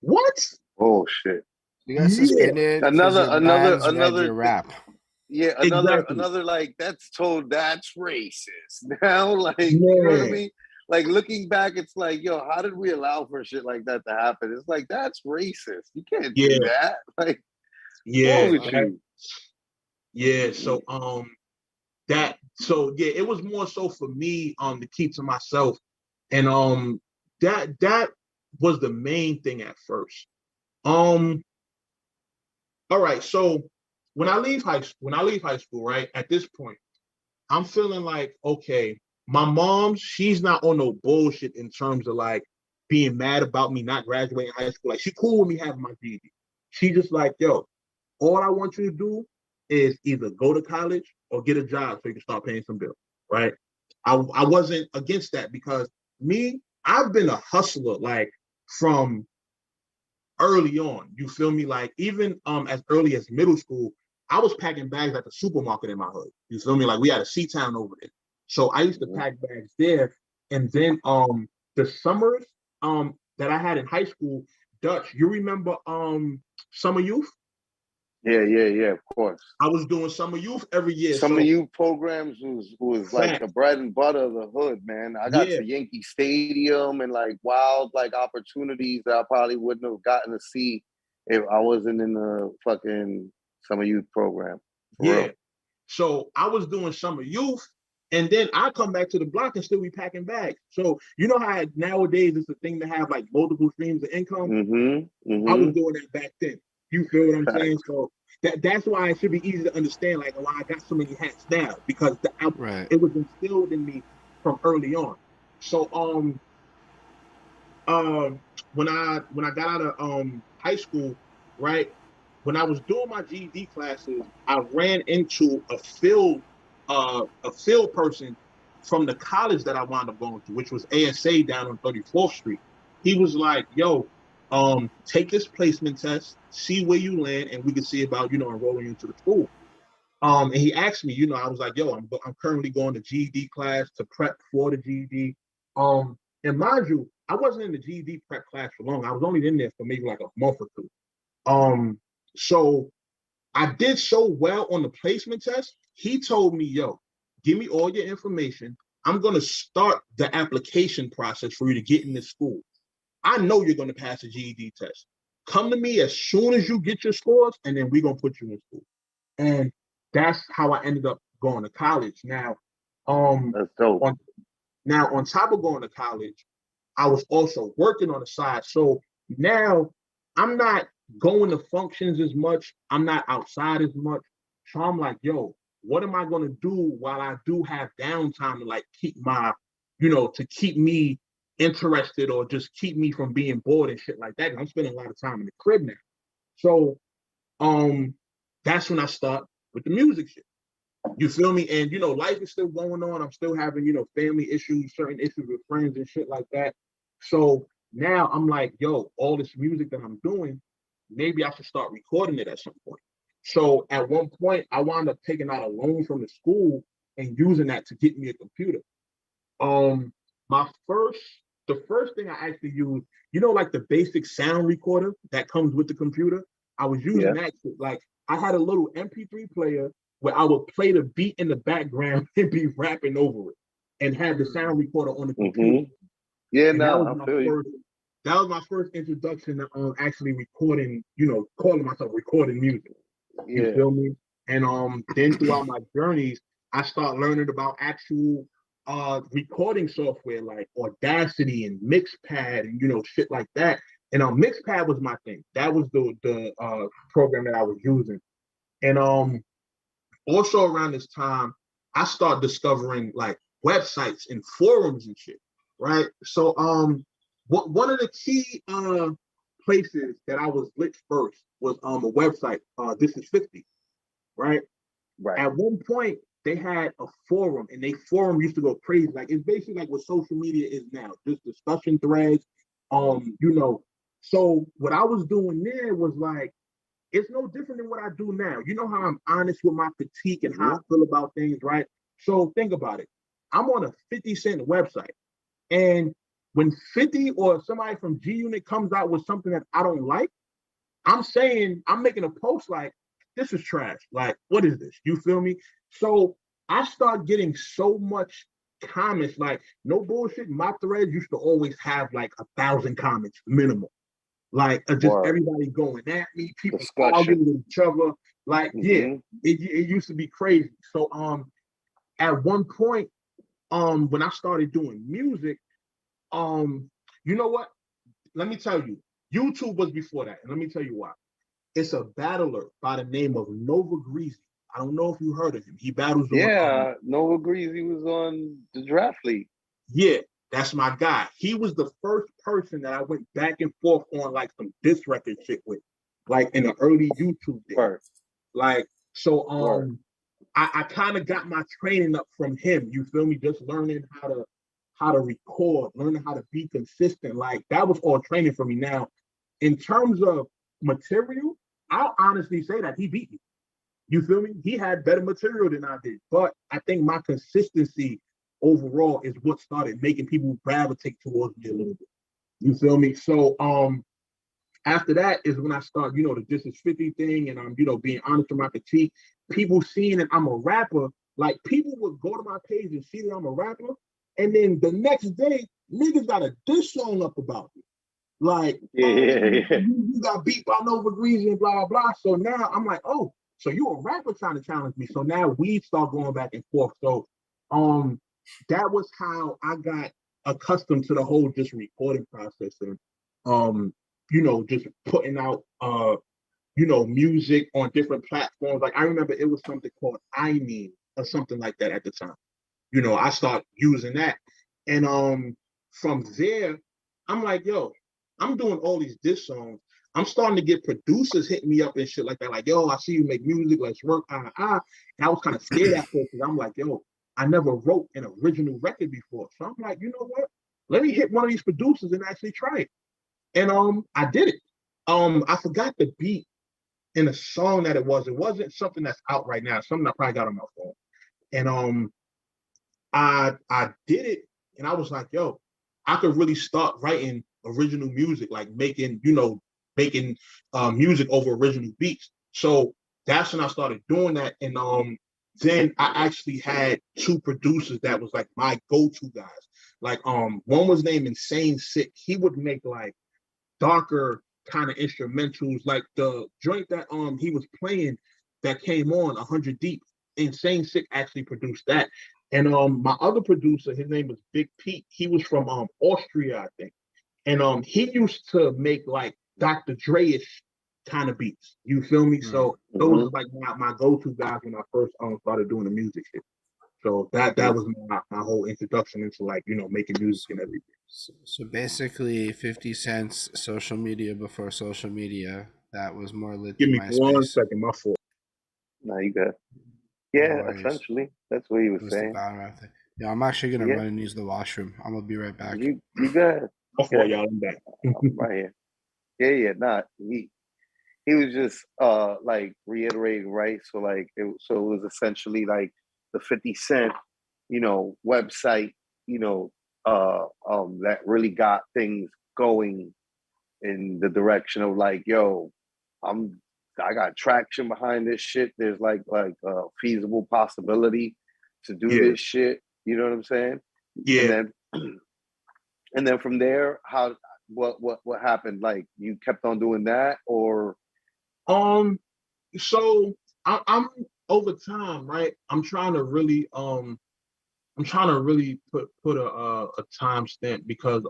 Speaker 3: what?
Speaker 2: Oh shit!
Speaker 1: You got suspended because your man's read your rap.
Speaker 2: Yeah, another like that's racist. Now, like you know what I mean? Like looking back, it's like, yo, how did we allow for shit like that to happen? It's like that's racist. You can't do that. Like, what's wrong with you?
Speaker 3: Yeah. So it was more so for me to keep to myself, and that was the main thing at first. All right, so when I leave high school, right, at this point, I'm feeling like, okay, my mom, she's not on no bullshit in terms of like being mad about me not graduating high school. Like, she cool with me having my GED. She just like, yo, all I want you to do is either go to college or get a job so you can start paying some bills, right? I wasn't against that because I've been a hustler like from early on. You feel me? Like even as early as middle school, I was packing bags at the supermarket in my hood. You feel me? Like we had a C-Town over there. So I used to pack bags there. And then the summers that I had in high school, Dutch, you remember summer youth?
Speaker 2: Yeah, of course.
Speaker 3: I was doing summer youth every year.
Speaker 2: Summer youth programs was like the bread and butter of the hood, man. I got to Yankee Stadium and like wild like opportunities that I probably wouldn't have gotten to see if I wasn't in the fucking summer youth program.
Speaker 3: Real. So I was doing summer youth, and then I come back to the block and still be packing bags. So you know how nowadays it's a thing to have like multiple streams of income? I was doing that back then. You feel what I'm saying? So that's why it should be easy to understand like why I got so many hats now, because it was instilled in me from early on. So when I got out of high school, right, when I was doing my GED classes, I ran into a field person from the college that I wound up going to, which was ASA down on 34th Street. He was like, yo, take this placement test, see where you land, and we can see about, enrolling you into the school. And he asked me, I was like, yo, I'm currently going to GED class to prep for the GED. And mind you, I wasn't in the GED prep class for long. I was only in there for maybe like a month or two. So I did so well on the placement test. He told me, yo, give me all your information. I'm going to start the application process for you to get in this school. I know you're going to pass the GED test. Come to me as soon as you get your scores, and then we're going to put you in school. And that's how I ended up going to college. Now,
Speaker 2: That's dope.
Speaker 3: on top of going to college, I was also working on the side. So now I'm not going to functions as much. I'm not outside as much. So I'm like, yo, what am I going to do while I do have downtime to like keep my, to keep me interested or just keep me from being bored and shit like that. I'm spending a lot of time in the crib now. So that's when I start with the music shit. You feel me? And life is still going on. I'm still having, family issues, certain issues with friends and shit like that. So now I'm like, yo, all this music that I'm doing, maybe I should start recording it at some point. So at one point, I wound up taking out a loan from the school and using that to get me a computer. Um, my first, the first thing I actually used, like the basic sound recorder that comes with the computer. I was using that. Like I had a little MP3 player where I would play the beat in the background and be rapping over it, and have the sound recorder on the computer.
Speaker 2: Yeah,
Speaker 3: and
Speaker 2: I feel you.
Speaker 3: that was my first introduction to actually recording, calling myself recording music. You feel me? And then throughout my journeys, I start learning about actual recording software like Audacity and Mixpad and shit like that. And Mixpad was my thing. That was the program that I was using. And also around this time, I started discovering like websites and forums and shit. Right. So one of the key places that I was lit first was a website, This Is 50, right?
Speaker 2: Right.
Speaker 3: At one point, they had a forum, and they forum used to go crazy. Like it's basically like what social media is now, just discussion threads. So what I was doing there was like, it's no different than what I do now. You know how I'm honest with my critique and how I feel about things, right? So think about it. I'm on a 50 Cent website, and when 50 or somebody from G Unit comes out with something that I don't like, I'm making a post like, this is trash. Like, what is this? You feel me? So I start getting so much comments, like, no bullshit. My threads used to always have like 1,000 comments minimum. Like just everybody going at me, people arguing with each other. Like, it used to be crazy. So at one point, when I started doing music, you know what? Let me tell you, YouTube was before that, and let me tell you why. It's a battler by the name of Nova Greasy. I don't know if you heard of him. He battles on.
Speaker 2: Nova Greasy was on the Draft League.
Speaker 3: Yeah, that's my guy. He was the first person that I went back and forth on like some diss record shit with, like in the early YouTube days. Like, so I kind of got my training up from him. You feel me? Just learning how to record, learning how to be consistent. Like that was all training for me. Now, in terms of material, I'll honestly say that he beat me. You feel me? He had better material than I did. But I think my consistency overall is what started making people gravitate towards me a little bit. You feel me? So after that is when I start, the This Is 50 thing, and I'm, being honest with my critique. People seeing that I'm a rapper, like people would go to my page and see that I'm a rapper, and then the next day, niggas got a diss song up about me. Like, you got beat by Nova Greasy and blah, blah. So now I'm like, oh, so you a rapper trying to challenge me. So now we start going back and forth. So that was how I got accustomed to the whole just recording process and just putting out music on different platforms. Like I remember it was something called iMean or something like that at the time. I started using that. And from there, I'm like, yo, I'm doing all these diss songs. I'm starting to get producers hitting me up and shit like that. Like, yo, I see you make music. Let's work. And I was kind of scared at first because I'm like, yo, I never wrote an original record before. So I'm like, you know what? Let me hit one of these producers and actually try it. And I did it. I forgot the beat in the song that it was. It wasn't something that's out right now. Something I probably got on my phone. And I did it, and I was like, yo, I could really start writing original music, like making music over original beats. So that's when I started doing that. And then I actually had two producers that was like my go-to guys. Like one was named Insane Sick. He would make like darker kind of instrumentals, like the joint that he was playing. that came on 100 Deep. Insane Sick actually produced that. And my other producer, his name was Big Pete. He was from Austria, I think. And he used to make like Dr. Dre-ish kind of beats. You feel me? So those are like my go-to guys when I first started doing the music shit. So that was my whole introduction into like, you know, making music and everything.
Speaker 1: So basically, 50 Cent's social media before social media. That was more lit
Speaker 3: Give
Speaker 1: than
Speaker 3: me 1
Speaker 1: MySpace.
Speaker 3: second, my fault.
Speaker 2: No, you good.
Speaker 1: No
Speaker 2: Yeah,
Speaker 1: worries.
Speaker 2: essentially, that's what he was
Speaker 1: It was the
Speaker 2: saying.
Speaker 1: battle rap thing. Yeah, I'm actually gonna
Speaker 2: Yeah,
Speaker 1: run and use the washroom. I'm gonna be right back.
Speaker 2: you good.
Speaker 3: My fault,
Speaker 2: Good.
Speaker 3: y'all. I'm back.
Speaker 2: I'm right here. Yeah, not he was just like reiterating, right? So like so it was essentially like the 50 Cent, you know, website, you know, that really got things going in the direction of like, yo, I got traction behind this shit. There's like a feasible possibility to do
Speaker 3: Yeah,
Speaker 2: this shit. You know what I'm saying? And
Speaker 3: yeah.
Speaker 2: then and then from there, how what happened? Like you kept on doing that, or
Speaker 3: So I'm over time, right? I'm trying to really put a time stamp because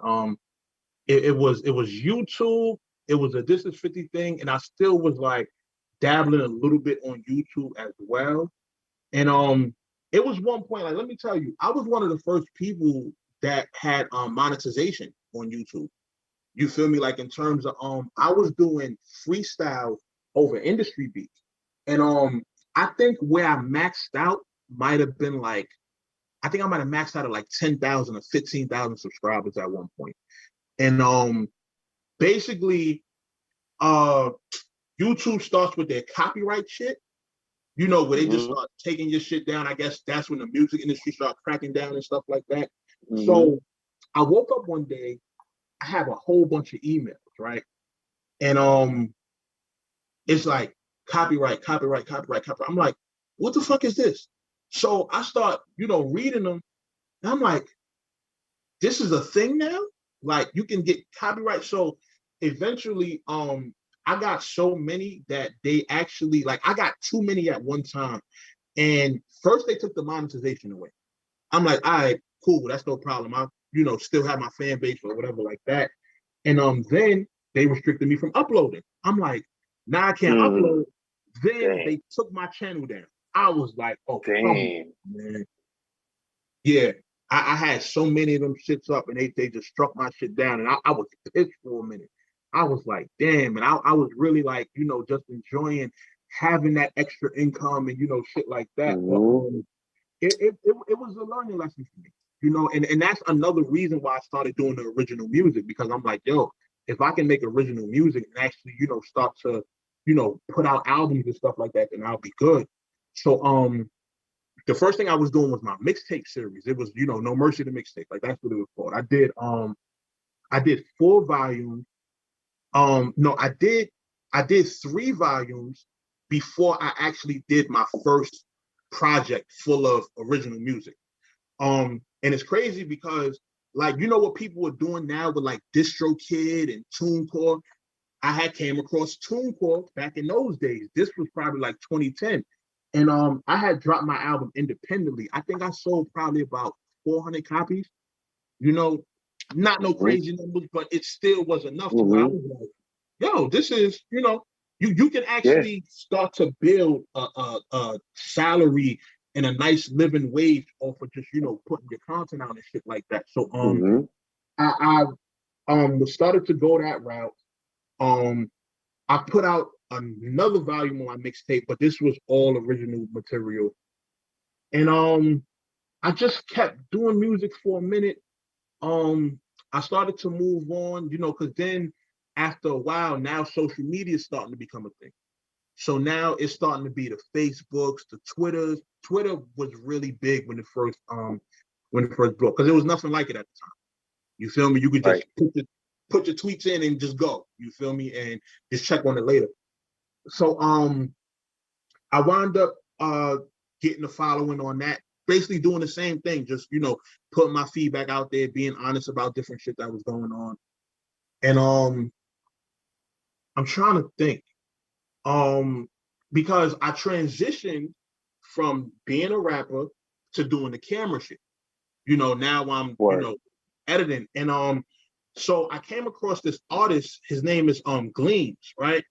Speaker 3: it was YouTube, it was a This Is 50 thing, and I still was like dabbling a little bit on YouTube as well. And it was one point, like let me tell you, I was one of the first people that had monetization on YouTube. You feel me? Like in terms of I was doing freestyle over industry beats. And I think where I maxed out might have been like, I think I might have maxed out at like 10,000 or 15,000 subscribers at one point. And basically uh YouTube starts with their copyright shit, you know, where they just start taking your shit down. I guess that's when the music industry started cracking down and stuff like that. So I woke up one day, I have a whole bunch of emails, right? And it's like copyright, copyright, copyright, copyright. I'm like, what the fuck is this? So I start, you know, reading them, and I'm like, this is a thing now? Like you can get copyright. So eventually, I got so many that they actually like I got too many at one time. And first they took the monetization away. I'm like, all right, cool, that's no problem. I, you know, still have my fan base or whatever like that. And then they restricted me from uploading. I'm like, now I can't upload. Then
Speaker 2: Damn.
Speaker 3: they took my channel down. I was like, oh, come on,
Speaker 2: Damn.
Speaker 3: man. Yeah, I had so many of them shits up, and they just struck my shit down, and I was pissed for a minute. I was like, damn, and I was really like, you know, just enjoying having that extra income and you know shit like that. But it was a learning lesson for me, you know, and that's another reason why I started doing the original music because I'm like, yo, if I can make original music and actually, you know, start to, you know, put out albums and stuff like that, then I'll be good. So the first thing I was doing was my mixtape series. It was, you know, No Mercy the mixtape. Like that's what it was called. I did 4 volumes. No, I did 3 volumes before I actually did my first project full of original music. And it's crazy because like you know what people are doing now with like DistroKid and TuneCore. I had came across TuneCore back in those days. This was probably like 2010. And I had dropped my album independently. I think I sold probably about 400 copies. You know, not no crazy numbers, but it still was enough to where I was like, yo, this is, you know, you can
Speaker 2: Yeah.
Speaker 3: actually start to build a salary and a nice living wage off of just, you know, putting your content out and shit like that. So I started to go that route. Um I put out another volume on my mixtape, but this was all original material. And I just kept doing music for a minute. Um, I started to move on, you know, because then after a while, now social media is starting to become a thing. So now it's starting to be the Facebooks, the Twitters. Twitter was really big when it first broke, because there was nothing like it at the time. You feel me? You could just put your tweets in and just go. You feel me? And just check on it later. So I wound up getting a following on that, basically doing the same thing, just you know, putting my feedback out there, being honest about different shit that was going on. And I'm trying to think. Um because I transitioned from being a rapper to doing the camera shit. You know, now I'm, editing. And so I came across this artist, his name is Gleams, right?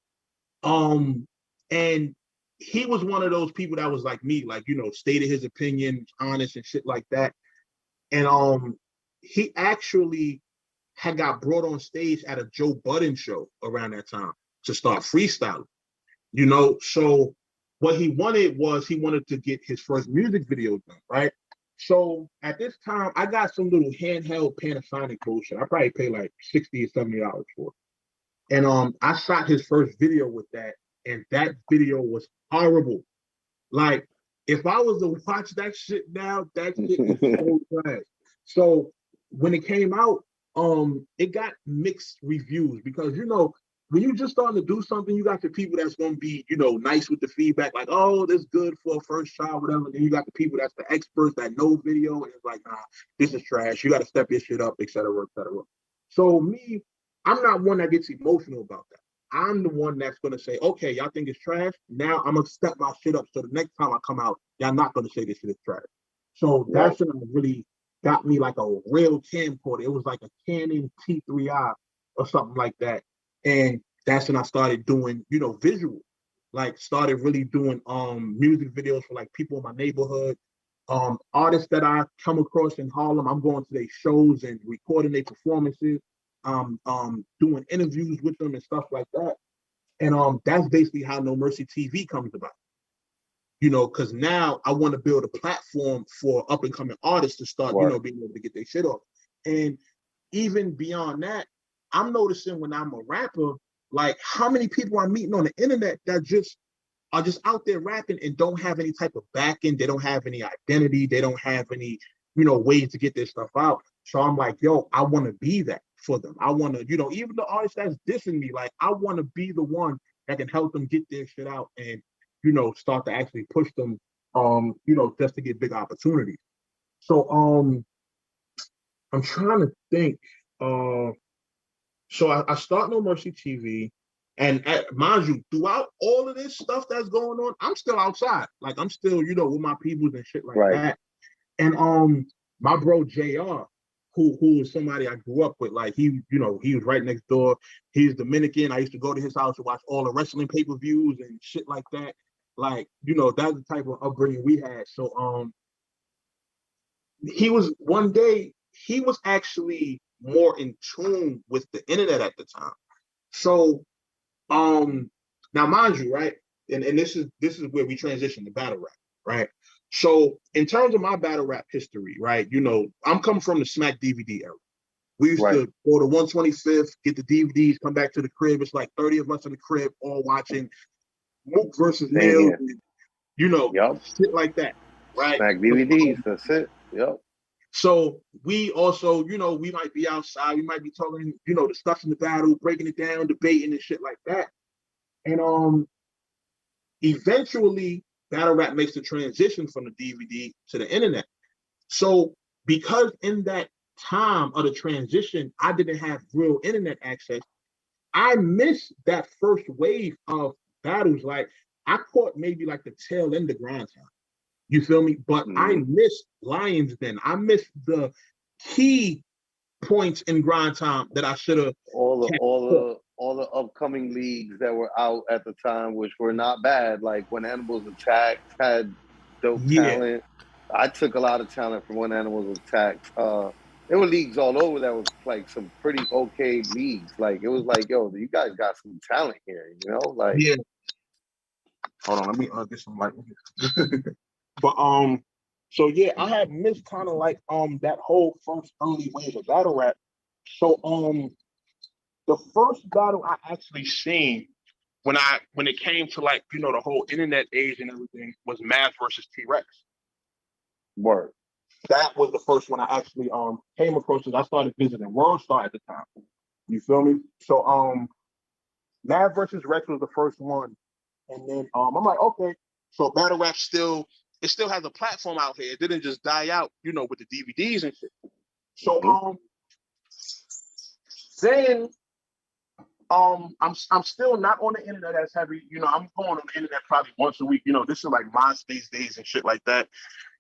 Speaker 3: And he was one of those people that was like me, like, stated his opinion, honest and shit like that. And he actually had got brought on stage at a Joe Budden show around that time to start freestyling. So what he wanted to get his first music video done, right? So at this time, I got some little handheld Panasonic bullshit. I probably paid like $60 or $70 for it. And I shot his first video with that, and that video was horrible. Like, if I was to watch that shit now, that shit is so trash. So when it came out, it got mixed reviews because when you just starting to do something, you got the people that's gonna be, nice with the feedback, like, oh, this good for a first shot, whatever. Then you got the people that's the experts that know video, and it's like, nah, this is trash. You got to step your shit up, et cetera, et cetera. So me, I'm not one that gets emotional about that. I'm the one that's gonna say, okay, y'all think it's trash. Now I'm gonna step my shit up so the next time I come out, y'all not gonna say this shit is trash. So that's when I really got me like a real camcorder. It was like a Canon T3i or something like that. And that's when I started doing, visual, like started really doing music videos for like people in my neighborhood, artists that I come across in Harlem. I'm going to their shows and recording their performances, doing interviews with them and stuff like that. And that's basically how No Mercy TV comes about. Because now I want to build a platform for up and coming artists to start, being able to get their shit off. And even beyond that, I'm noticing when I'm a rapper, like how many people I'm meeting on the internet that are just out there rapping and don't have any type of backing. They don't have any identity. They don't have any, ways to get their stuff out. So I'm like, yo, I want to be that for them. I want to, even the artist that's dissing me, like I want to be the one that can help them get their shit out and, start to actually push them, just to get big opportunities. So I'm trying to think. So I start No Mercy TV, and mind you, throughout all of this stuff that's going on, I'm still outside. Like I'm still, with my peoples and shit like that. And my bro JR, who is somebody I grew up with, like he was right next door. He's Dominican. I used to go to his house to watch all the wrestling pay-per-views and shit like that. Like, that's the type of upbringing we had. So he was actually more in tune with the internet at the time. So now mind you, right, and this is where we transition to battle rap, right? So in terms of my battle rap history, right, I'm coming from the Smack DVD era. We used to go to 125th, get the DVDs, come back to the crib. It's like 30 of us in the crib all watching Mook versus Nail, shit like that, right?
Speaker 2: Smack DVDs, that's it. Yep.
Speaker 3: So we also, we might be outside, we might be talking, discussing the battle, breaking it down, debating and shit like that. And eventually battle rap makes the transition from the DVD to the internet. So because in that time of the transition, I didn't have real internet access, I missed that first wave of battles. Like I caught maybe like the tail end of grind time. You feel me? But I missed Lions then. I missed the key points in grind time that I should have.
Speaker 2: All the upcoming leagues that were out at the time, which were not bad. Like when Animals Attacked had dope talent. I took a lot of talent from when Animals Attacked. There were leagues all over that was like some pretty okay leagues. Like it was like, yo, you guys got some talent here, Like
Speaker 3: Hold on, let me get some light. But so yeah, I had missed kind of like that whole first early wave of battle rap. So the first battle I actually seen when it came to like the whole internet age and everything was Mav versus T-Rex.
Speaker 2: Word.
Speaker 3: That was the first one I actually came across because I started visiting World Star at the time. You feel me? So Mav versus Rex was the first one, and then I'm like, okay, so battle rap still has a platform out here. It didn't just die out, with the DVDs and shit. So then I'm still not on the internet as heavy. You know, I'm going on the internet probably once a week. You know, this is like MySpace days and shit like that.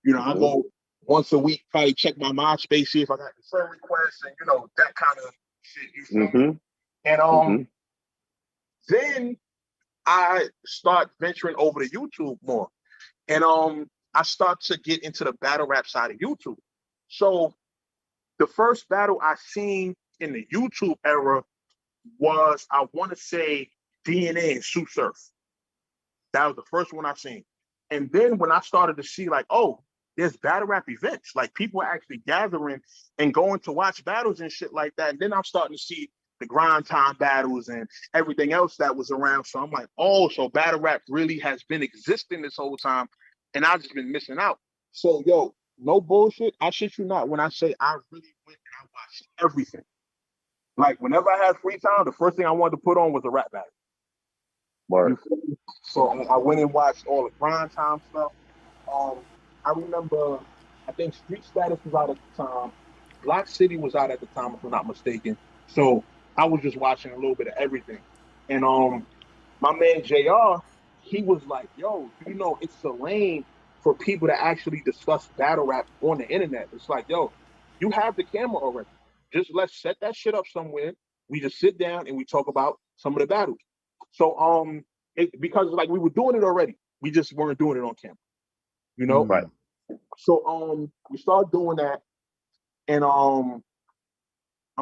Speaker 3: You know, I go once a week, probably check my MySpace, see if I got the friend requests and, you know, that kind of shit. You feel me? And then I start venturing over to YouTube more. And I start to get into the battle rap side of YouTube. So the first battle I seen in the YouTube era was, I want to say, DNA and Sue Surf. That was the first one I seen. And then when I started to see, like, oh, there's battle rap events, like people are actually gathering and going to watch battles and shit like that. And then I'm starting to see the grind time battles and everything else that was around. So I'm like, oh, so battle rap really has been existing this whole time, and I've just been missing out. So, yo, no bullshit. I shit you not when I say I really went and I watched everything. Like, whenever I had free time, the first thing I wanted to put on was a rap battle. So I went and watched all the grind time stuff. I remember, I think Street Status was out at the time. Block City was out at the time, if I'm not mistaken. So I was just watching a little bit of everything. And my man JR, he was like, yo, you know, it's a lane for people to actually discuss battle rap on the internet. It's like, yo, you have the camera already. Just let's set that shit up somewhere. We just sit down and we talk about some of the battles. So because like we were doing it already, we just weren't doing it on camera. You know?
Speaker 2: Right.
Speaker 3: So we started doing that, and I'm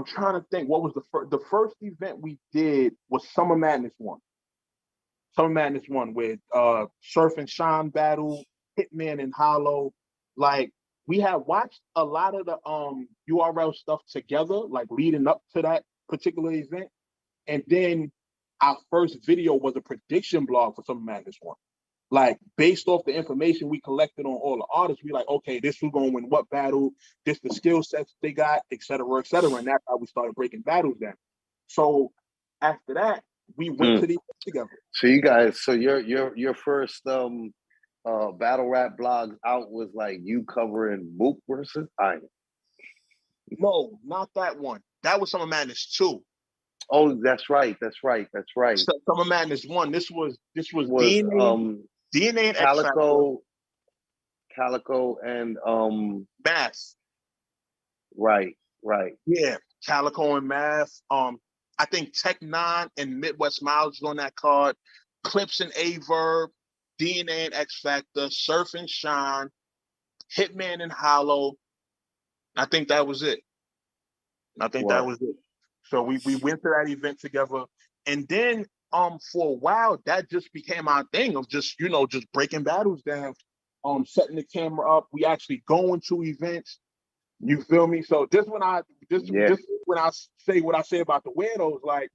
Speaker 3: trying to think what was the first event we did was Summer Madness 1. Summer Madness 1 with Surf and Shine battle, Hitman and Hollow. Like, we had watched a lot of the URL stuff together, like leading up to that particular event. And then our first video was a prediction blog for Summer Madness 1. Like, based off the information we collected on all the artists, we like, okay, this was going to win what battle, this the skill sets they got, et cetera, et cetera. And that's how we started breaking battles down. So after that, we went to the event together.
Speaker 2: So you guys, so your first battle rap blog out was like you covering Mook versus Iron.
Speaker 3: No, not that one. That was Summer Madness 2.
Speaker 2: Oh, that's right.
Speaker 3: Summer Madness 1. This was DNA and
Speaker 2: Calico and
Speaker 3: Math.
Speaker 2: Right.
Speaker 3: Yeah, Calico and Math. I think Tech 9 and Midwest Miles was on that card. Clips and Averb, DNA and X Factor, Surf and Shine, Hitman and Hollow. I think that was it. That was it. So we went to that event together, and then for a while that just became our thing of just, you know, just breaking battles down, setting the camera up. We actually going to events. You feel me? So this when I say what I say about the weirdos, like,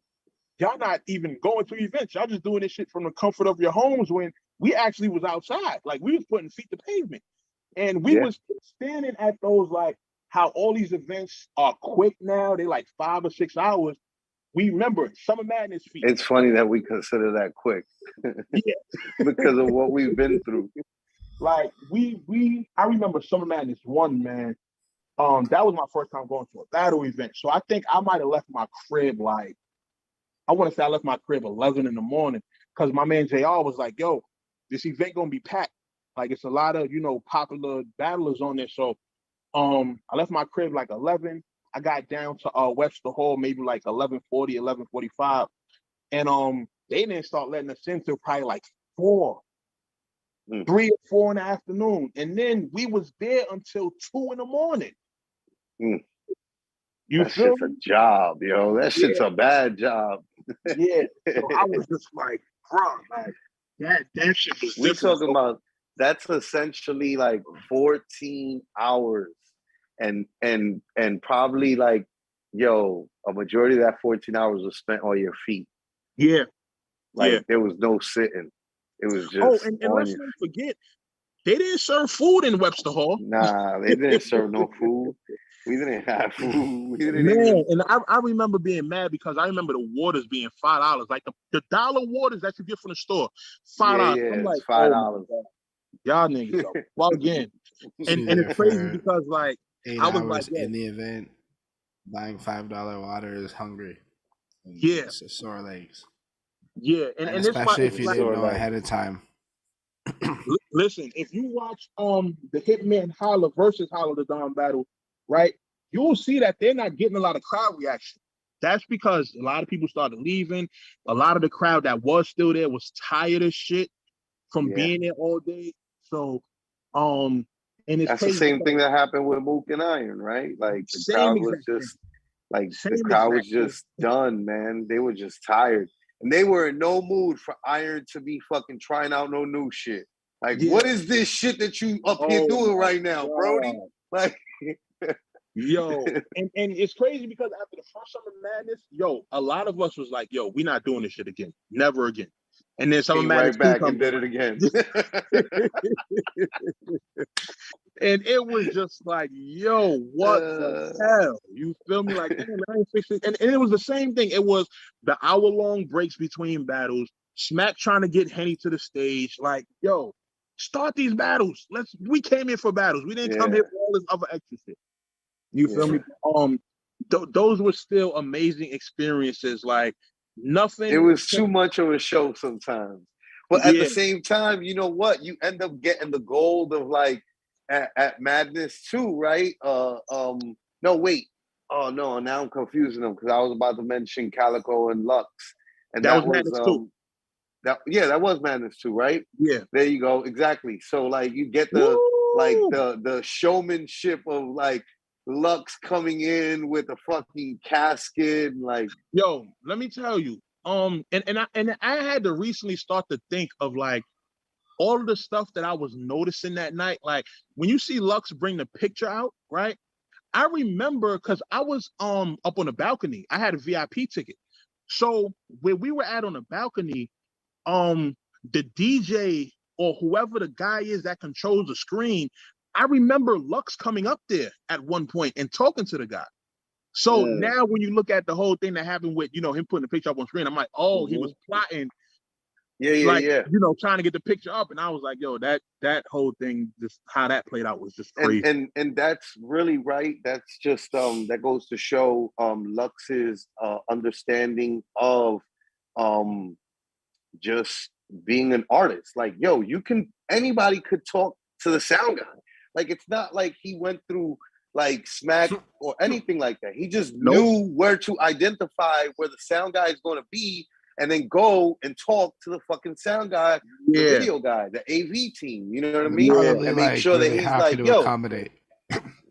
Speaker 3: y'all not even going to events. Y'all just doing this shit from the comfort of your homes, when we actually was outside. Like, we was putting feet to pavement. And we was standing at those, like, how all these events are quick now. They like 5 or 6 hours. We remember Summer Madness feet.
Speaker 2: It's funny that we consider that quick.
Speaker 3: Yeah.
Speaker 2: Because of what we've been through.
Speaker 3: Like, I remember Summer Madness 1, man. That was my first time going to a battle event. So I think I might have left my crib, like, I want to say I left my crib 11 in the morning, because my man JR was like, yo, this event gonna be packed. Like, it's a lot of, you know, popular battlers on there. So I left my crib like 11. I got down to Webster Hall maybe like 11:40, 11:45. And they didn't start letting us in till probably like 3 or 4 in the afternoon. And then we was there until 2 in the morning. You
Speaker 2: that shit's a job, yo. That shit's a bad job.
Speaker 3: Yeah. So I was just like, bro, like, that shit was
Speaker 2: we talking about, that's essentially like 14 hours. And probably like, yo, a majority of that 14 hours was spent on your feet.
Speaker 3: Yeah.
Speaker 2: Like, there was no sitting. It was just.
Speaker 3: Oh, and let's not forget, they didn't serve food in Webster Hall.
Speaker 2: Nah, they didn't serve no food. We didn't have food.
Speaker 3: And I remember being mad because I remember the waters being $5. Like the dollar waters that you get from the store, $5.
Speaker 2: Yeah,
Speaker 3: I'm like,
Speaker 2: $5.
Speaker 3: Oh, y'all niggas are well again. And it's crazy because, like,
Speaker 1: 8
Speaker 3: I was
Speaker 1: hours
Speaker 3: like,
Speaker 1: in the event, buying $5 water is hungry.
Speaker 3: Yeah,
Speaker 1: Sore legs.
Speaker 3: yeah,
Speaker 1: And
Speaker 3: and it's my
Speaker 1: especially if you
Speaker 3: like,
Speaker 1: didn't know ahead of time.
Speaker 3: listen, if you watch the Hitman Holla versus Holla the Dawn battle, right, you'll see that they're not getting a lot of crowd reaction. That's because a lot of people started leaving. A lot of the crowd that was still there was tired of shit from being there all day. So, and it's
Speaker 2: that's the
Speaker 3: crazy
Speaker 2: same
Speaker 3: because
Speaker 2: thing that happened with Mook and Iron, right? Like the
Speaker 3: same
Speaker 2: crowd was
Speaker 3: exact thing.
Speaker 2: just like the
Speaker 3: Same
Speaker 2: crowd was
Speaker 3: exact thing.
Speaker 2: just done, man. They were just tired. And they were in no mood for Iron to be fucking trying out no new shit. Like,
Speaker 3: Yeah.
Speaker 2: what is this shit that you up here doing right now, Brody? Like
Speaker 3: yo, and it's crazy because after the first Summer Madness, yo, a lot of us was like, yo, we're not doing this shit again. Never again. And then Summer
Speaker 2: came
Speaker 3: Madness
Speaker 2: right
Speaker 3: 2
Speaker 2: back and
Speaker 3: comes
Speaker 2: did
Speaker 3: around.
Speaker 2: it again.
Speaker 3: And it was just like, yo, what the hell? You feel me? Like, damn, I ain't fixing it. And it was the same thing. It was the hour-long breaks between battles, Smack trying to get Henny to the stage. Like, yo, start these battles. We came here for battles. We didn't come here for all this other extra shit. You feel me? Those were still amazing experiences. Like, nothing.
Speaker 2: It was too much of a show sometimes. But at the same time, you know what? You end up getting the gold of like at Madness too, right? No, wait. Oh no, now I'm confusing them because I was about to mention Calico and Lux, and
Speaker 3: that was Madness too.
Speaker 2: That was Madness too, right?
Speaker 3: Yeah.
Speaker 2: There you go. Exactly. So like you get the showmanship of like Lux coming in with a fucking casket, like
Speaker 3: yo, let me tell you. And I had to recently start to think of like all of the stuff that I was noticing that night. Like when you see Lux bring the picture out, right? I remember because I was up on the balcony. I had a VIP ticket. So where we were at on the balcony, the DJ or whoever the guy is that controls the screen, I remember Lux coming up there at one point and talking to the guy. So now when you look at the whole thing that happened with, him putting the picture up on screen, I'm like, oh, he was plotting.
Speaker 2: Yeah.
Speaker 3: Trying to get the picture up. And I was like, yo, that whole thing, just how that played out was just crazy.
Speaker 2: And that's really right. That's just that goes to show Lux's understanding of just being an artist. Like, yo, anybody could talk to the sound guy. Like, it's not like he went through like Smack or anything like that. He just knew where to identify where the sound guy is going to be and then go and talk to the fucking sound guy, the video guy, the AV team. You know what I mean?
Speaker 1: Probably
Speaker 2: and make sure
Speaker 1: really
Speaker 2: that he's
Speaker 1: happy
Speaker 2: like,
Speaker 1: to
Speaker 2: yo,
Speaker 1: accommodate.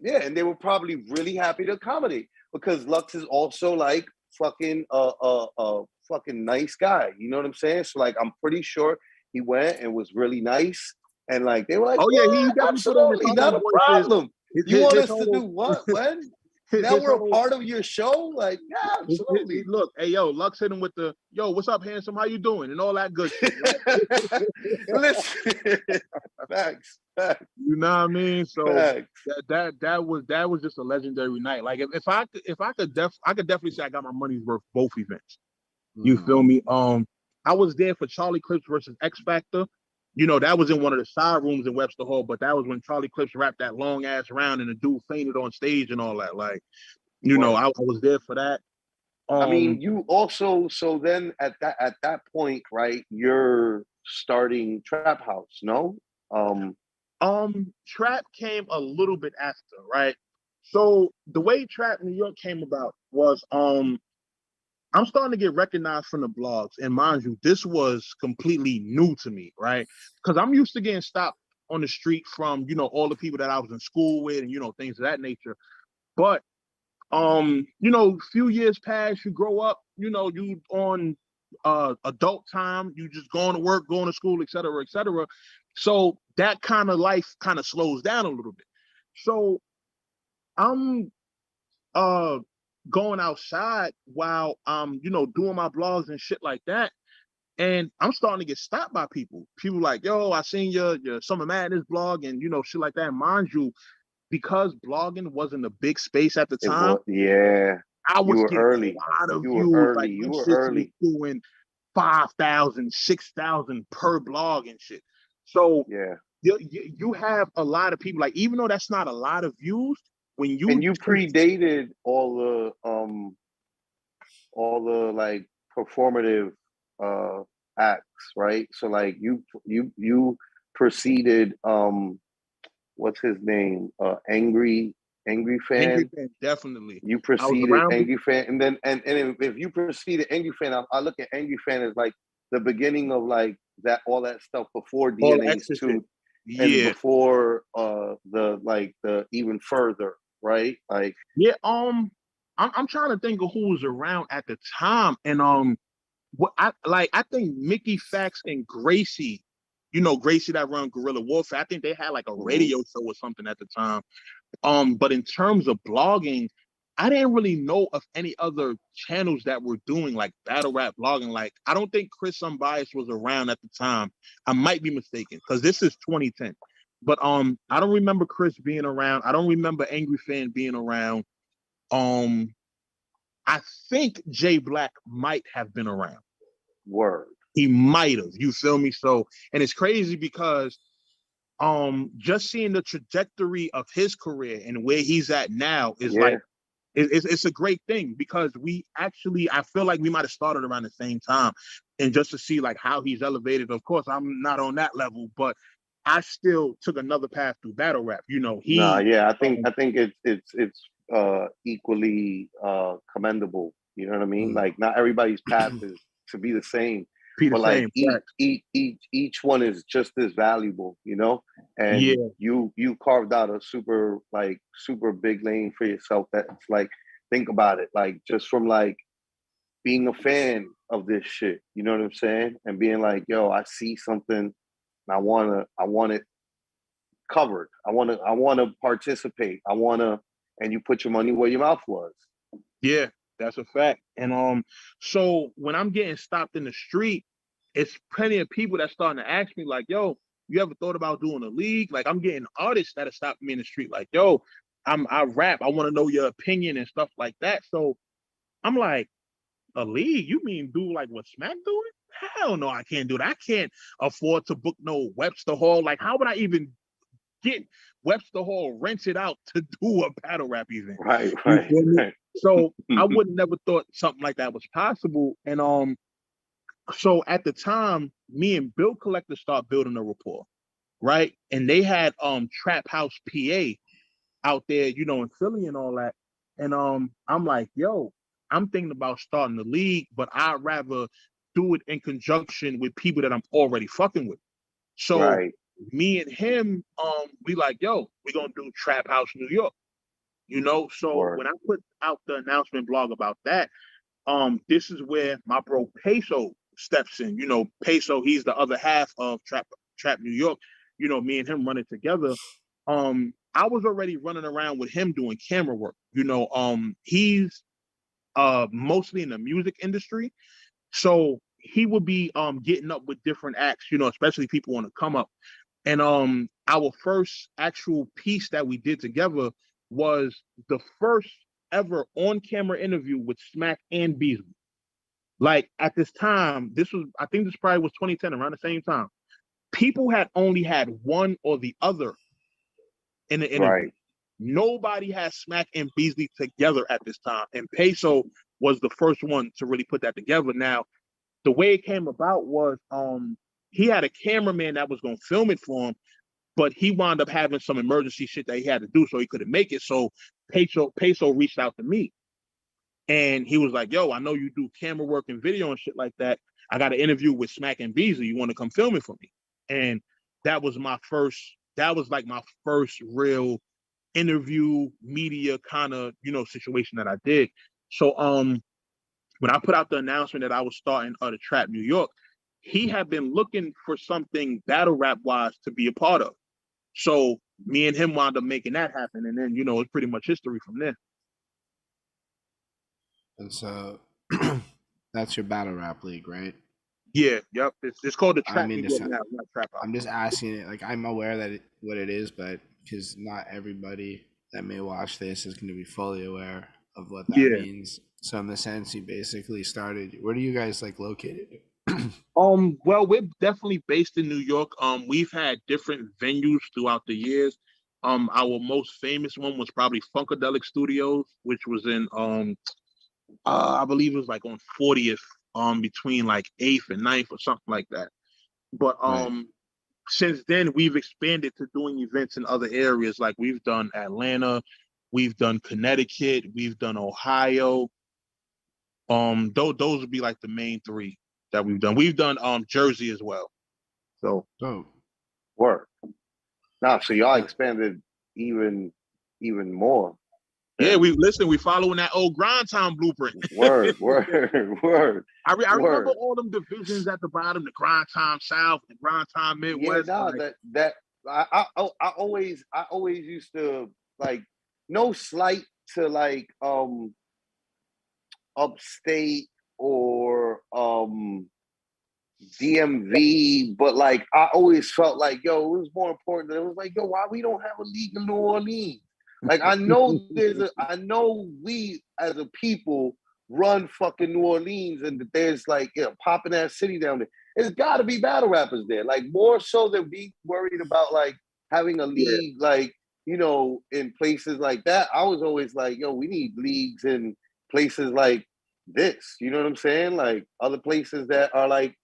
Speaker 2: Yeah, and they were probably really happy to accommodate because Lux is also like fucking fucking nice guy. You know what I'm saying? So like, I'm pretty sure he went and was really nice, and like they were like,
Speaker 3: he definitely
Speaker 2: absolutely not a problem. You want us to do what? When? Now we're a part of your show? Like, yeah, absolutely.
Speaker 3: Look, hey, yo, Lux hit him with the, yo, what's up, handsome? How you doing? And all that good shit. Right?
Speaker 2: Listen, facts.
Speaker 3: You know what I mean? So that was just a legendary night. Like if I could definitely say I got my money's worth both events. You feel me? I was there for Charlie Clips versus X Factor. That was in one of the side rooms in Webster Hall, but that was when Charlie Clips rapped that long ass round and the dude fainted on stage and all that. Like, I was there for that.
Speaker 2: I mean, you also, so then at that point, right, you're starting Trap House, no?
Speaker 3: Trap came a little bit after, right? So the way Trap New York came about was I'm starting to get recognized from the blogs. And mind you, this was completely new to me, right? Because I'm used to getting stopped on the street from, all the people that I was in school with and, things of that nature. But, few years pass, you grow up, you on adult time, you just going to work, going to school, et cetera, et cetera. So that kind of life kind of slows down a little bit. So I'm going outside while I'm, doing my blogs and shit like that. And I'm starting to get stopped by people. People like, yo, I seen your Summer Madness blog and, shit like that. And mind you, because blogging wasn't a big space at the time. I was getting
Speaker 2: early.
Speaker 3: a lot of
Speaker 2: You
Speaker 3: views.
Speaker 2: Were early.
Speaker 3: Like,
Speaker 2: you were early.
Speaker 3: Doing 5,000, 6,000 per blog and shit. So you have a lot of people, like, even though that's not a lot of views, when you
Speaker 2: predated all the all the like performative acts, right? So like you preceded what's his name? Angry
Speaker 3: Angry
Speaker 2: Fan.
Speaker 3: Fan, definitely.
Speaker 2: You
Speaker 3: I was
Speaker 2: preceded
Speaker 3: around.
Speaker 2: Angry Fan, and then and if you preceded Angry Fan, I look at Angry Fan as like the beginning of like that all that stuff before
Speaker 3: All the
Speaker 2: DNA's
Speaker 3: extra shit.
Speaker 2: two and
Speaker 3: Yeah.
Speaker 2: before the even further, right? Like
Speaker 3: Yeah. I'm trying to think of who was around at the time. And what I think Mickey Fax and Gracie, Gracie that run Guerrilla Warfare, I think they had like a
Speaker 2: mhm.
Speaker 3: radio show or something at the time. But in terms of blogging, I didn't really know of any other channels that were doing like battle rap blogging. Like, I don't think Chris Unbiased was around at the time. I might be mistaken because this is 2010. But I don't remember Chris being around. I don't remember Angry Fan being around. Um, I think Jay Black might have been around.
Speaker 2: Word.
Speaker 3: He might have. You feel me? So, and it's crazy because just seeing the trajectory of his career and where he's at now is
Speaker 2: Yeah.
Speaker 3: like it's a great thing because we actually, I feel like we might have started around the same time, and just to see like how he's elevated. Of course, I'm not on that level, but I still took another path through battle rap.
Speaker 2: Nah,
Speaker 3: He
Speaker 2: yeah, I think it's equally commendable. You know what I mean? Like not everybody's path is to be the same,
Speaker 3: be the
Speaker 2: but like
Speaker 3: same. Right.
Speaker 2: each one is just as valuable, And
Speaker 3: Yeah,
Speaker 2: you carved out a super big lane for yourself. That's like think about it, like just from like being a fan of this shit. You know what I'm saying? And being like, yo, I see something, and I want it covered. I want to participate. And you put your money where your mouth was.
Speaker 3: yeah, that's a fact. And so when I'm getting stopped in the street, it's plenty of people that starting to ask me like, "Yo, you ever thought about doing a league?" Like I'm getting artists that are stopping me in the street like, "Yo, I rap. I want to know your opinion and stuff like that." So I'm like, a league? You mean do like what Smack doing? Hell no, I can't do that. I can't afford to book no Webster Hall. Like, how would I even get Webster Hall rented out to do a battle rap event?
Speaker 2: Right,
Speaker 3: You
Speaker 2: right,
Speaker 3: feel me?
Speaker 2: right.
Speaker 3: So I would never thought something like that was possible. And so at the time, me and Bill Collector start building a rapport, right? And they had Trap House PA out there, in Philly and all that. And I'm like, yo, I'm thinking about starting the league, but I'd rather do it in conjunction with people that I'm already fucking with. So
Speaker 2: Right.
Speaker 3: me and him, we like, yo, we're gonna do Trap House New York, So
Speaker 2: Word.
Speaker 3: when I put out the announcement blog about that, this is where my bro Peso steps in. Peso, he's the other half of Trap New York. Me and him running together. I was already running around with him doing camera work. He's mostly in the music industry, so he would be getting up with different acts, especially people on the come up. And our first actual piece that we did together was the first ever on camera interview with Smack and Beasley. Like at this time, I think this probably was 2010, around the same time. People had only had one or the other in the interview.
Speaker 2: Right.
Speaker 3: Nobody had Smack and Beasley together at this time. And Peso was the first one to really put that together. Now, the way it came about was he had a cameraman that was gonna film it for him, but he wound up having some emergency shit that he had to do, so he couldn't make it. So Peso reached out to me. And he was like, yo, I know you do camera work and video and shit like that. I got an interview with Smack and Beasley. You want to come film it for me? And that was like my first real interview media kind of, situation that I did. So when I put out the announcement that I was starting the Trap New York, he had been looking for something battle rap wise to be a part of. So me and him wound up making that happen. And then, it's pretty much history from there.
Speaker 1: And so that's your battle rap league, right?
Speaker 3: Yeah, yep. It's called the
Speaker 1: I
Speaker 3: Trap
Speaker 1: mean,
Speaker 3: New York now, not Trap House.
Speaker 1: I'm just asking it. Like, I'm aware that what it is, but because not everybody that may watch this is going to be fully aware of what that
Speaker 3: Yeah.
Speaker 1: means. So, in the sense, you basically started. Where do you guys like located?
Speaker 3: Well, we're definitely based in New York. We've had different venues throughout the years. Our most famous one was probably Funkadelic Studios, which was in I believe it was like on 40th, between like 8th and 9th or something like that. But
Speaker 1: Right.
Speaker 3: since then we've expanded to doing events in other areas. Like we've done Atlanta, we've done Connecticut, we've done Ohio. Those would be like the main three that we've done. We've done Jersey as well. So
Speaker 1: Dope.
Speaker 2: Work. Nah, so y'all
Speaker 1: Yeah.
Speaker 2: expanded even more.
Speaker 3: yeah,
Speaker 2: Then.
Speaker 3: we following that old grind time blueprint.
Speaker 2: Word.
Speaker 3: I remember
Speaker 2: Word.
Speaker 3: all them divisions at the bottom: the grind time South, the grind time
Speaker 2: Yeah,
Speaker 3: Midwest.
Speaker 2: nah,
Speaker 3: Like,
Speaker 2: that I always used to like, no slight to like upstate or DMV, but like I always felt like, yo, it was more important that it was like, yo, why we don't have a league in New Orleans? Like I know we as a people run fucking New Orleans, and that there's like, popping that city down there. There's got to be battle rappers there, like more so than be worried about like having a
Speaker 3: yeah,
Speaker 2: league, like, in places like that. I was always like, yo, we need leagues in places like this. You know what I'm saying? Like other places that are like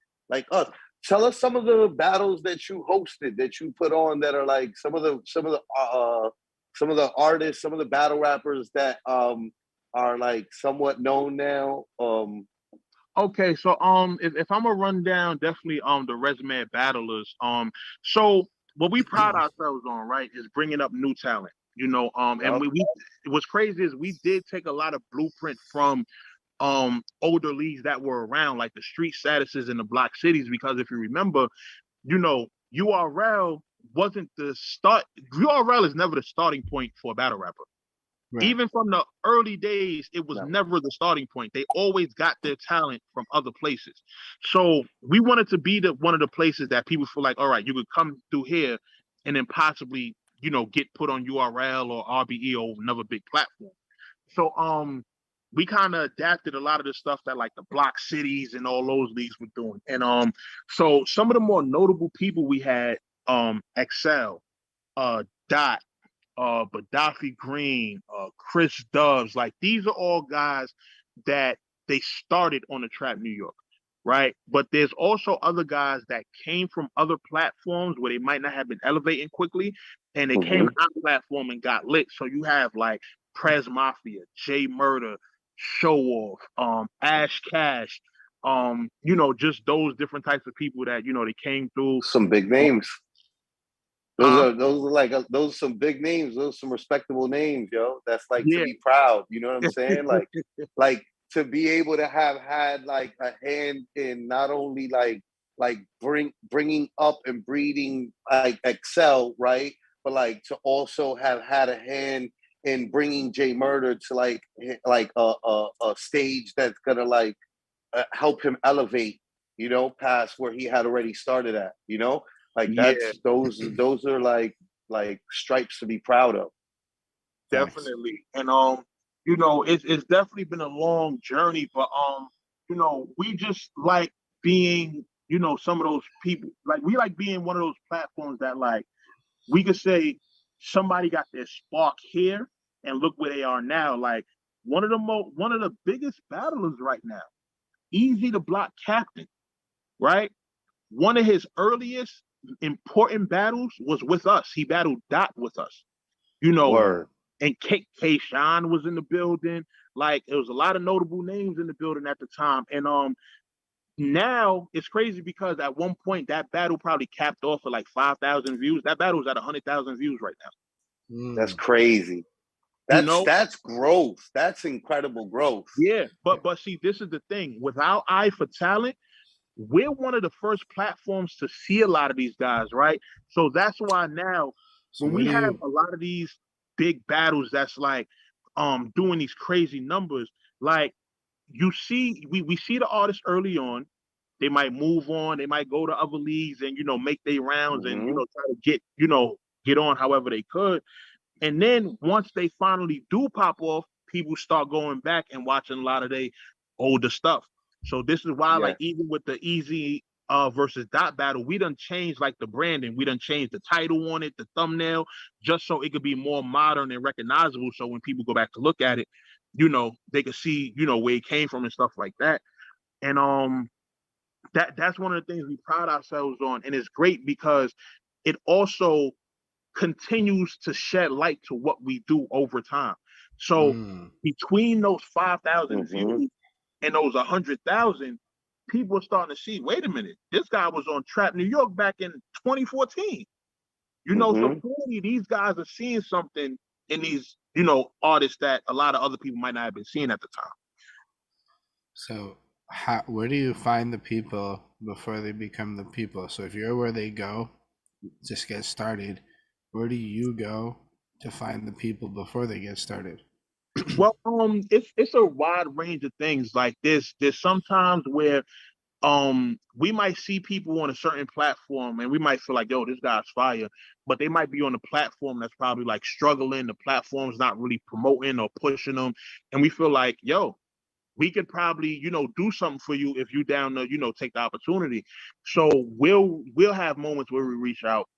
Speaker 2: us. Tell us some of the battles that you hosted, that you put on, that are like some of the artists, some of the battle rappers that are like somewhat known now.
Speaker 3: okay, so if I'm gonna run down definitely the resume of battlers. So what we pride ourselves on, right, is bringing up new talent. And
Speaker 2: Yup.
Speaker 3: we what's crazy is we did take a lot of blueprint from older leagues that were around, like the street statuses in the block cities. Because if you remember, URL wasn't the start. URL is never the starting point for a battle rapper.
Speaker 1: Right.
Speaker 3: Even from the early days, it was
Speaker 2: No.
Speaker 3: never the starting point. They always got their talent from other places. So we wanted to be the one of the places that people feel like, all right, you could come through here and then possibly, get put on URL or RBE or another big platform. So we kind of adapted a lot of the stuff that like the block cities and all those leagues were doing. And so some of the more notable people we had, Excel, Dot, Gaddafi Green, Chris Doves. Like these are all guys that they started on the Trap New York, right? But there's also other guys that came from other platforms where they might not have been elevating quickly, and they came
Speaker 2: Mm-hmm.
Speaker 3: on our platform and got lit. So you have like Prez Mafia, J Murder, Show Off, Ash Cash, just those different types of people that they came through.
Speaker 2: Some big names. Those
Speaker 3: Huh?
Speaker 2: are those are like those some big names. Those are some respectable names, yo. That's like to
Speaker 3: Yeah.
Speaker 2: be proud. You know what I'm saying? Like to be able to have had like a hand in not only like bringing up and breeding like Excel, right? But like to also have had a hand in bringing J Murder to like a stage that's gonna like help him elevate, past where he had already started at, like
Speaker 3: Yeah.
Speaker 2: those are like stripes to be proud of.
Speaker 1: Facts.
Speaker 3: Definitely. And it's definitely been a long journey, but we just like being, some of those people. Like we like being one of those platforms that like we could say somebody got their spark here and look where they are now. Like one of the biggest battlers right now, Easy the Block Captain, right? One of his earliest important battles was with us. He battled Dot with us. You know,
Speaker 1: Right.
Speaker 2: Word.
Speaker 3: and K Sean was in the building. Like it was a lot of notable names in the building at the time. And now it's crazy because at one point that battle probably capped off at like 5,000 views. That battle is at 100,000 views right now.
Speaker 2: That's
Speaker 1: Mm.
Speaker 2: crazy.
Speaker 3: You
Speaker 2: That's
Speaker 3: know?
Speaker 2: that's growth. That's incredible growth.
Speaker 3: Yeah. But see, this is the thing. With our eye for talent, we're one of the first platforms to see a lot of these guys, right? So that's why now
Speaker 1: So
Speaker 3: when
Speaker 1: what
Speaker 3: we
Speaker 1: do
Speaker 3: have
Speaker 1: you?
Speaker 3: a lot of these big battles that's like doing these crazy numbers, like you see we see the artists early on, they might move on, they might go to other leagues and make their rounds and
Speaker 2: Mm-hmm.
Speaker 3: try to get on however they could. And then once they finally do pop off, people start going back and watching a lot of their older stuff. So this is why, like,
Speaker 2: Yeah.
Speaker 3: even with the Easy versus Dot battle, we done changed like the branding. We done changed the title on it, the thumbnail, just so it could be more modern and recognizable. So when people go back to look at it, they could see, where he came from and stuff like that. And that's one of the things we pride ourselves on. And it's great because it also continues to shed light to what we do over time. So between those 5,000 views and those 100,000, people are starting to see, wait a minute, this guy was on Trap New York back in 2014. So clearly these guys are seeing something in these, artists that a lot of other people might not have been seeing at the time.
Speaker 1: So where do you find the people before they become the people? So if you're where they go, just get started, where do you go to find the people before they get started?
Speaker 3: Well, it's a wide range of things. Like there's sometimes where we might see people on a certain platform and we might feel like, yo, this guy's fire, but they might be on a platform that's probably like struggling. The platform's not really promoting or pushing them. And we feel like, yo, we could probably, do something for you if you down to, take the opportunity. So we'll have moments where we reach out.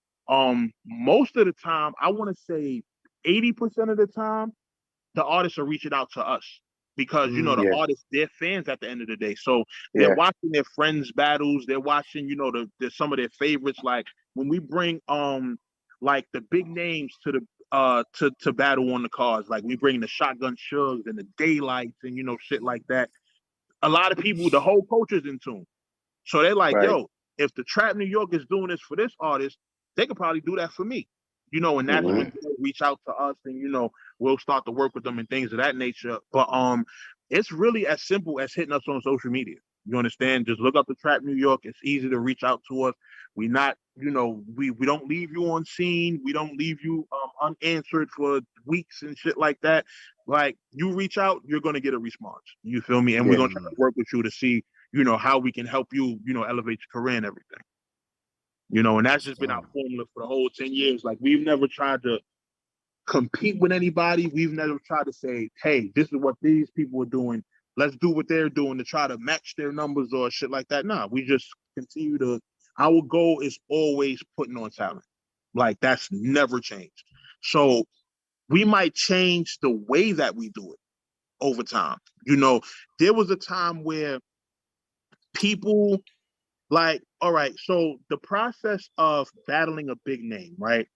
Speaker 3: Most of the time, I want to say 80% of the time, the artists are reaching out to us because, the artists, they're fans at the end of the day. So they're watching their friends' battles. They're watching, the some of their favorites. Like when we bring, like the big names to battle on the cards, like we bring the Shotgun Shugs and the Daylights and, shit like that. A lot of people, the whole culture's in tune. So they're like, yo, if the Trap New York is doing this for this artist, they could probably do that for me. And that's when they reach out to us and, we'll start to work with them and things of that nature. But it's really as simple as hitting us on social media. You understand? Just look up the Trap New York. It's easy to reach out to us. We not, we don't leave you on scene. We don't leave you unanswered for weeks and shit like that. Like you reach out, you're gonna get a response. You feel me? And we're gonna try to work with you to see, how we can help you, elevate your career and everything. And that's just been our formula for the whole 10 years. Like we've never tried to compete with anybody. We've never tried to say, hey, this is what these people are doing. Let's do what they're doing to try to match their numbers or shit like that. Nah, we just continue to, our goal is always putting on talent. Like that's never changed. So we might change the way that we do it over time. There was a time where people like, all right, so the process of battling a big name, right?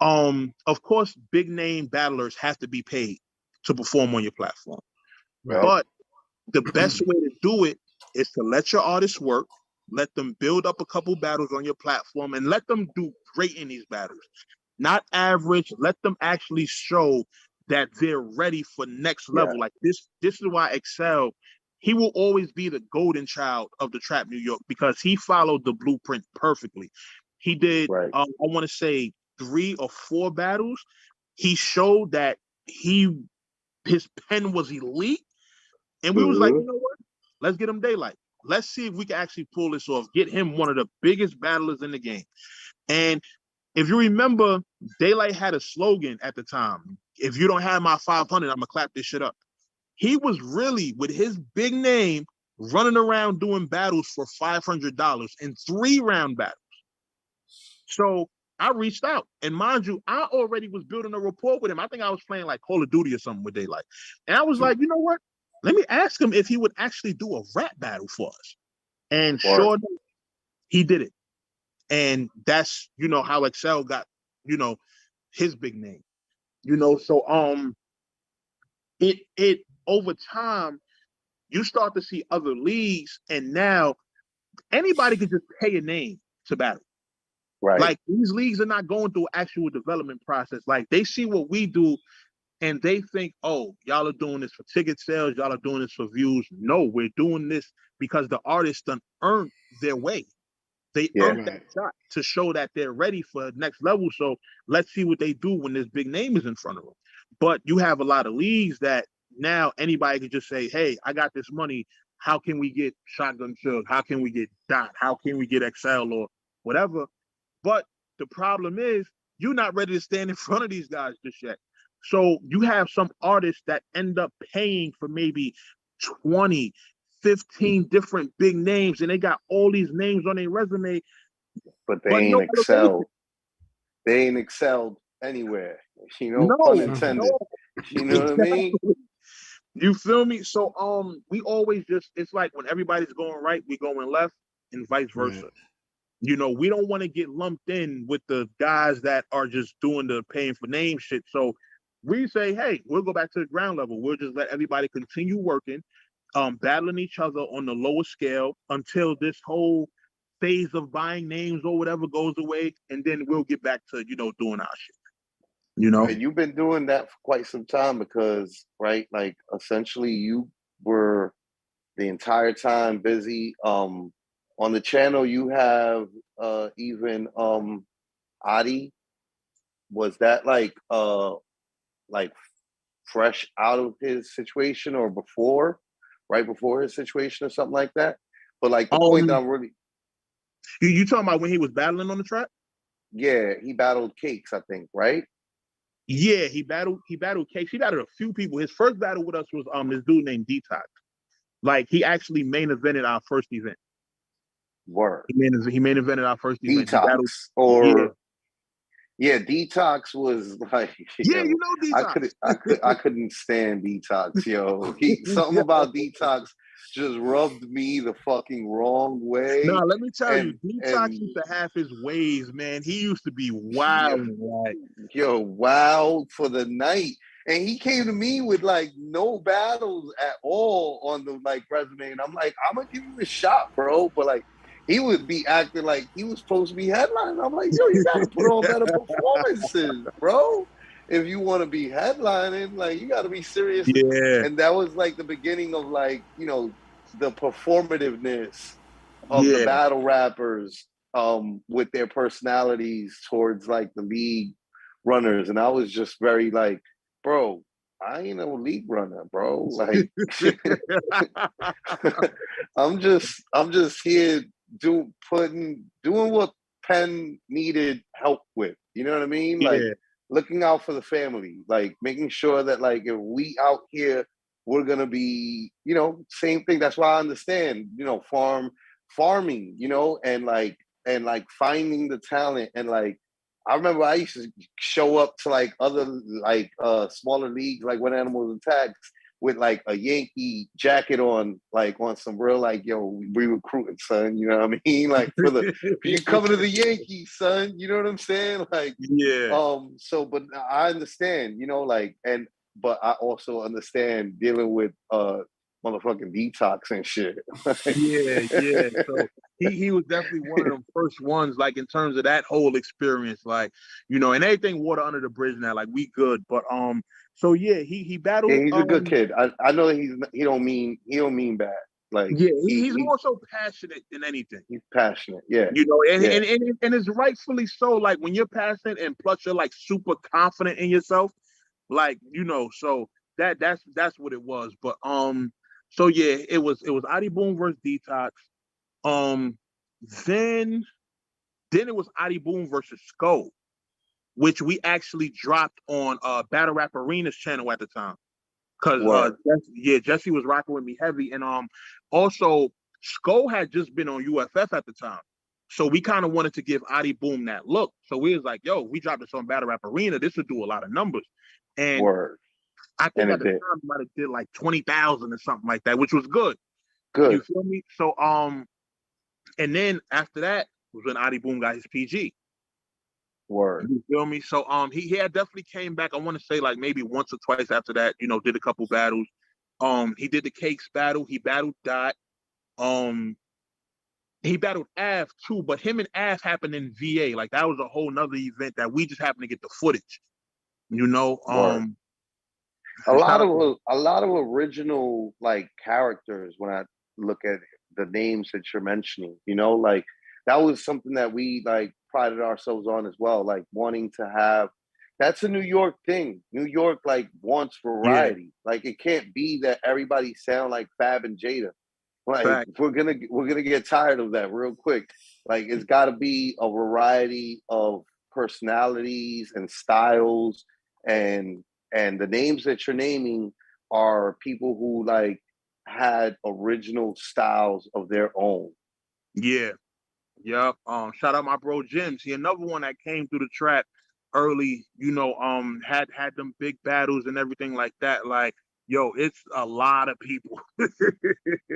Speaker 3: Of course, big name battlers have to be paid to perform on your platform.
Speaker 1: Right.
Speaker 3: But the best way to do it is to let your artists work, let them build up a couple battles on your platform, and let them do great in these battles. Not average. Let them actually show that they're ready for next level. Like this is why Excel, he will always be the golden child of the Trap New York because he followed the blueprint perfectly. He did, I want to say 3 or 4 battles. He showed that his pen was elite. And we was like, you know what? Let's get him Daylight. Let's see if we can actually pull this off. Get him one of the biggest battlers in the game. And if you remember, Daylight had a slogan at the time. If you don't have my 500, I'm going to clap this shit up. He was really, with his big name, running around doing battles for $500 in 3-round battles. So I reached out. And mind you, I already was building a rapport with him. I think I was playing like Call of Duty or something with Daylight. And I was like, you know what? Let me ask him if he would actually do a rap battle for us. And sure enough, he did it. And that's, how Excel got, his big name. So it over time, you start to see other leagues, and now anybody can just pay a name to battle.
Speaker 2: Right.
Speaker 3: Like these leagues are not going through actual development process. Like they see what we do and they think, oh, y'all are doing this for ticket sales, y'all are doing this for views. No, we're doing this because the artists done earned their way. They earned that shot to show that they're ready for the next level. So let's see what they do when this big name is in front of them. But you have a lot of leagues that now anybody can just say, hey, I got this money. How can we get Shotgun Shug? How can we get Dot? How can we get Excel or whatever? But the problem is you're not ready to stand in front of these guys just yet. So you have some artists that end up paying for maybe 20, 15 different big names, and they got all these names on their resume.
Speaker 2: But they ain't excelled. They ain't excelled anywhere. No, pun intended. You know what I mean?
Speaker 3: You feel me? So we always just, it's like when everybody's going right, we going left, and vice
Speaker 1: Right.
Speaker 3: versa. You know, we don't want to get lumped in with the guys that are just doing the paying for name shit. So we say, hey, we'll go back to the ground level. We'll just let everybody continue working, battling each other on the lower scale until this whole phase of buying names or whatever goes away, and then we'll get back to, you know, doing our shit. You know?
Speaker 2: And you've been doing that for quite some time because, right, like essentially you were the entire time busy. On the channel you have even Adi. Was that like fresh out of his situation or before, right before his situation or something like that? But like the point that
Speaker 3: Um,
Speaker 2: I'm really,
Speaker 3: you talking about when he was battling on the track?
Speaker 2: yeah, he battled Cakes, I think, right?
Speaker 3: Yeah, he battled Case. He battled a few people. His first battle with us was this dude named Detox. Like he actually main evented our first event.
Speaker 2: Word.
Speaker 3: He main evented our first event. He
Speaker 2: Detox
Speaker 3: battled. Yeah,
Speaker 2: or yeah, Detox was like,
Speaker 3: yeah,
Speaker 2: yo,
Speaker 3: Detox.
Speaker 2: I couldn't stand Detox, yo. Something about Detox just rubbed me the fucking wrong
Speaker 3: Nah,
Speaker 2: way,
Speaker 3: let me tell you, Detox
Speaker 2: and
Speaker 3: used to have his ways, man. He used to be
Speaker 2: yo,
Speaker 3: wild, like
Speaker 2: wow for the night. And he came to me with like no battles at all on the like resume, and I'm like, I'm gonna give you a shot, bro. But like, he would be acting like he was supposed to be headlining. I'm like, yo, you got to put on better performances, bro. If you want to be headlining, like you got to be serious.
Speaker 3: yeah,
Speaker 2: And that was like the beginning of like the performativeness of the
Speaker 3: yeah,
Speaker 2: battle rappers with their personalities towards like the league runners. And I was just very like, bro, I ain't no league runner, bro. Like I'm just here doing what Penn needed help with. You know what I mean? Like
Speaker 3: yeah,
Speaker 2: looking out for the family, like making sure that like if we out here, we're gonna be, same thing. That's why I understand, farming, and like finding the talent and like I remember I used to show up to like other like smaller leagues like when animals attacks with like a Yankee jacket on, like on some real like, yo, we recruiting, son. You know what I mean? Like you coming to the Yankees, son. You know what I'm saying? Like,
Speaker 3: yeah.
Speaker 2: so but I understand, like, but I also understand dealing with motherfucking Detox and shit.
Speaker 3: Yeah, yeah. So he was definitely one of them first ones, like in terms of that whole experience, like, and everything water under the bridge now, like we good. But so yeah, he
Speaker 2: Yeah,
Speaker 3: battled
Speaker 2: he's a good kid. I know that he don't mean bad. Like
Speaker 3: yeah, he's
Speaker 2: he
Speaker 3: more so passionate than anything.
Speaker 2: he's passionate. Yeah,
Speaker 3: And,
Speaker 2: yeah,
Speaker 3: and and and it's rightfully so. Like when you're passionate and plus you're like super confident in yourself, like so that's what it was. But so yeah, it was Adi Boom versus Detox. Um, then it was Adi Boom versus Skull, which we actually dropped on Battle Rap Arena's channel at the time. Cause
Speaker 2: word.
Speaker 3: Jesse was rocking with me heavy, and also Skull had just been on UFF at the time. So we kind of wanted to give Adi Boom that look. So we was like, yo, we dropped this on Battle Rap Arena, this would do a lot of numbers. And
Speaker 2: Word.
Speaker 3: I think
Speaker 2: And
Speaker 3: at
Speaker 2: it
Speaker 3: the
Speaker 2: did.
Speaker 3: time it might have did like 20,000 or something like that, which was good. You
Speaker 2: Good.
Speaker 3: feel me? So and then after that was when Adi Boom got his PG.
Speaker 2: Word.
Speaker 3: You feel me? So he had definitely came back. I want to say like maybe once or twice after that, did a couple battles. He did the Cakes battle, he battled Dot, um, he battled Av too, but him and Av happened in VA. Like that was a whole nother event that we just happened to get the footage. You know,
Speaker 2: Word.
Speaker 3: um
Speaker 2: A
Speaker 3: shout
Speaker 2: lot
Speaker 3: out
Speaker 2: of
Speaker 3: to
Speaker 2: a lot of original like characters when I look at the names that you're mentioning. Like that was something that we like prided ourselves on as well. Like wanting to have. That's a New York thing. New York like wants
Speaker 3: yeah,
Speaker 2: variety. Like it can't be that everybody sound like Fab and Jada. Like
Speaker 3: fact.
Speaker 2: we're gonna get tired of that real quick. Like it's got to be a variety of personalities and styles, and the names that you're naming are people who like had original styles of their own.
Speaker 3: Yeah. Yep. Shout out my bro Jims. He another one that came through the trap early, had them big battles and everything like that. Like Yo, it's a lot of people.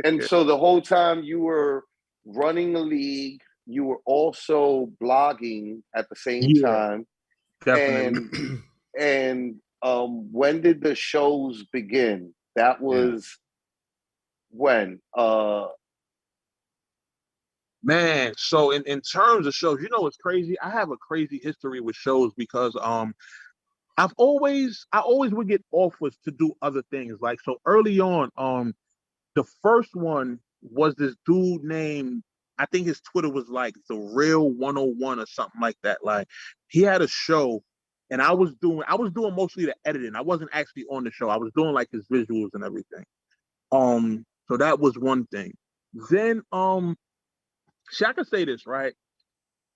Speaker 2: And so the whole time you were running a league, you were also blogging at the same
Speaker 3: Yeah,
Speaker 2: time.
Speaker 3: definitely.
Speaker 2: And when did the shows begin? That
Speaker 1: Yeah.
Speaker 2: was when?
Speaker 3: Man, so in terms of shows, you know what's crazy? I have a crazy history with shows because I always would get offers to do other things. Like so early on, the first one was this dude named, I think his Twitter was like the real 101 or something like that. Like he had a show and I was doing mostly the editing. I wasn't actually on the show. I was doing like his visuals and everything. So that was one thing. Then see, I can say this, right?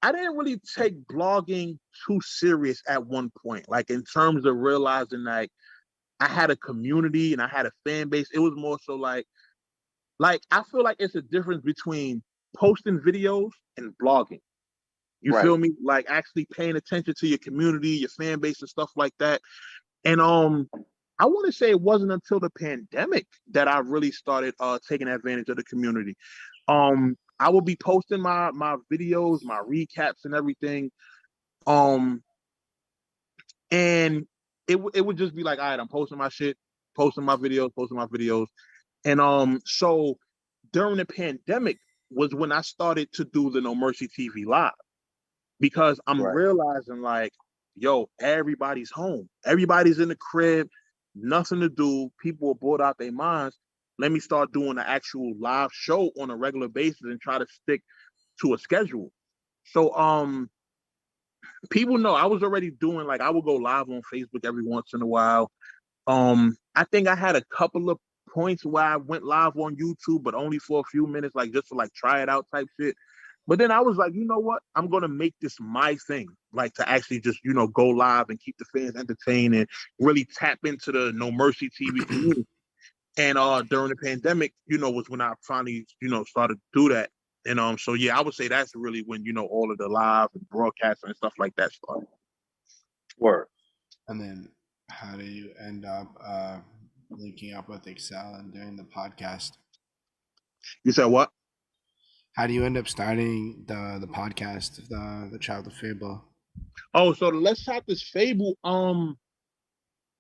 Speaker 3: I didn't really take blogging too serious at one point. Like in terms of realizing like I had a community and I had a fan base. It was more so like I feel like it's a difference between posting videos and blogging. You
Speaker 2: Right.
Speaker 3: feel me? Like actually paying attention to your community, your fan base and stuff like that. And I want to say it wasn't until the pandemic that I really started taking advantage of the community. I would be posting my videos, my recaps and everything. Um and it would just be like, all right, I'm posting my shit, posting my videos. And so during the pandemic was when I started to do the No Mercy TV live because I'm
Speaker 2: Right.
Speaker 3: realizing like, yo, everybody's home. Everybody's in the crib, nothing to do. People are bored out their minds. Let me start doing an actual live show on a regular basis and try to stick to a schedule. So people know I was already doing like I would go live on Facebook every once in a while. I think I had a couple of points where I went live on YouTube, but only for a few minutes, like just to like try it out type shit. But then I was like, you know what? I'm gonna make this my thing, like to actually just go live and keep the fans entertained and really tap into the No Mercy TV community. And during the pandemic, was when I finally started to do that. And so yeah, I would say that's really when all of the live and broadcasting and stuff like that started.
Speaker 2: Word.
Speaker 1: And then how do you end up linking up with Excel and doing the podcast?
Speaker 3: You said what?
Speaker 1: How do you end up starting the podcast, the Child of Fable?
Speaker 3: Oh, so let's have this fable.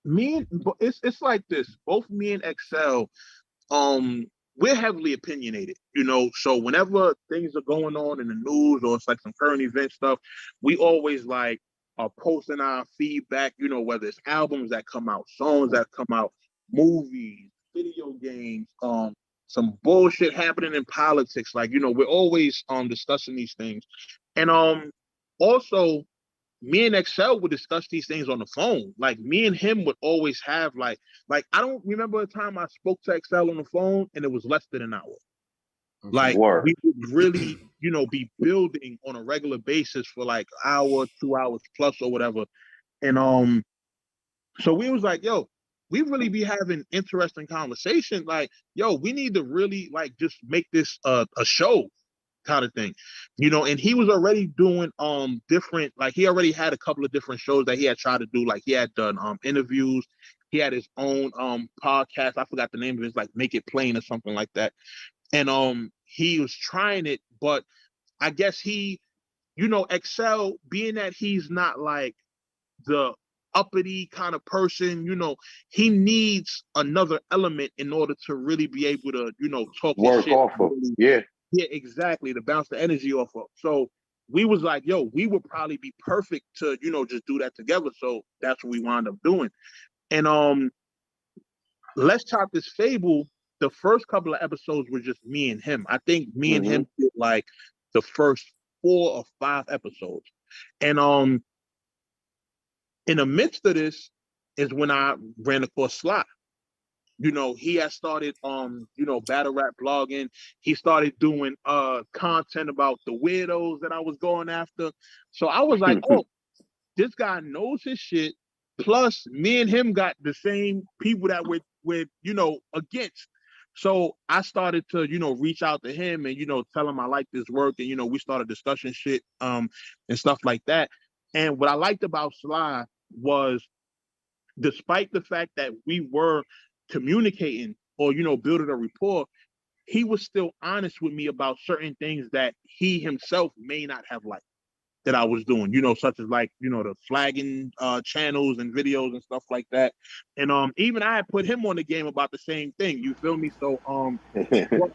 Speaker 3: It's like this. Both me and Excel, we're heavily opinionated, So whenever things are going on in the news or it's like some current event stuff, we always like are posting our feedback. Whether it's albums that come out, songs that come out, movies, video games, some bullshit happening in politics. Like we're always discussing these things, and also me and Excel would discuss these things on the phone. Like me and him would always have like I don't remember a time I spoke to Excel on the phone and it was less than an hour.
Speaker 1: Okay.
Speaker 3: Like
Speaker 2: Word.
Speaker 3: we would really, be building on a regular basis for like an hour, 2 hours plus or whatever. And so we was like, yo, we really be having interesting conversation. Like, yo, we need to really like just make this a show kind of thing, and he was already doing different, like he already had a couple of different shows that he had tried to do. Like he had done interviews, he had his own podcast. I forgot the name of it, it's like Make It Plain or something like that. And he was trying it, but I guess he, Excel, being that he's not like the uppity kind of person, he needs another element in order to really be able to, talk his
Speaker 2: Work
Speaker 3: shit.
Speaker 2: off of. Yeah.
Speaker 3: Yeah, exactly. To bounce the energy off of. So we was like, yo, we would probably be perfect to, just do that together. So that's what we wound up doing. And Let's Chop This Fable, the first couple of episodes were just me and him. I think me and him did like the first 4 or 5 episodes. And in the midst of this is when I ran across Sly. He had started battle rap blogging. He started doing content about the weirdos that I was going after. So I was like, oh, this guy knows his shit. Plus, me and him got the same people that we're against. So I started to, reach out to him and, tell him I like this work. And, we started discussing shit and stuff like that. And what I liked about Sly was, despite the fact that we were communicating or, building a rapport, he was still honest with me about certain things that he himself may not have liked that I was doing, such as like, the flagging channels and videos and stuff like that. And even I had put him on the game about the same thing. You feel me? So but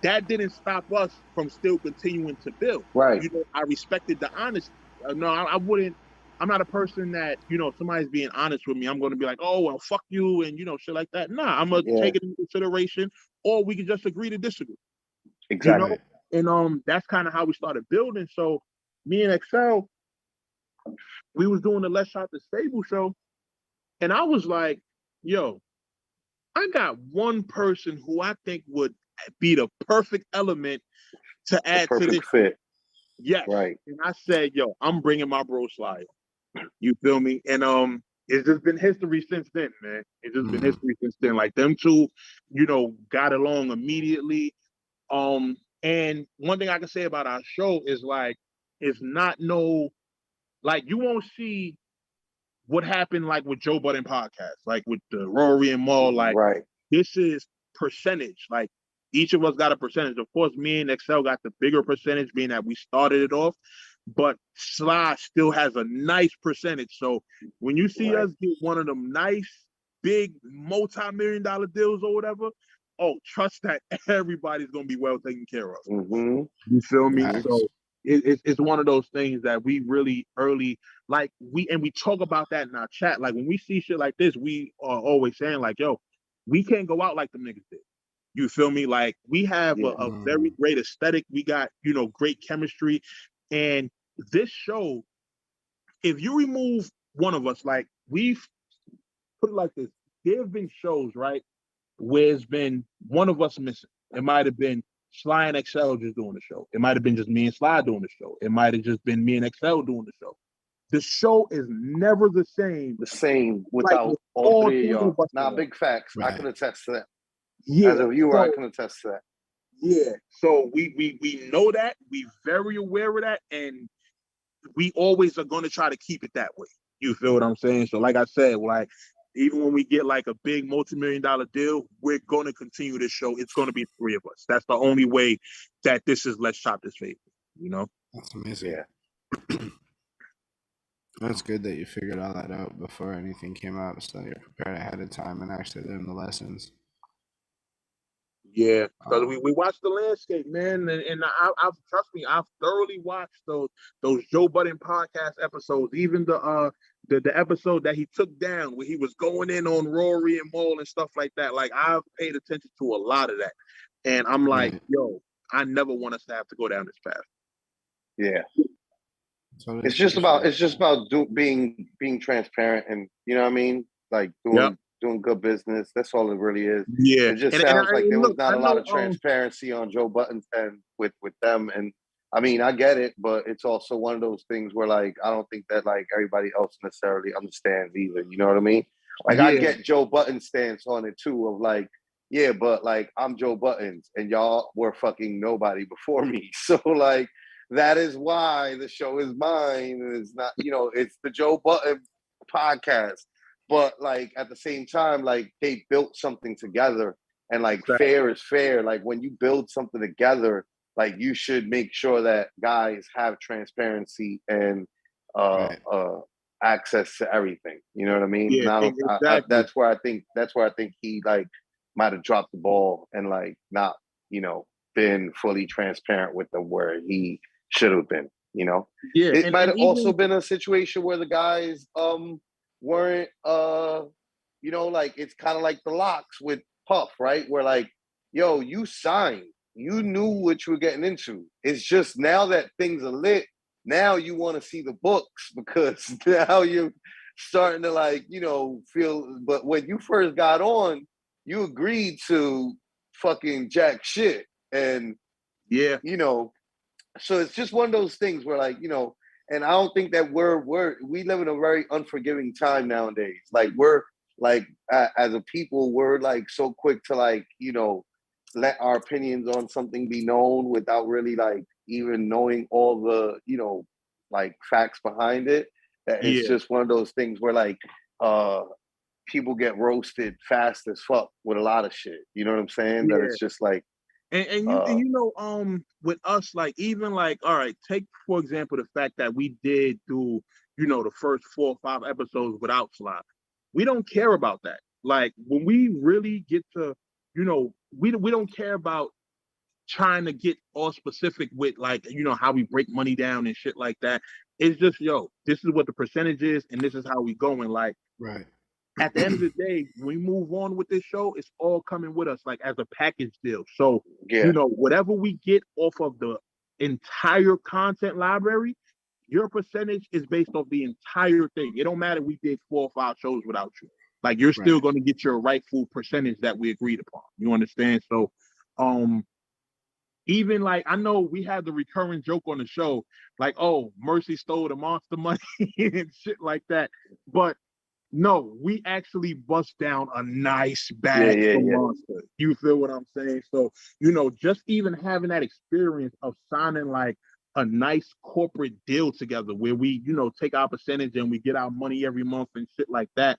Speaker 3: that didn't stop us from still continuing to build.
Speaker 2: Right.
Speaker 3: I respected the honesty. No, I wouldn't. I'm not a person that, somebody's being honest with me, I'm going to be like, oh, well, fuck you, and, shit like that. Nah, I'm going to take it into consideration, or we can just agree to disagree.
Speaker 2: Exactly.
Speaker 3: And that's kind of how we started building. So me and Excel, we was doing the Let's Shop the Stable show, and I was like, yo, I got one person who I think would be the perfect element to add to this
Speaker 2: fit.
Speaker 3: Yes.
Speaker 2: Right.
Speaker 3: And I said, yo, I'm bringing my bro Sly. You feel me? And it's just been history since then, man. It's just been history since then. Like them two, got along immediately. And one thing I can say about our show is like, it's not like you won't see what happened like with Joe Budden podcast, like with the Rory and Maul. Like this is percentage. Like each of us got a percentage. Of course, me and Excel got the bigger percentage, being that we started it off. But Sly still has a nice percentage. So when you see us get one of them nice, big, multi-million-dollar deals or whatever, trust that everybody's gonna be well taken care of.
Speaker 2: Mm-hmm.
Speaker 3: You feel me? Nice. So it's one of those things that we really early, like we talk about that in our chat. Like when we see shit like this, we are always saying like, yo, we can't go out like the niggas did. You feel me? Like we have a very great aesthetic. We got, great chemistry. And this show, if you remove one of us, like we've put it like this, there have been shows, right, where it's been one of us missing. It might have been Sly and Excel just doing the show. It might have been just me and Sly doing the show. It might have just been me and Excel doing the show. The show is never the same.
Speaker 2: The same without like all three of y'all. Nah, big facts. Right. I can attest to that. Yeah. As a viewer, I can attest to that.
Speaker 3: Yeah. So we know that. We're very aware of that. And we always are going to try to keep it that way. You feel what I'm saying? So like I said, like even when we get like a big multi-million-dollar deal, we're going to continue this show. It's going to be three of us. That's the only way that this is Let's Shop This Favorite,
Speaker 1: That's amazing.
Speaker 2: Yeah.
Speaker 1: That's good that you figured all that out before anything came out, so you're prepared ahead of time and actually learn the lessons.
Speaker 3: Yeah, because we watched the landscape, man, and I've trust me, I've thoroughly watched those Joe Budden podcast episodes, even the episode that he took down where he was going in on Rory and Maul and stuff like that. Like I've paid attention to a lot of that, and I'm like, yo, I never want us to have to go down this path.
Speaker 2: Yeah, so it's just about being transparent, and you know what I mean, like doing good business. That's all it really is.
Speaker 3: Yeah.
Speaker 2: It just sounds like there was not a lot of transparency on Joe Budden's end with them. And I mean, I get it, but it's also one of those things where like I don't think that like everybody else necessarily understands either. You know what I mean? Like I get Joe Budden's stance on it too, of like, yeah, but like I'm Joe Budden's and y'all were fucking nobody before me. So like that is why the show is mine. And it's not, it's the Joe Budden podcast. But like at the same time, like they built something together, and like fair is fair. Like when you build something together, like you should make sure that guys have transparency and access to everything. You know what I mean?
Speaker 3: Yeah, exactly.
Speaker 2: That's where I think he like might have dropped the ball and like not been fully transparent with them where he should have been. Yeah, it might have also been a situation where the guys weren't like it's kind of like the locks with Puff, right? Where like, yo, you signed, you knew what you were getting into. It's just now that things are lit, now you want to see the books because now you're starting to like, feel. But when you first got on, you agreed to fucking jack shit. And so it's just one of those things where like, and I don't think that we live in a very unforgiving time nowadays. Like we're like as a people, we're like so quick to like, let our opinions on something be known without really like even knowing all the, like facts behind it. It's just one of those things where like people get roasted fast as fuck with a lot of shit. You know what I'm saying? That
Speaker 3: Yeah.
Speaker 2: it's just like,
Speaker 3: And you know, with us, like, even like, all right, take for example the fact that we did do, you know, the first 4 or 5 episodes without Sly. We don't care about that. Like, when we really get to, you know, we don't care about trying to get all specific with, like, you know, how we break money down and shit like that. It's just, yo, this is what the percentage is, and this is how we going. Like,
Speaker 1: Right.
Speaker 3: at the end of the day, when we move on with this show, it's all coming with us, like, as a package deal. So,
Speaker 2: yeah,
Speaker 3: you know, whatever we get off of the entire content library, your percentage is based off the entire thing. It don't matter if we did 4 or 5 shows without you. Like, you're still
Speaker 1: Right.
Speaker 3: going to get your rightful percentage that we agreed upon. You understand? So, even like, I know we had the recurring joke on the show, like, oh, Mercy stole the monster money and shit like that. But no, we actually bust down a nice bag
Speaker 2: yeah.
Speaker 3: from Monster. You feel what I'm saying? So, you know, just even having that experience of signing like a nice corporate deal together where we, you know, take our percentage and we get our money every month and shit like that,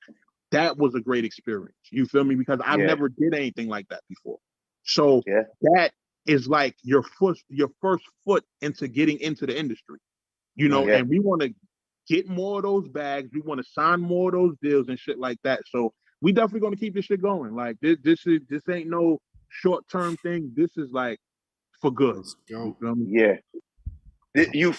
Speaker 3: that was a great experience. You feel me? Because I've never did anything like that before. So that is like your first foot into getting into the industry. You know, and we want to get more of those bags. We want to sign more of those deals and shit like that. So we definitely going to keep this shit going. Like, this ain't no short-term thing. This is like for good.
Speaker 1: Let's go.
Speaker 3: You feel me?
Speaker 2: Yeah. You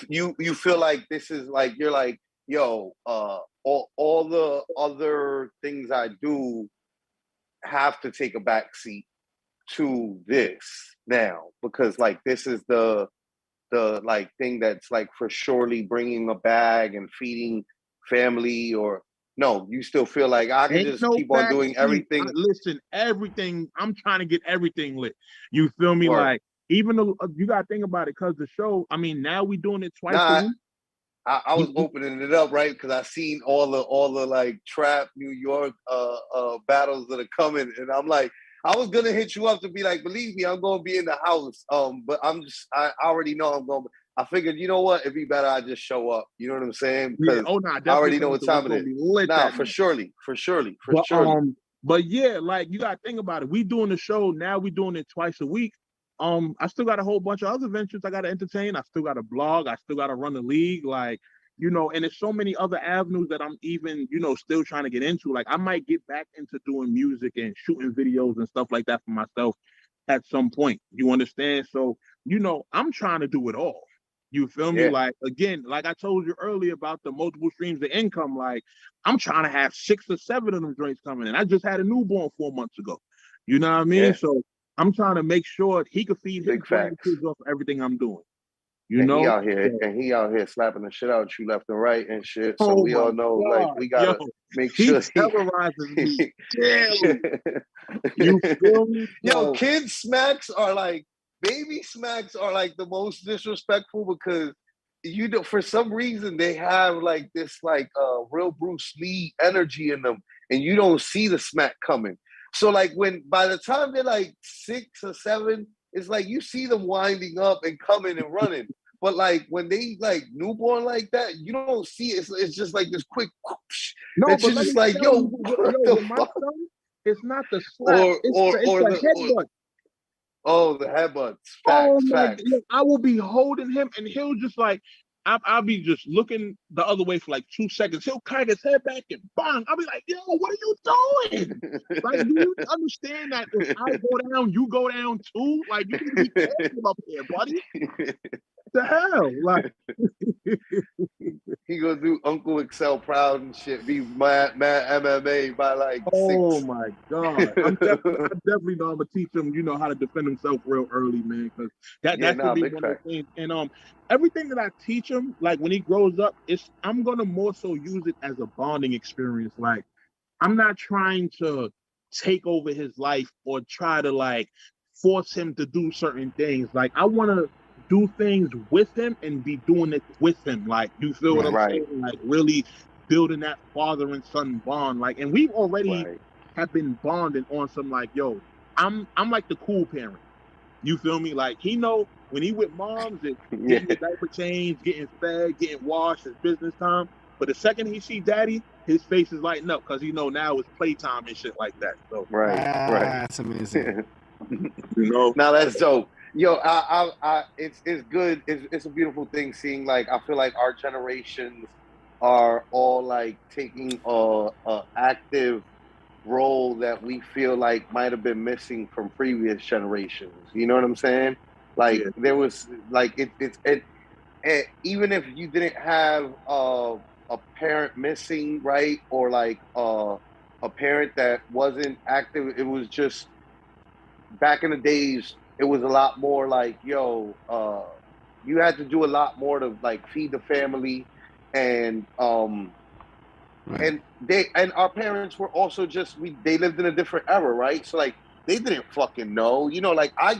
Speaker 2: feel like this is like, you're like, yo, all the other things I do have to take a back seat to this now, because like this is the like thing that's like for surely bringing a bag and feeding family. Or no, you still feel like I can
Speaker 3: Ain't
Speaker 2: just
Speaker 3: no
Speaker 2: keep on doing everything?
Speaker 3: listen, everything. I'm trying to get everything lit. You feel me?
Speaker 2: Or,
Speaker 3: like, even though you got to think about it, because the show, I mean, now we doing it twice a week.
Speaker 2: I was opening it up, right? Because I seen all the like trap New York battles that are coming, and I'm like, I was gonna hit you up to be like, believe me, I'm gonna be in the house. But I already know I'm going. I figured, you know what, it'd be better I just show up. You know what I'm saying? Because I already know what time it is. Nah, for surely.
Speaker 3: But yeah, like, you gotta think about it. We doing the show now. We doing it twice a week. I still got a whole bunch of other ventures I gotta entertain. I still got a blog. I still gotta run the league. Like, you know, and there's so many other avenues that I'm even, you know, still trying to get into. Like, I might get back into doing music and shooting videos and stuff like that for myself at some point. You understand? So, you know, I'm trying to do it all. You feel me?
Speaker 2: Yeah.
Speaker 3: Like, again, like I told you earlier about the multiple streams of income, like, I'm trying to have 6 or 7 of them joints coming in. I just had a newborn 4 months ago. You know what I mean?
Speaker 2: Yeah.
Speaker 3: So I'm trying to make sure he could feed his
Speaker 2: Big facts.
Speaker 3: grandkids off of everything I'm doing. You
Speaker 2: And
Speaker 3: know?
Speaker 2: he out here slapping the shit out you left and right and shit. So
Speaker 3: Oh
Speaker 2: we all know,
Speaker 3: God.
Speaker 2: like, we gotta make
Speaker 3: He
Speaker 2: sure
Speaker 3: terrorizes me daily. You feel me?
Speaker 2: Yo, kid smacks are like, baby smacks are like the most disrespectful, because you know, for some reason they have like this like real Bruce Lee energy in them, and you don't see the smack coming. So like, when by the time they're like 6 or 7, it's like you see them winding up and coming and running. But like when they like newborn like that, you don't see it. It's just like this quick whoosh.
Speaker 3: No,
Speaker 2: That's
Speaker 3: but let
Speaker 2: just
Speaker 3: me
Speaker 2: like,
Speaker 3: tell
Speaker 2: yo,
Speaker 3: you,
Speaker 2: what
Speaker 3: yo,
Speaker 2: the
Speaker 3: with my
Speaker 2: fuck?
Speaker 3: son, it's not the slap. It's the headbutt.
Speaker 2: Oh, the headbutts.
Speaker 3: Oh
Speaker 2: Facts,
Speaker 3: my
Speaker 2: facts.
Speaker 3: God. I will be holding him and he'll just like, I'll be just looking the other way for like 2 seconds. He'll cock his head back and bang. I'll be like, yo, what are you doing? Like, do you understand that if I go down, you go down too? Like, you need to be careful up here, buddy. The hell? Like,
Speaker 2: he gonna do Uncle Excel proud and shit. Be mad MMA by like 6.
Speaker 3: Oh my God! I definitely know I'm gonna teach him, you know, how to defend himself real early, man. Because that's gonna be one of the things. And everything that I teach him, like when he grows up, I'm gonna more so use it as a bonding experience. Like, I'm not trying to take over his life or try to like force him to do certain things. Like, I want to do things with him and be doing it with him. Like, you feel what I'm saying? Like, really building that father and son bond. Like, and we've already have been bonding on some like, yo, I'm like the cool parent. You feel me? Like, he know when he with moms, it's getting the diaper changed, getting fed, getting washed, it's business time. But the second he see daddy, his face is lighting up because now it's playtime and shit like that. So
Speaker 2: right.
Speaker 1: That's amazing.
Speaker 2: Now that's dope. Yo, it's good. It's a beautiful thing seeing, like, I feel like our generations are all like taking a active role that we feel like might have been missing from previous generations. You know what I'm saying? Like,
Speaker 3: yeah,
Speaker 2: there was like even if you didn't have a parent missing, right, or like a parent that wasn't active, it was just back in the days. It was a lot more like, yo, you had to do a lot more to like feed the family, and
Speaker 1: Right.
Speaker 2: and our parents were also just they lived in a different era, right? So like they didn't fucking know, like I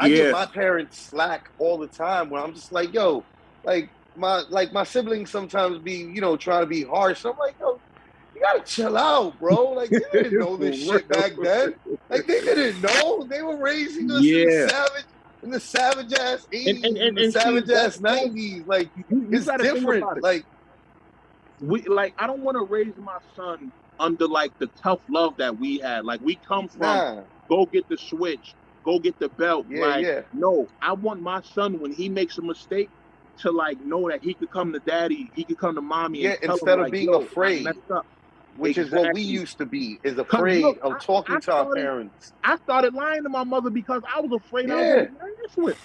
Speaker 2: give
Speaker 3: yeah.
Speaker 2: my parents slack all the time when I'm just like, yo, my siblings sometimes be, trying to be harsh. So I'm like, yo, you gotta chill out, bro. Like, they didn't know this
Speaker 3: For
Speaker 2: shit back
Speaker 3: real.
Speaker 2: then. Like, they didn't know. They were raising us
Speaker 3: Yeah,
Speaker 2: in the savage ass
Speaker 3: and and
Speaker 2: 80s, in
Speaker 3: and,
Speaker 2: the
Speaker 3: and see
Speaker 2: savage ass
Speaker 3: that
Speaker 2: 90s. Like,
Speaker 3: you
Speaker 2: it's
Speaker 3: got to think
Speaker 2: different.
Speaker 3: about it.
Speaker 2: Like,
Speaker 3: I don't want to raise my son under like the tough love that we had. Like we come from,
Speaker 2: nah,
Speaker 3: go get the switch, go get the belt.
Speaker 2: yeah,
Speaker 3: Like
Speaker 2: yeah.
Speaker 3: no, I want my son when he makes a mistake to like know that he could come to daddy, he could come to mommy and
Speaker 2: Yeah,
Speaker 3: tell him
Speaker 2: instead of
Speaker 3: like,
Speaker 2: being
Speaker 3: yo, I
Speaker 2: afraid,
Speaker 3: messed up.
Speaker 2: which is what we
Speaker 3: Exactly.
Speaker 2: used to be, is
Speaker 3: Cause look,
Speaker 2: afraid of
Speaker 3: I
Speaker 2: talking to our
Speaker 3: started
Speaker 2: parents.
Speaker 3: I started lying to my mother because I was afraid I was gonna
Speaker 2: Yeah,
Speaker 3: get my ass whipped.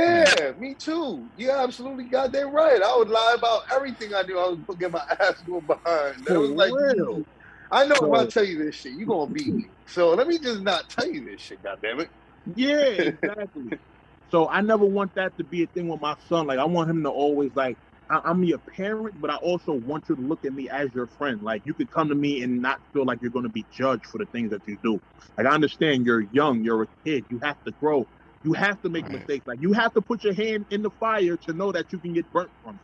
Speaker 1: Right.
Speaker 2: yeah, me too. Yeah, absolutely goddamn right. I would lie about everything I knew I was gonna get my ass go behind. That was
Speaker 3: For
Speaker 2: like,
Speaker 3: real.
Speaker 2: I know if I
Speaker 3: So
Speaker 2: tell you this shit, you're gonna beat me. So let me just not tell you this shit, goddamn it.
Speaker 3: yeah, exactly. So I never want that to be a thing with my son. Like I want him to always like I'm your parent, but I also want you to look at me as your friend. Like you could come to me and not feel like you're going to be judged for the things that you do. Like I understand you're young, you're a kid, you have to grow, you have to make
Speaker 1: Right.
Speaker 3: mistakes. Like you have to put your hand in the fire to know that you can get burnt from it.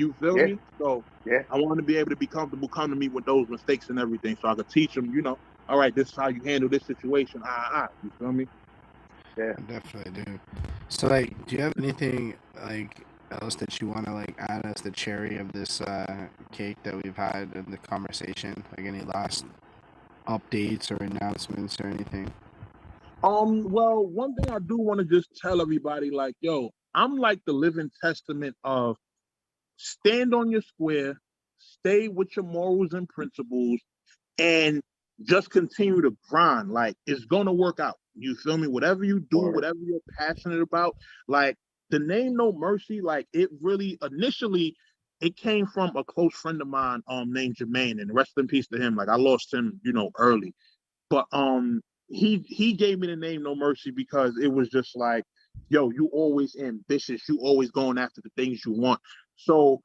Speaker 3: You feel
Speaker 2: Yeah,
Speaker 3: me? So
Speaker 2: yeah,
Speaker 3: I want him to be able to be comfortable, come to me with those mistakes and everything, so I could teach him. All right, this is how you handle this situation. You feel me?
Speaker 2: yeah.
Speaker 1: I definitely do. So, like, do you have anything like else that you want to like add as the cherry of this cake that we've had in the conversation? Like, any last updates or announcements or anything?
Speaker 3: Well, one thing I do want to just tell everybody, like, yo, I'm like the living testament of stand on your square, stay with your morals and principles, and just continue to grind. Like, it's gonna work out. You feel me? Whatever you do,
Speaker 2: Or
Speaker 3: whatever you're passionate about, like the name No Mercy, like it really initially it came from a close friend of mine named Jermaine, and rest in peace to him. Like I lost him, early. But he gave me the name No Mercy because it was just like, yo, you always ambitious, you always going after the things you want. So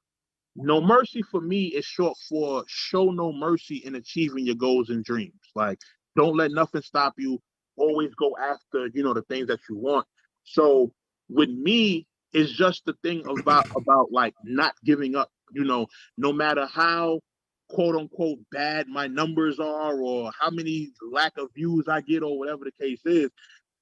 Speaker 3: No Mercy for me is short for show no mercy in achieving your goals and dreams. Like don't let nothing stop you. Always go after, the things that you want. So with me, it's just the thing about like not giving up, no matter how quote unquote bad my numbers are or how many lack of views I get or whatever the case is,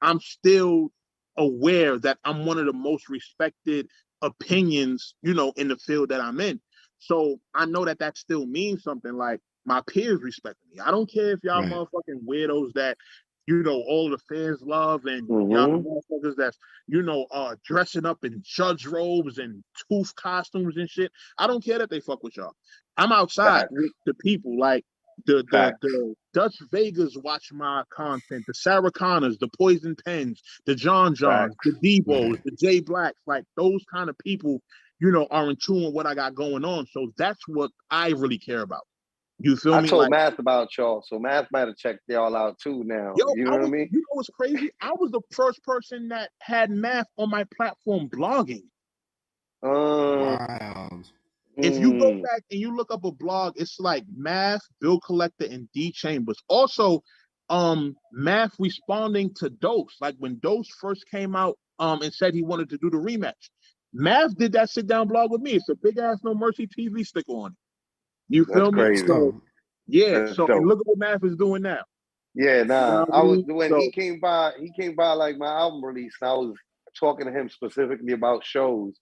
Speaker 3: I'm still aware that I'm one of the most respected opinions, in the field that I'm in. So I know that still means something. Like my peers respect me. I don't care if y'all
Speaker 1: Right.
Speaker 3: motherfucking weirdos that, all the fans love and y'all the
Speaker 2: mm-hmm.
Speaker 3: motherfuckers that's, dressing up in judge robes and tooth costumes and shit. I don't care that they fuck with y'all. I'm outside
Speaker 2: Facts,
Speaker 3: with the people. Like
Speaker 2: facts,
Speaker 3: the Dutch Vegas watch my content, the Sarah Connors, the Poison Pens, the John Johns, the
Speaker 2: facts.
Speaker 3: Debos,
Speaker 1: Right.
Speaker 3: the J Blacks, like those kind of people, are in tune with what I got going on. So that's what I really care about. You feel
Speaker 2: I
Speaker 3: me?
Speaker 2: told
Speaker 3: Like,
Speaker 2: Math about y'all, so Math might have checked y'all out too now.
Speaker 3: yo,
Speaker 2: You know what I mean?
Speaker 3: what's crazy? I was the first person that had math on my platform blogging.
Speaker 2: Um,
Speaker 1: Wild.
Speaker 3: If you go
Speaker 2: mm,
Speaker 3: back and you look up a blog, it's like Math, Bill Collector, and D Chambers. Also, Math responding to Dose. Like when Dose first came out, and said he wanted to do the rematch. Math did that sit down blog with me. It's a big ass No Mercy TV sticker on it. You
Speaker 2: that's
Speaker 3: feel me?
Speaker 1: That's
Speaker 2: crazy.
Speaker 3: So
Speaker 1: dope.
Speaker 3: yeah.
Speaker 2: That's
Speaker 3: So and
Speaker 2: dope.
Speaker 3: look at what Math is doing now.
Speaker 2: Yeah,
Speaker 3: You
Speaker 2: nah.
Speaker 3: know what
Speaker 2: I
Speaker 3: I
Speaker 2: was
Speaker 3: mean?
Speaker 2: when
Speaker 3: So
Speaker 2: he came by like my album release, and I was talking to him specifically about shows,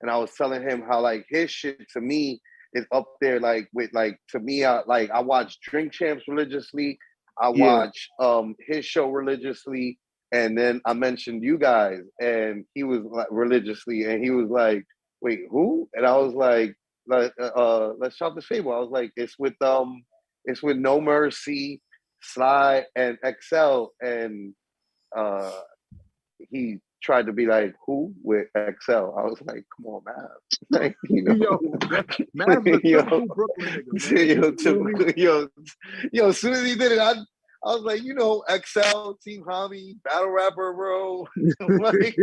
Speaker 2: and I was telling him how like his shit to me is up there like with like to me. I watch Drink Champs religiously. I
Speaker 3: Yeah.
Speaker 2: watch his show religiously, and then I mentioned you guys, and he was like religiously, and he was like, "Wait, who?" And I was like, let's shop the Fable. I was like, it's with No Mercy, Sly, and XL, and uh he tried to be like, who with XL? I was like, come on, man. Like, you know,
Speaker 3: Yo, Mav's a
Speaker 2: yo,
Speaker 3: typical Brooklyn nigga, man.
Speaker 2: yo, yo, as soon as he did it, I was like, you know, XL, Team Hobby, battle rapper, bro. Like,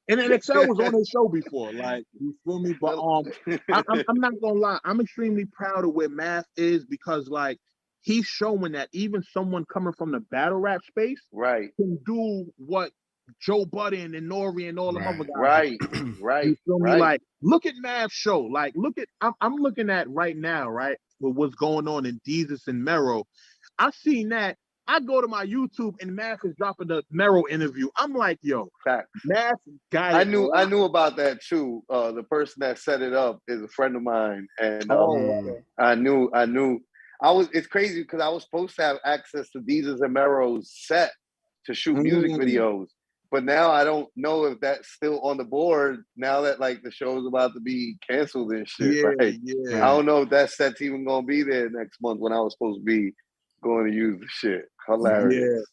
Speaker 3: And then XL was on his show before, like, you feel me? But I'm not gonna lie, I'm extremely proud of where Math is because like he's showing that even someone coming from the battle rap space
Speaker 2: right,
Speaker 3: can do what Joe Budden and Nori and all them other guys.
Speaker 2: right, right,
Speaker 3: You feel me?
Speaker 2: right.
Speaker 3: Like, look at Mav's show. Like, look at I'm looking at right now, right? With what's going on in Jesus and Mero. I seen that. I go to my YouTube and Math is dropping the Mero interview. I'm like, yo,
Speaker 2: Facts.
Speaker 3: Math got
Speaker 2: I
Speaker 3: it.
Speaker 2: knew about that too. The person that set it up is a friend of mine, and
Speaker 3: Okay.
Speaker 2: I knew. It's crazy because I was supposed to have access to Deezus and Mero's set to shoot music videos, but now I don't know if that's still on the board. Now that like the show's about to be canceled and shit, right?
Speaker 3: Yeah.
Speaker 2: I don't know if that set's even gonna be there next month when I was supposed to be going to use the shit. Hilarious.
Speaker 3: Yeah.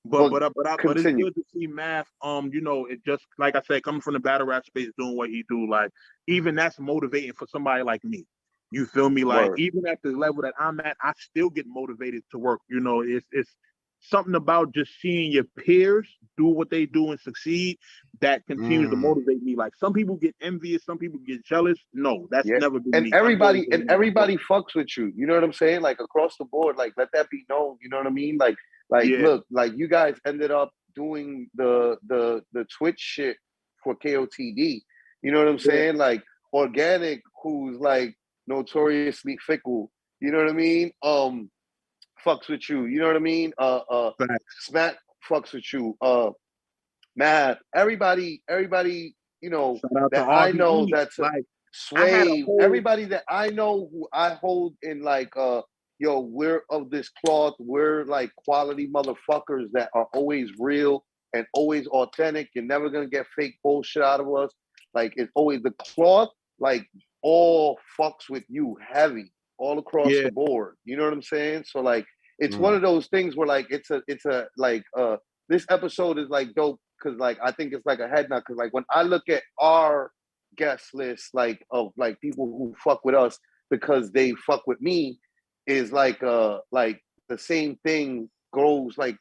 Speaker 3: But it's good to see Math. You know, it just like I said, coming from the battle rap space, doing what he do, like even that's motivating for somebody like me. You feel me? Like
Speaker 2: Word.
Speaker 3: even at the level that I'm at, I still get motivated to work. You know, it's something about just seeing your peers do what they do and succeed that continues to motivate me. Like some people get envious, some people get jealous. No, that's never been me.
Speaker 2: Everybody fucks with you. You know what I'm saying? Like across the board, like let that be known. You know what I mean? Like look, like you guys ended up doing the Twitch shit for KOTD. You know what I'm saying? Like Organic, who's like notoriously fickle. You know what I mean? Fucks with you. You know what I mean? Smack fucks with you. Matt, everybody, you know, that I know that's like Sway, everybody that I know who I hold in like yo, we're of this cloth, we're like quality motherfuckers that are always real and always authentic. You're never gonna get fake bullshit out of us. Like it's always the cloth, like all fucks with you heavy all across the board. You know what I'm saying? So like it's one of those things where like it's a like this episode is like dope because like I think it's like a head nut because like when I look at our guest list like of like people who fuck with us because they fuck with me is like the same thing goes like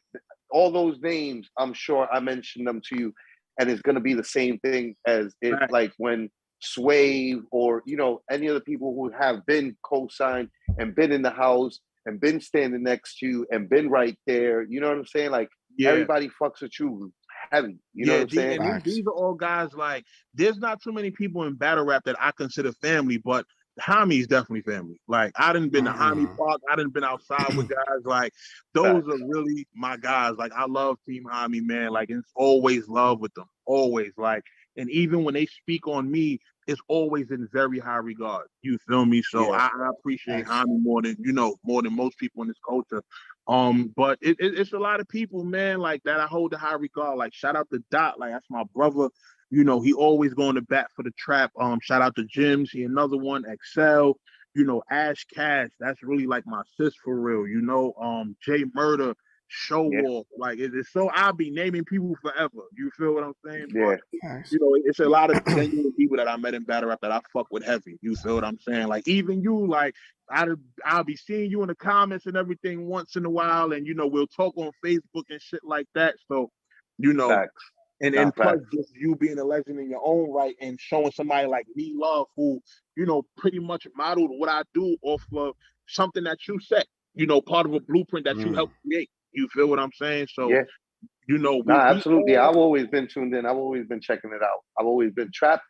Speaker 2: all those names. I'm sure I mentioned them to you, and it's gonna be the same thing as it like when Sway or you know any of the people who have been co-signed and been in the house and been standing next to you and been right there. You know what I'm saying? Like everybody fucks with you heavy. You know what I'm saying?
Speaker 3: And these are all guys like there's not too many people in battle rap that I consider family, but Hami is definitely family. Like I done been to Hami Park, I done been outside with guys. Like those are really my guys. Like I love Team Hami, man. Like it's always love with them. Always like, and even when they speak on me, it's always in very high regard. You feel me? So I appreciate Hami more than more than most people in this culture. But it's a lot of people, man, like that I hold in high regard. Like shout out to Dot, like that's my brother. You know, he always going to bat for the trap. Shout out to Jims, he another one, Excel, you know, Ash Cash, that's really like my sis for real, you know, Jay Murder, Show Off, like it's so I'll be naming people forever. You feel what I'm saying?
Speaker 2: Yeah.
Speaker 3: But, you know, it's a lot of genuine people that I met in battle rap that I fuck with heavy. You feel what I'm saying? Like even you, like I'll be seeing you in the comments and everything once in a while, and you know, we'll talk on Facebook and shit like that. So, you know.
Speaker 2: Facts.
Speaker 3: And plus just you being a legend in your own right and showing somebody like me love who, you know, pretty much modeled what I do off of something that you set, you know, part of a blueprint that you helped create. You feel what I'm saying? So, you know,
Speaker 2: absolutely. I've always been tuned in. I've always been checking it out. I've always been Trap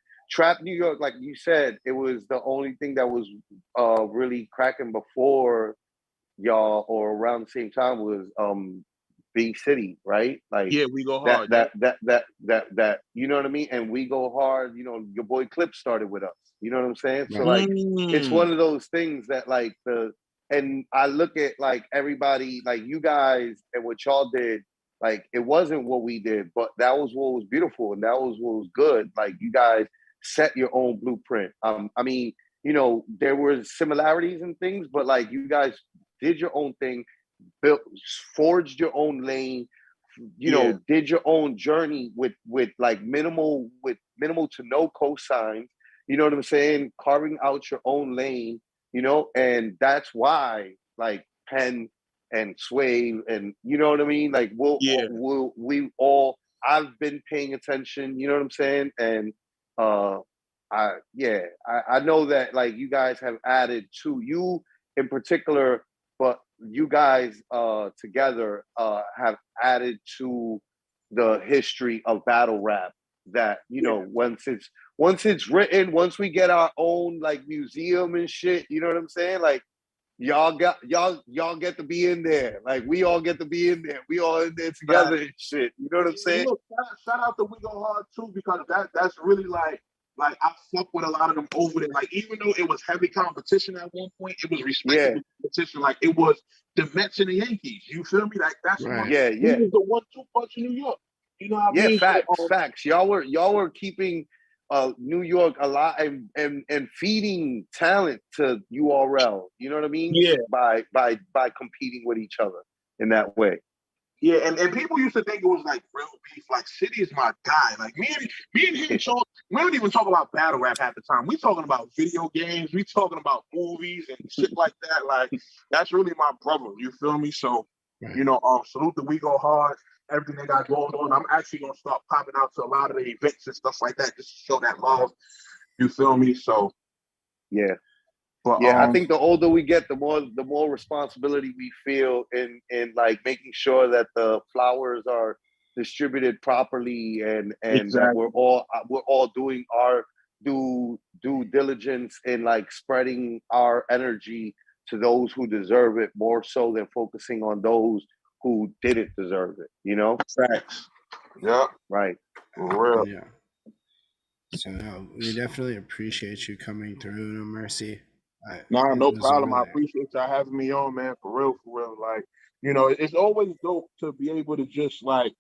Speaker 2: New York, like you said, it was the only thing that was really cracking before y'all or around the same time was B City, right? Like
Speaker 3: Yeah, we go
Speaker 2: that
Speaker 3: hard.
Speaker 2: that that that that that you know what I mean? And we go hard, you know, your boy Clip started with us. You know what I'm saying? So
Speaker 1: Right.
Speaker 2: like it's one of those things that like and I look at like everybody, like you guys and what y'all did, like it wasn't what we did, but that was what was beautiful and that was what was good. Like you guys set your own blueprint. I mean, you know, there were similarities and things, but like you guys did your own thing, built, forged your own lane, you know, did your own journey with minimal to no cosigns. You know what I'm saying? Carving out your own lane, you know, and that's why like Penn and Sway and you know what I mean? Like we all I've been paying attention, you know what I'm saying? And I know that like you guys have added to you in particular, but you guys together have added to the history of battle rap that you know once it's written, once we get our own like museum and shit, you know what I'm saying? Like y'all get to be in there. Like we all get to be in there. We all in there together and shit. You know what I'm saying?
Speaker 3: Look, shout out to We Go Hard too, because that's really like I fuck with a lot of them over there. Like even though it was heavy competition at one point, it was respectable competition. Like it was the Mets and the Yankees. You feel me? Like that's
Speaker 1: right.
Speaker 3: It was the 1-2 punch in New York. You know what I mean?
Speaker 2: Facts. Y'all were keeping New York alive and feeding talent to URL. You know what I mean?
Speaker 3: Yeah.
Speaker 2: By competing with each other in that way.
Speaker 3: Yeah, and people used to think it was like real beef. Like City is my guy. Like me and him talk. We don't even talk about battle rap half the time. We talking about video games. We talking about movies and shit like that. Like that's really my brother. You feel me? So, you know, salute the We Go Hard. Everything they got going on. I'm actually gonna start popping out to a lot of the events and stuff like that, just to show that love. You feel me? So
Speaker 2: yeah.
Speaker 3: But,
Speaker 2: I think the older we get, the more responsibility we feel in like making sure that the flowers are distributed properly and that we're all doing our due diligence in like spreading our energy to those who deserve it more so than focusing on those who didn't deserve it, you know?
Speaker 3: Facts. Yeah.
Speaker 2: Right.
Speaker 3: For real.
Speaker 1: Yeah. So we definitely appreciate you coming through, No Mercy.
Speaker 3: No problem. I appreciate y'all having me on, man. For real. Like, you know, it's always dope to be able to just like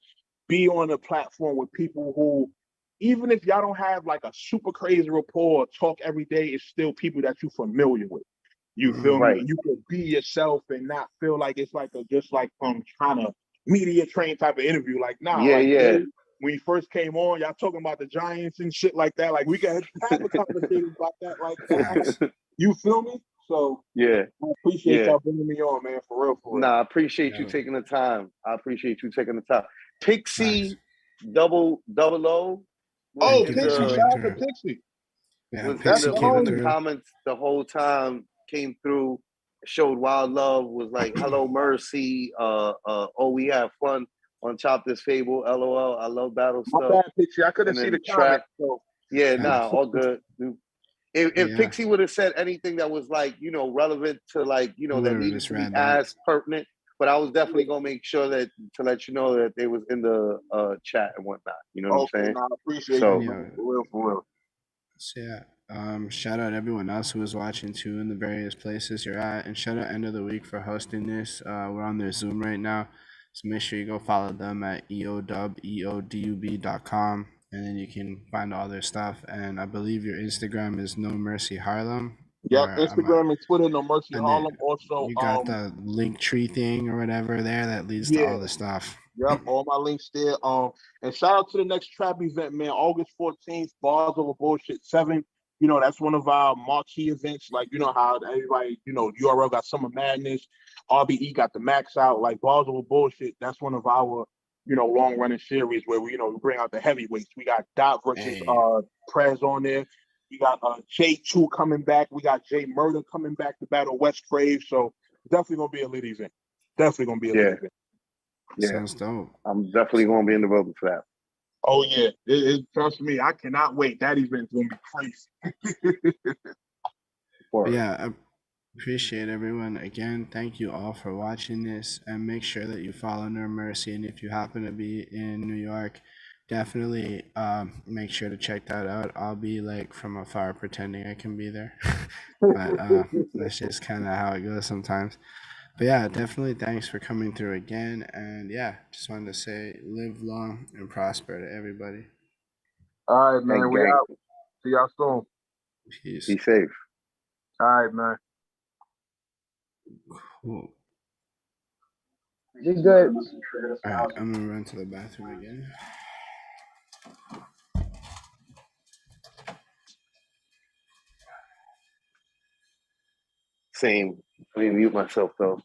Speaker 3: be on a platform with people who, even if y'all don't have like a super crazy rapport, talk every day, it's still people that you're familiar with. You feel me? You can be yourself and not feel like it's like just like from trying to media train type of interview. Like, nah, when you first came on, y'all talking about the Giants and shit like that. Like, we can have a conversation about that like that. You feel me? So I appreciate y'all bringing me on, man. For real.
Speaker 2: Nah, I appreciate you taking the time. Pixie double O.
Speaker 3: Oh, Pixie, shout out to Pixie.
Speaker 2: Was in the comments the whole time, came through, showed wild love, was like, hello, Mercy. We have fun on Chop This Fable, LOL. I love battle stuff.
Speaker 3: My bad, Pixie. I couldn't see the comment. So.
Speaker 2: Yeah, all good. If Pixie would have said anything that was like, you know, relevant to like, you know, that needed to be asked, pertinent, but I was definitely gonna make sure that to let you know that they was in the chat and whatnot. You know what I'm saying?
Speaker 3: I appreciate you. For real.
Speaker 1: So shout out everyone else who was watching too in the various places you're at, and shout out End of the Week for hosting this. We're on their Zoom right now, so make sure you go follow them at eodub.com, and then you can find all their stuff. And I believe your Instagram is No Mercy Harlem.
Speaker 3: Yep, Instagram and Twitter, No Mercy Harlem. Also,
Speaker 1: you got the link tree thing or whatever there that leads to all the stuff.
Speaker 3: Yep, all my links there. And shout out to the next trap event, man. August 14th, Bars Over Bullshit 7. You know, that's one of our marquee events. Like, you know how everybody, you know, URL got Summer Madness, RBE got the Max out. Like, Bars Over Bullshit, that's one of our, you know, long-running series where we, you know, we bring out the heavitweights. We got Dot versus Prez on there. We got J2 coming back. We got J Murder coming back to battle West Crave. So definitely gonna be a lit event. Event.
Speaker 2: Yeah,
Speaker 1: sounds dope.
Speaker 2: I'm definitely gonna be in the building for that.
Speaker 3: Oh yeah, trust me, I cannot wait. That event's gonna be crazy.
Speaker 1: Appreciate everyone. Again, thank you all for watching this, and make sure that you follow No Mercy. And if you happen to be in New York, definitely make sure to check that out. I'll be like from afar pretending I can be there. But that's just kind of how it goes sometimes. But yeah, definitely thanks for coming through again. And yeah, just wanted to say live long and prosper to everybody.
Speaker 3: All right, man.
Speaker 2: Gang,
Speaker 3: We
Speaker 2: gang.
Speaker 3: out. See y'all soon.
Speaker 1: Peace.
Speaker 2: Be safe.
Speaker 3: All right, man.
Speaker 1: Cool.
Speaker 3: You good?
Speaker 1: All right, I'm gonna run to the bathroom again.
Speaker 2: Same. Let me mute myself though.